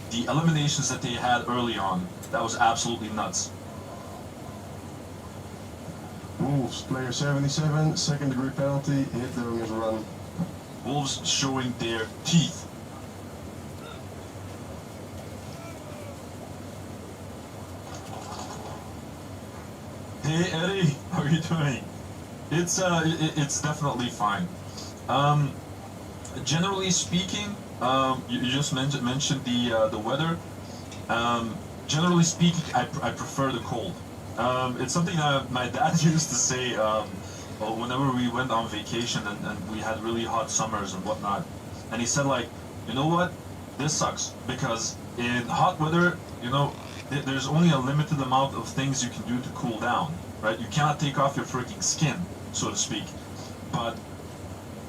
I: the eliminations that they had early on. That was absolutely nuts.
E: Wolves, player 77, second degree penalty, hit during his run.
I: Wolves showing their teeth. Hey Eddie, how are you doing? It's definitely fine. Generally speaking, you just mentioned the weather. Generally speaking, I prefer the cold. It's something that my dad used to say whenever we went on vacation and we had really hot summers and whatnot. And he said, like, you know what? This sucks because in hot weather, you know, there's only a limited amount of things you can do to cool down, right? You cannot take off your freaking skin, so to speak. But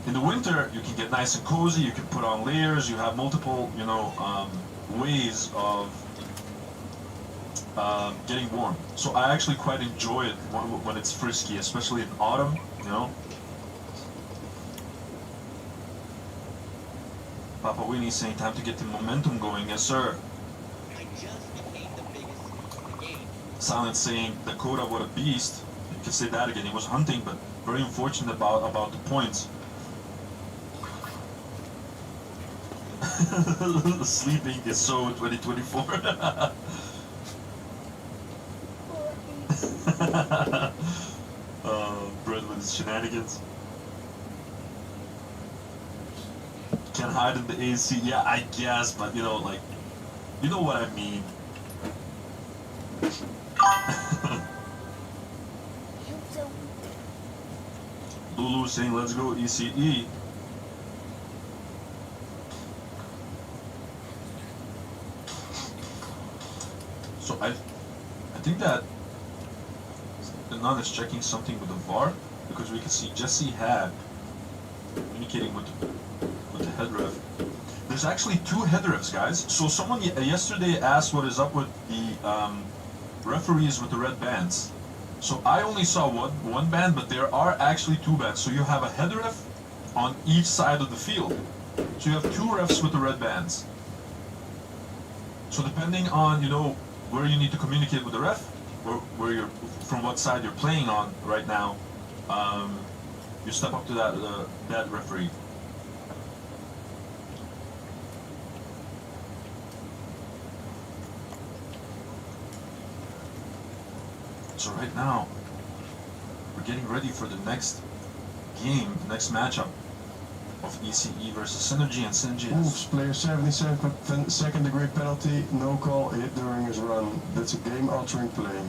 I: in the winter, you can get nice and cozy. You can put on layers. You have multiple, you know, ways of getting warm. So I actually quite enjoy it when it's frisky, especially in autumn, you know. Papa Winnie saying time to get the momentum going. Yes, sir.
K: I just became the biggest in the game.
I: Silent saying Dakota, what a beast. You can say that again. He was hunting, but very unfortunate about the points. Sleeping is so 2024. Brett with his shenanigans. Can hide in the AC. Yeah, I guess, but you know, like, you know what I mean. Lulu saying, let's go ECE. So I think that the nun is checking something with the VAR, because we can see Jesse had communicating with the head ref. there's actually 2 head refs, guys. So someone yesterday asked what is up with the referees with the red bands. So I only saw one band, but there are actually 2 bands. So you have a head ref on each side of the field. So you have 2 refs with the red bands. So depending on, you know, where you need to communicate with the ref, or where you're, from what side you're playing on right now, you step up to that referee. So right now, we're getting ready for the next game, the next matchup of ECE versus Synergy, and Synergy
E: Wolves, player 77 second degree penalty, no call, hit during his run. That's a game altering play.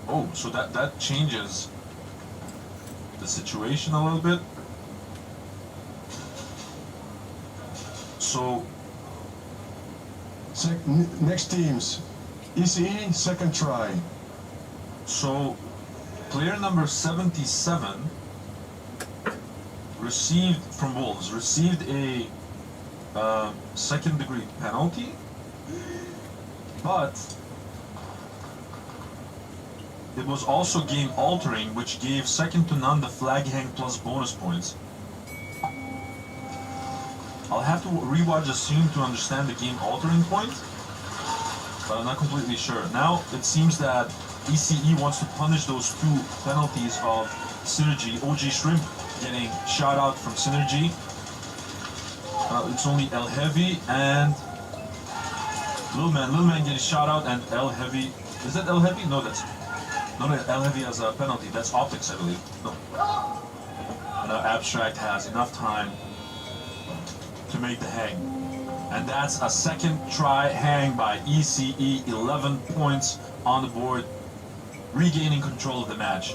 I: Oh, so that changes the situation a little bit. So
E: next teams, ECE, second try.
I: So player number 77 received from Wolves a second degree penalty, but it was also game altering, which gave second to none the flag hang plus bonus points. I'll have to rewatch the scene to understand the game altering point, but I'm not completely sure. Now it seems that ECE wants to punish those 2 penalties of Synergy. OG Shrimp getting shot out from Synergy. It's only El Heavy and Lil Man getting shot out, and El Heavy. Is that El Heavy? No, that's no, El Heavy has a penalty. That's Optics, I believe. No. And Abstract has enough time to make the hang. And that's a second try hang by ECE, 11 points on the board, regaining control of the match.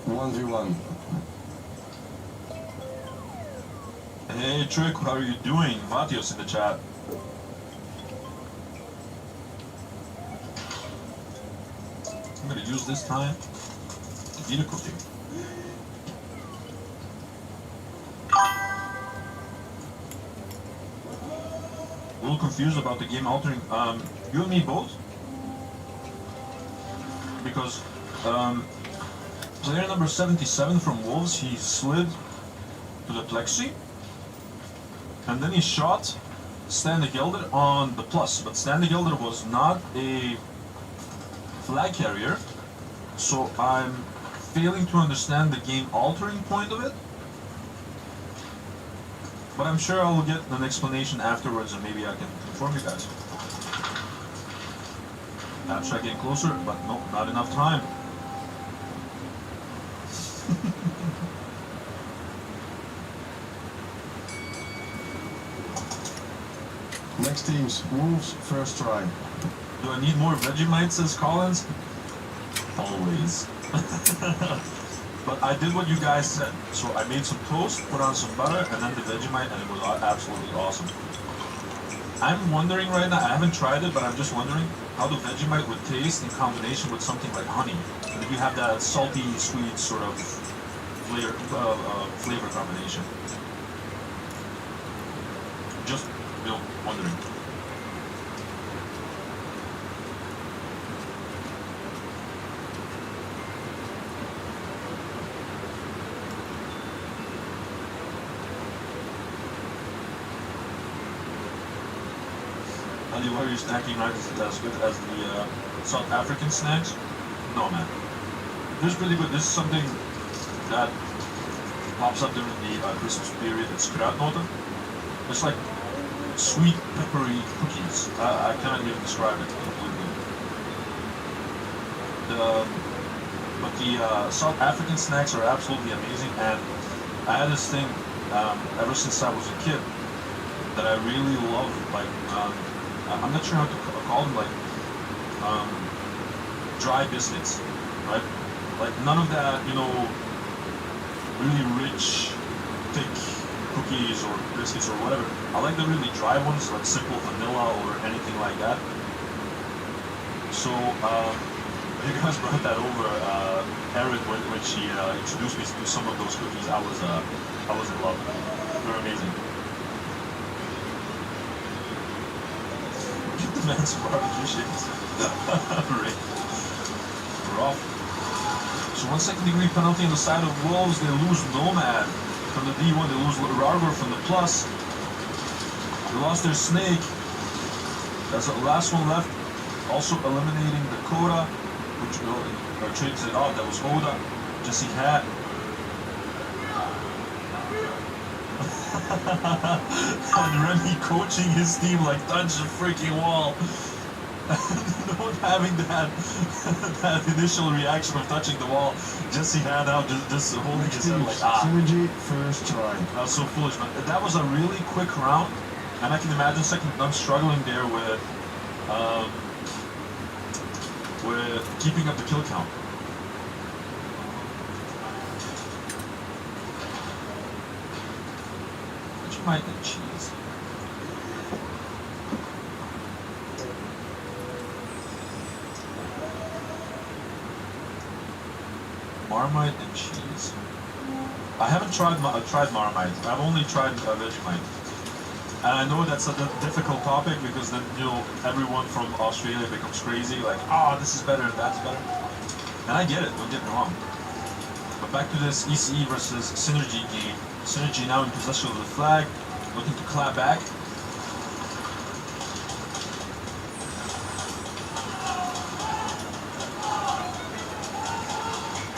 E: One v one.
I: Hey Trick, how are you doing? Vatios in the chat. I'm gonna use this time to eat a cookie. A little confused about the game altering. You and me both? Because player number 77 from Wolves, he slid to the plexi, and then he shot Stan de Gelder on the plus, but Stan de Gelder was not a flag carrier, so I'm failing to understand the game altering point of it. But I'm sure I will get an explanation afterwards, and maybe I can inform you guys. Abstract getting closer, but no, not enough time.
E: Next teams, Wolves, first try.
I: Do I need more Vegemite, says Collins? Always. But I did what you guys said. So I made some toast, put on some butter, and then the Vegemite, and it was absolutely awesome. I'm wondering right now, I haven't tried it, but I'm just wondering how the Vegemite would taste in combination with something like honey. And if you have that salty, sweet sort of flavor combination. Just, you know, wondering. Why are you snacking right as good as the South African snacks? No, man. This is really good. This is something that pops up during the Christmas period. It's kruidnoten. It's like sweet, peppery cookies. I cannot even describe it completely. But the South African snacks are absolutely amazing, and I had this thing ever since I was a kid that I really love. Like, I'm not sure how to call them, like dry biscuits, right? Like none of that, you know, really rich, thick cookies or biscuits or whatever. I like the really dry ones, like simple vanilla or anything like that. So, you guys brought that over, Erin, when she introduced me to some of those cookies. I was in love. They're amazing. Get the man's barbecue shakes. Right. Rough. So 1 second degree penalty on the side of Wolves. They lose Nomad from the D1. They lose Rargo from the Plus. They lost their Snake. That's the last one left. Also eliminating Dakota, which trades it off. That was Oda. Jesse Hat. And Remy coaching his team like touch the freaking wall. Not having that initial reaction of touching the wall. Jesse Hat out just holding his head like
E: Synergy first try.
I: That was so foolish, man. That was a really quick round, and I can imagine second I'm struggling there with keeping up the kill count. Vegemite and cheese. Marmite and cheese. I haven't tried Marmite. I've only tried Vegemite. And I know that's a difficult topic because then, you know, everyone from Australia becomes crazy, like, oh, this is better and that's better. And I get it, don't get me wrong. But back to this ECE versus Synergy game. Synergy now in possession of the flag, looking to clap back.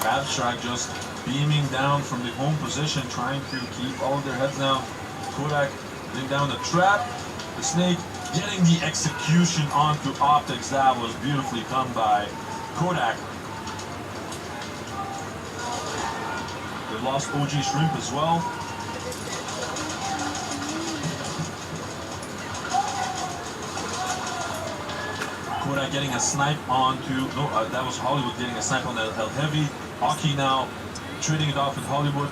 I: Abstract just beaming down from the home position, trying to keep all of their heads down. Kodak putting down the trap. The Snake getting the execution onto Optics. That was beautifully done by Kodak. They lost OG Shrimp as well. Kodak getting a snipe onto, that was Hollywood getting a snipe on the El Heavy. Aki now trading it off with Hollywood.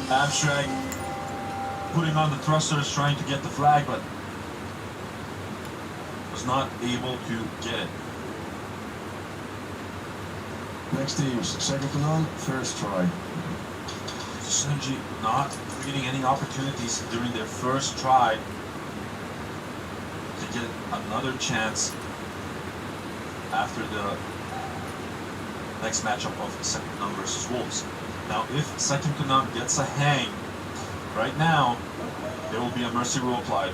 I: Abstract putting on the thrusters, trying to get the flag, but was not able to get it.
E: Next teams, second to none, first try.
I: Synergy not getting any opportunities during their first try to get another chance after the next matchup of second to none versus Wolves. Now, if second to none gets a hang right now, there will be a mercy rule applied.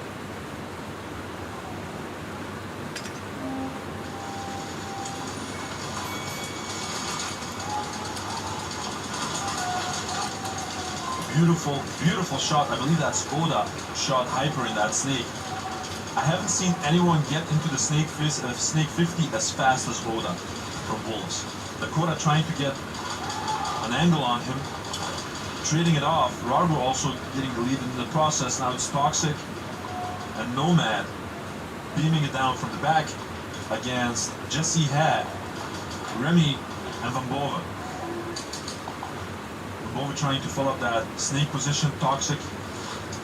I: Beautiful, beautiful shot. I believe that's Oda shot Hyper in that Snake. I haven't seen anyone get into the Snake 50 as fast as Oda from Wolves. Dakota trying to get an angle on him, trading it off. Rargo also getting the lead in the process. Now it's Toxic and Nomad beaming it down from the back against Jesse Had, Remy, and Van Bove. Van Bove trying to fill up that Snake position. Toxic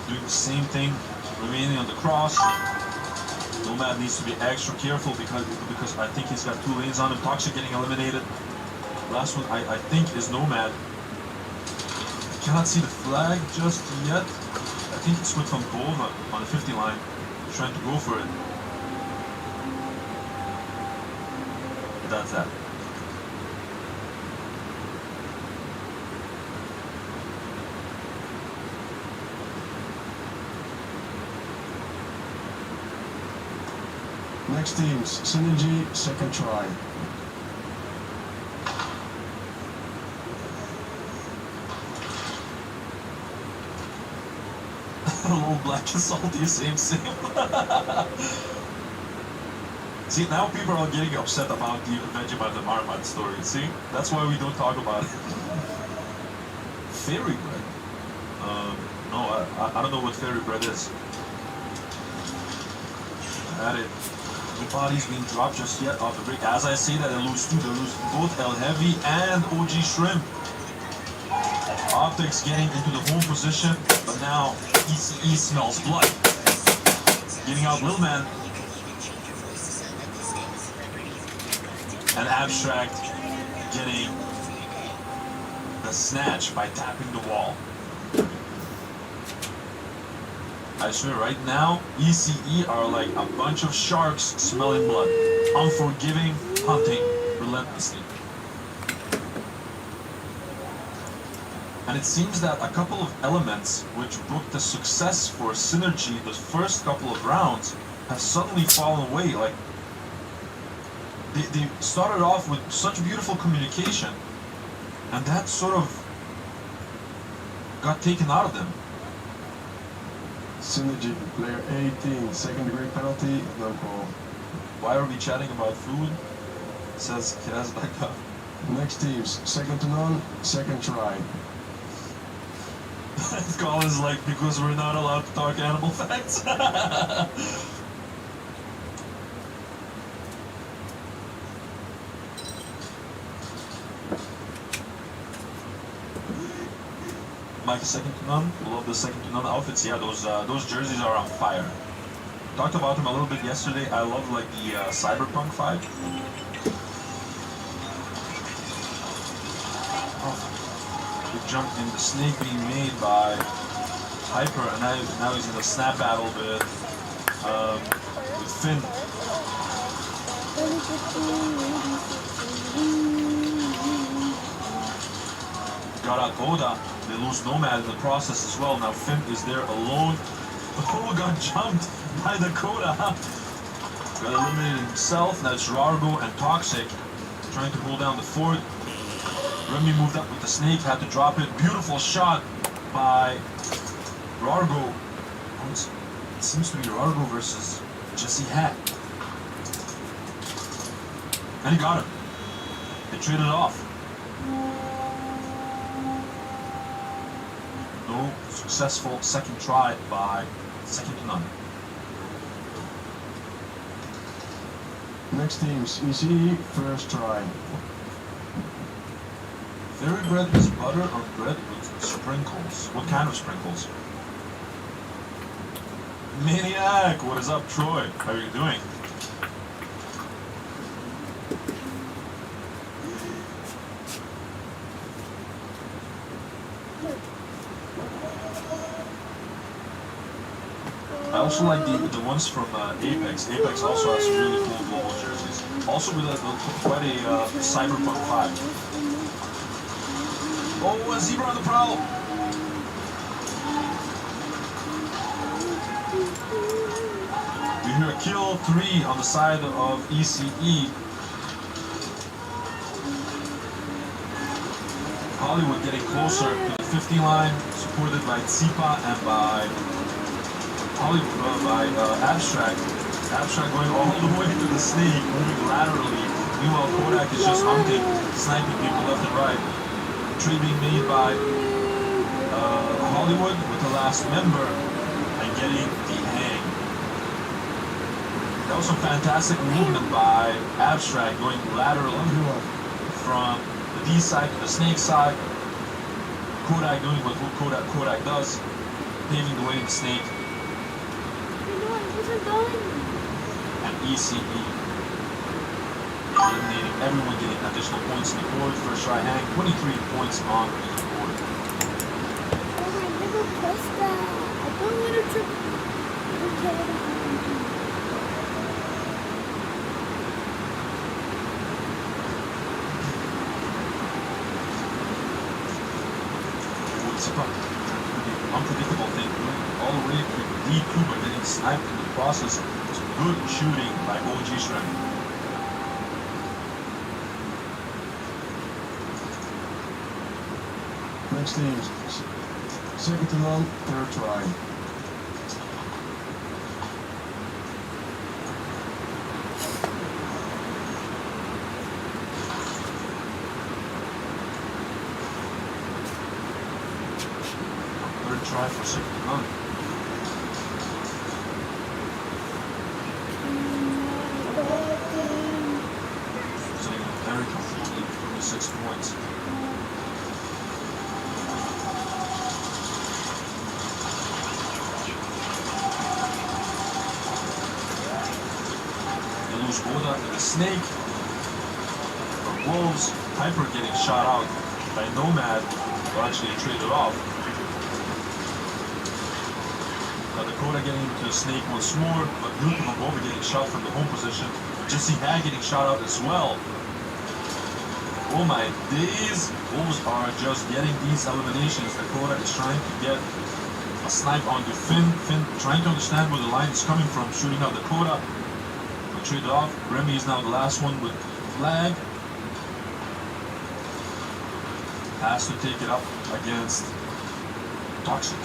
I: doing the same thing, remaining on the cross. Nomad needs to be extra careful because I think he's got 2 lanes on him. Toxic getting eliminated. Last one I think is Nomad. I cannot see the flag just yet. I think it's with Van Bove on the 50 line, trying to go for it. But that's that.
E: Next teams, Synergy, second try.
I: Little black and salty, same. See, now people are getting upset about the Vegemite and Marmite story. See, that's why we don't talk about it. Fairy bread? No, I don't know what fairy bread is. At it. The body's being dropped just yet off the break. As I say that, they lose 2. They lose both El Heavy and OG Shrimp. Optics getting into the home position, but now ECE smells blood. Getting out Lil Man. and Abstract getting the snatch by tapping the wall. I swear right now, ECE are like a bunch of sharks smelling blood. Unforgiving, hunting relentlessly. And it seems that a couple of elements which booked a success for Synergy the first couple of rounds have suddenly fallen away. Like, they started off with such beautiful communication, and that sort of got taken out of them.
E: Synergy, player 18, second degree penalty, no call.
I: Why are we chatting about food? Says Kaz back up.
E: Next teams, second to none, second try.
I: Colin's like, because we're not allowed to talk animal facts. Mike, second to none. Love the second to none outfits. Yeah, those jerseys are on fire. Talked about them a little bit yesterday. I love like the cyberpunk vibe. Oh, we jumped in the snake being made by Hyper, and now he's in a snap battle with Finn. Got out Oda. They lose Nomad in the process as well. Now Finn is there alone. Oh, got jumped by Dakota. Got eliminated himself. Now it's Rargo and Toxic trying to pull down the fort. Remy moved up with the snake, had to drop it. Beautiful shot by Rargo. Oh, it seems to be Rargo versus Jesse Hack. And he got him. They traded off. No successful second try by second to none.
E: Next teams, ECE, first try.
I: Fairy bread is butter or bread with sprinkles. What kind of sprinkles? Maniac! What is up, Troy? How are you doing? I also like the ones from Apex. Apex also has really cool global jerseys. Also with quite a cyberpunk vibe. Oh, a zebra on the prowl! We hear a kill 3 on the side of ECE. Hollywood getting closer to the 50 line, supported by Tsipa and by Hollywood, by Abstract. Abstract going all the way to the snake, moving laterally. Meanwhile, Kodak is just hunting, sniping people left and right. Trade being made by Hollywood with the last member and getting the hang. That was some fantastic movement by Abstract going laterally from the D side to the snake side. Kodak doing what Kodak does, paving the way to the snake. And ECE eliminating everyone, getting additional points in the board. First try hang, 23 points on the board.
J: Oh, I never pressed that. I don't want to trip.
I: It's a unpredictable thing. All the way to D Kuba getting sniped in the process. It's good shooting by OG Shrimp.
E: Next teams, second to none, third try.
I: Third try for second to none. Sitting very comfortably, 36 points. Oda and the snake. Wolves. Hyper getting shot out by Nomad, who actually traded off. Now Dakota getting into the snake once more, but Luke and Bova getting shot from the home position. Jesse Hag getting shot out as well. Oh my days! Wolves are just getting these eliminations. Dakota is trying to get a snipe onto Finn. Finn trying to understand where the line is coming from, shooting out Dakota. We trade it off. Remy is now the last one with flag. Has to take it up against Toxic.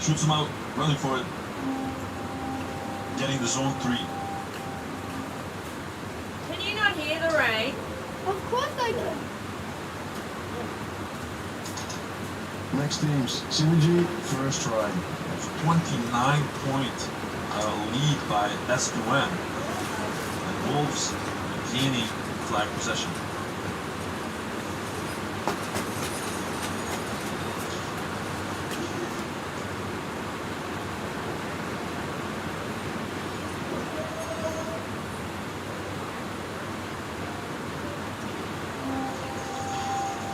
I: Shoots him out, running for it. Getting the zone 3.
J: Can you not hear the rain? Of course I can.
E: Next teams, Synergy, first try.
I: 29-point lead by S2M. And Wolves gaining flag possession.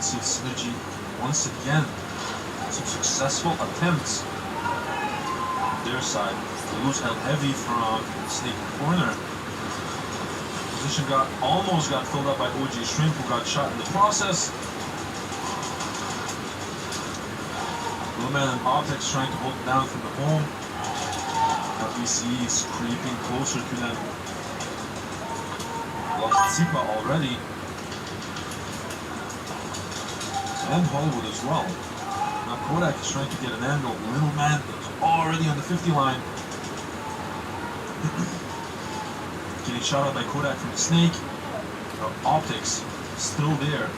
I: See Synergy once again. Some successful attempts on their side. The loose held heavy from Snake corner. Position almost got filled up by OG Shrimp, who got shot in the process. Blueman and Optics trying to hold it down from the home. LBC is creeping closer to them. Lost Zipa already. And Hollywood as well. Now Kodak is trying to get an angle. Little man is already on the 50 line. Getting shot out by Kodak from the snake. Optics still there.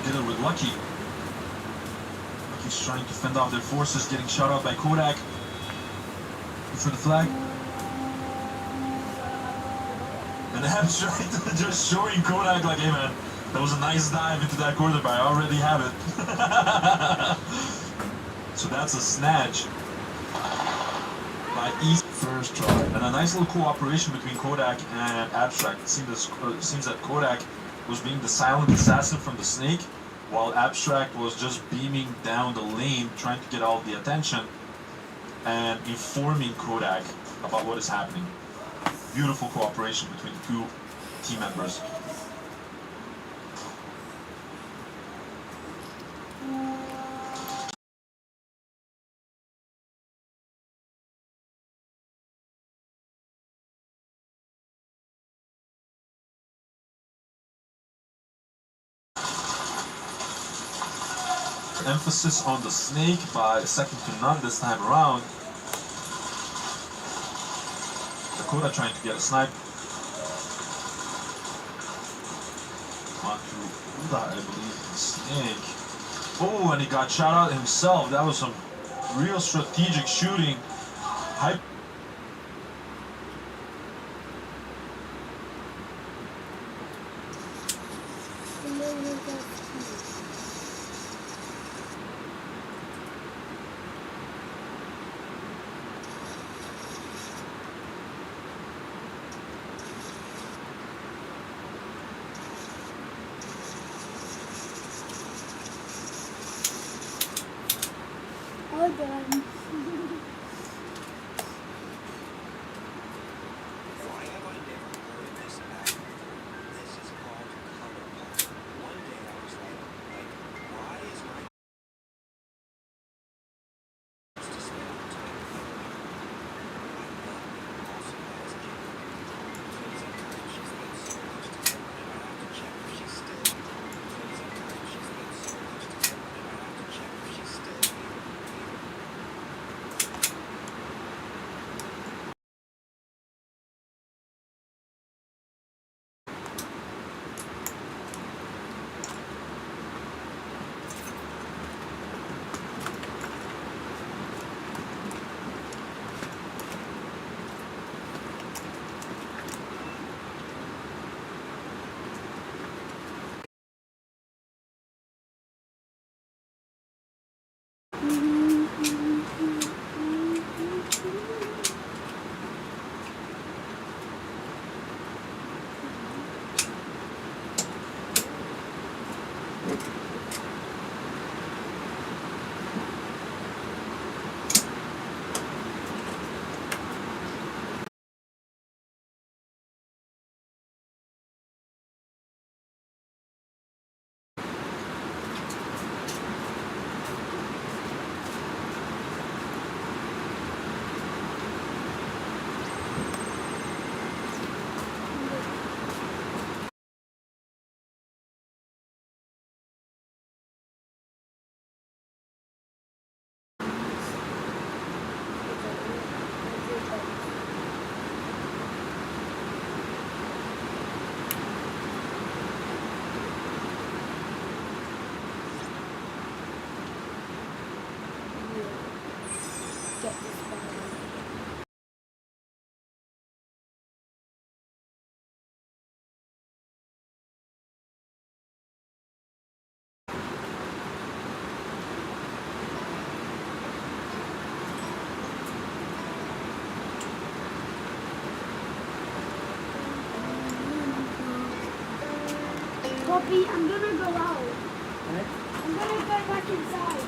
I: Together with Lucky. Lucky's trying to fend off their forces, getting shot out by Kodak. For the flag. And Abstract just showing Kodak like, hey man, that was a nice dive into that corner, but I already have it. So that's a snatch by East.
E: First try.
I: And a nice little cooperation between Kodak and Abstract. It seems that Kodak was being the silent assassin from the snake, while Abstract was just beaming down the lane, trying to get all the attention and informing Kodak about what is happening. Beautiful cooperation between the two team members. Emphasis on the snake by second to none this time around. Dakota trying to get a snipe. Onto Uda, I believe, the snake. Oh, and he got shot out himself. That was some real strategic shooting. Hype.
J: All done.
K: Why have I never heard of this app? This is called color pop. One day I was like, why is my to spend time coloring? My mom also has kids. Sometimes she spends so much time that I have to check if she's still here. Sometimes she spends so much time that I have to check if she's still here.
J: Get this bag. Poppy, I'm gonna go out. I'm gonna go back inside.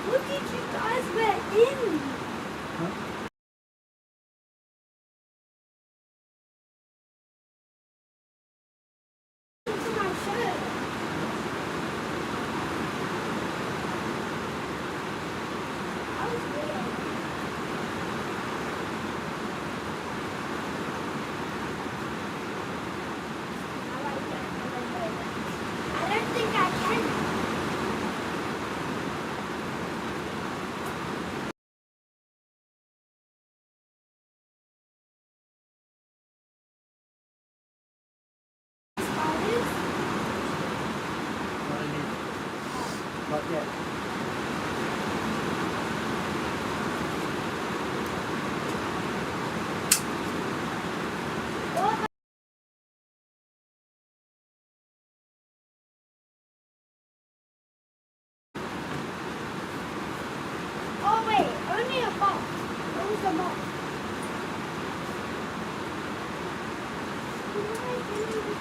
J: Look at you guys, we're in. Look at my shirt. That was weird. I like that. I don't think I can. Paddys?
A: Not yet.
J: Oh wait, only a box. What was the box? Why didn't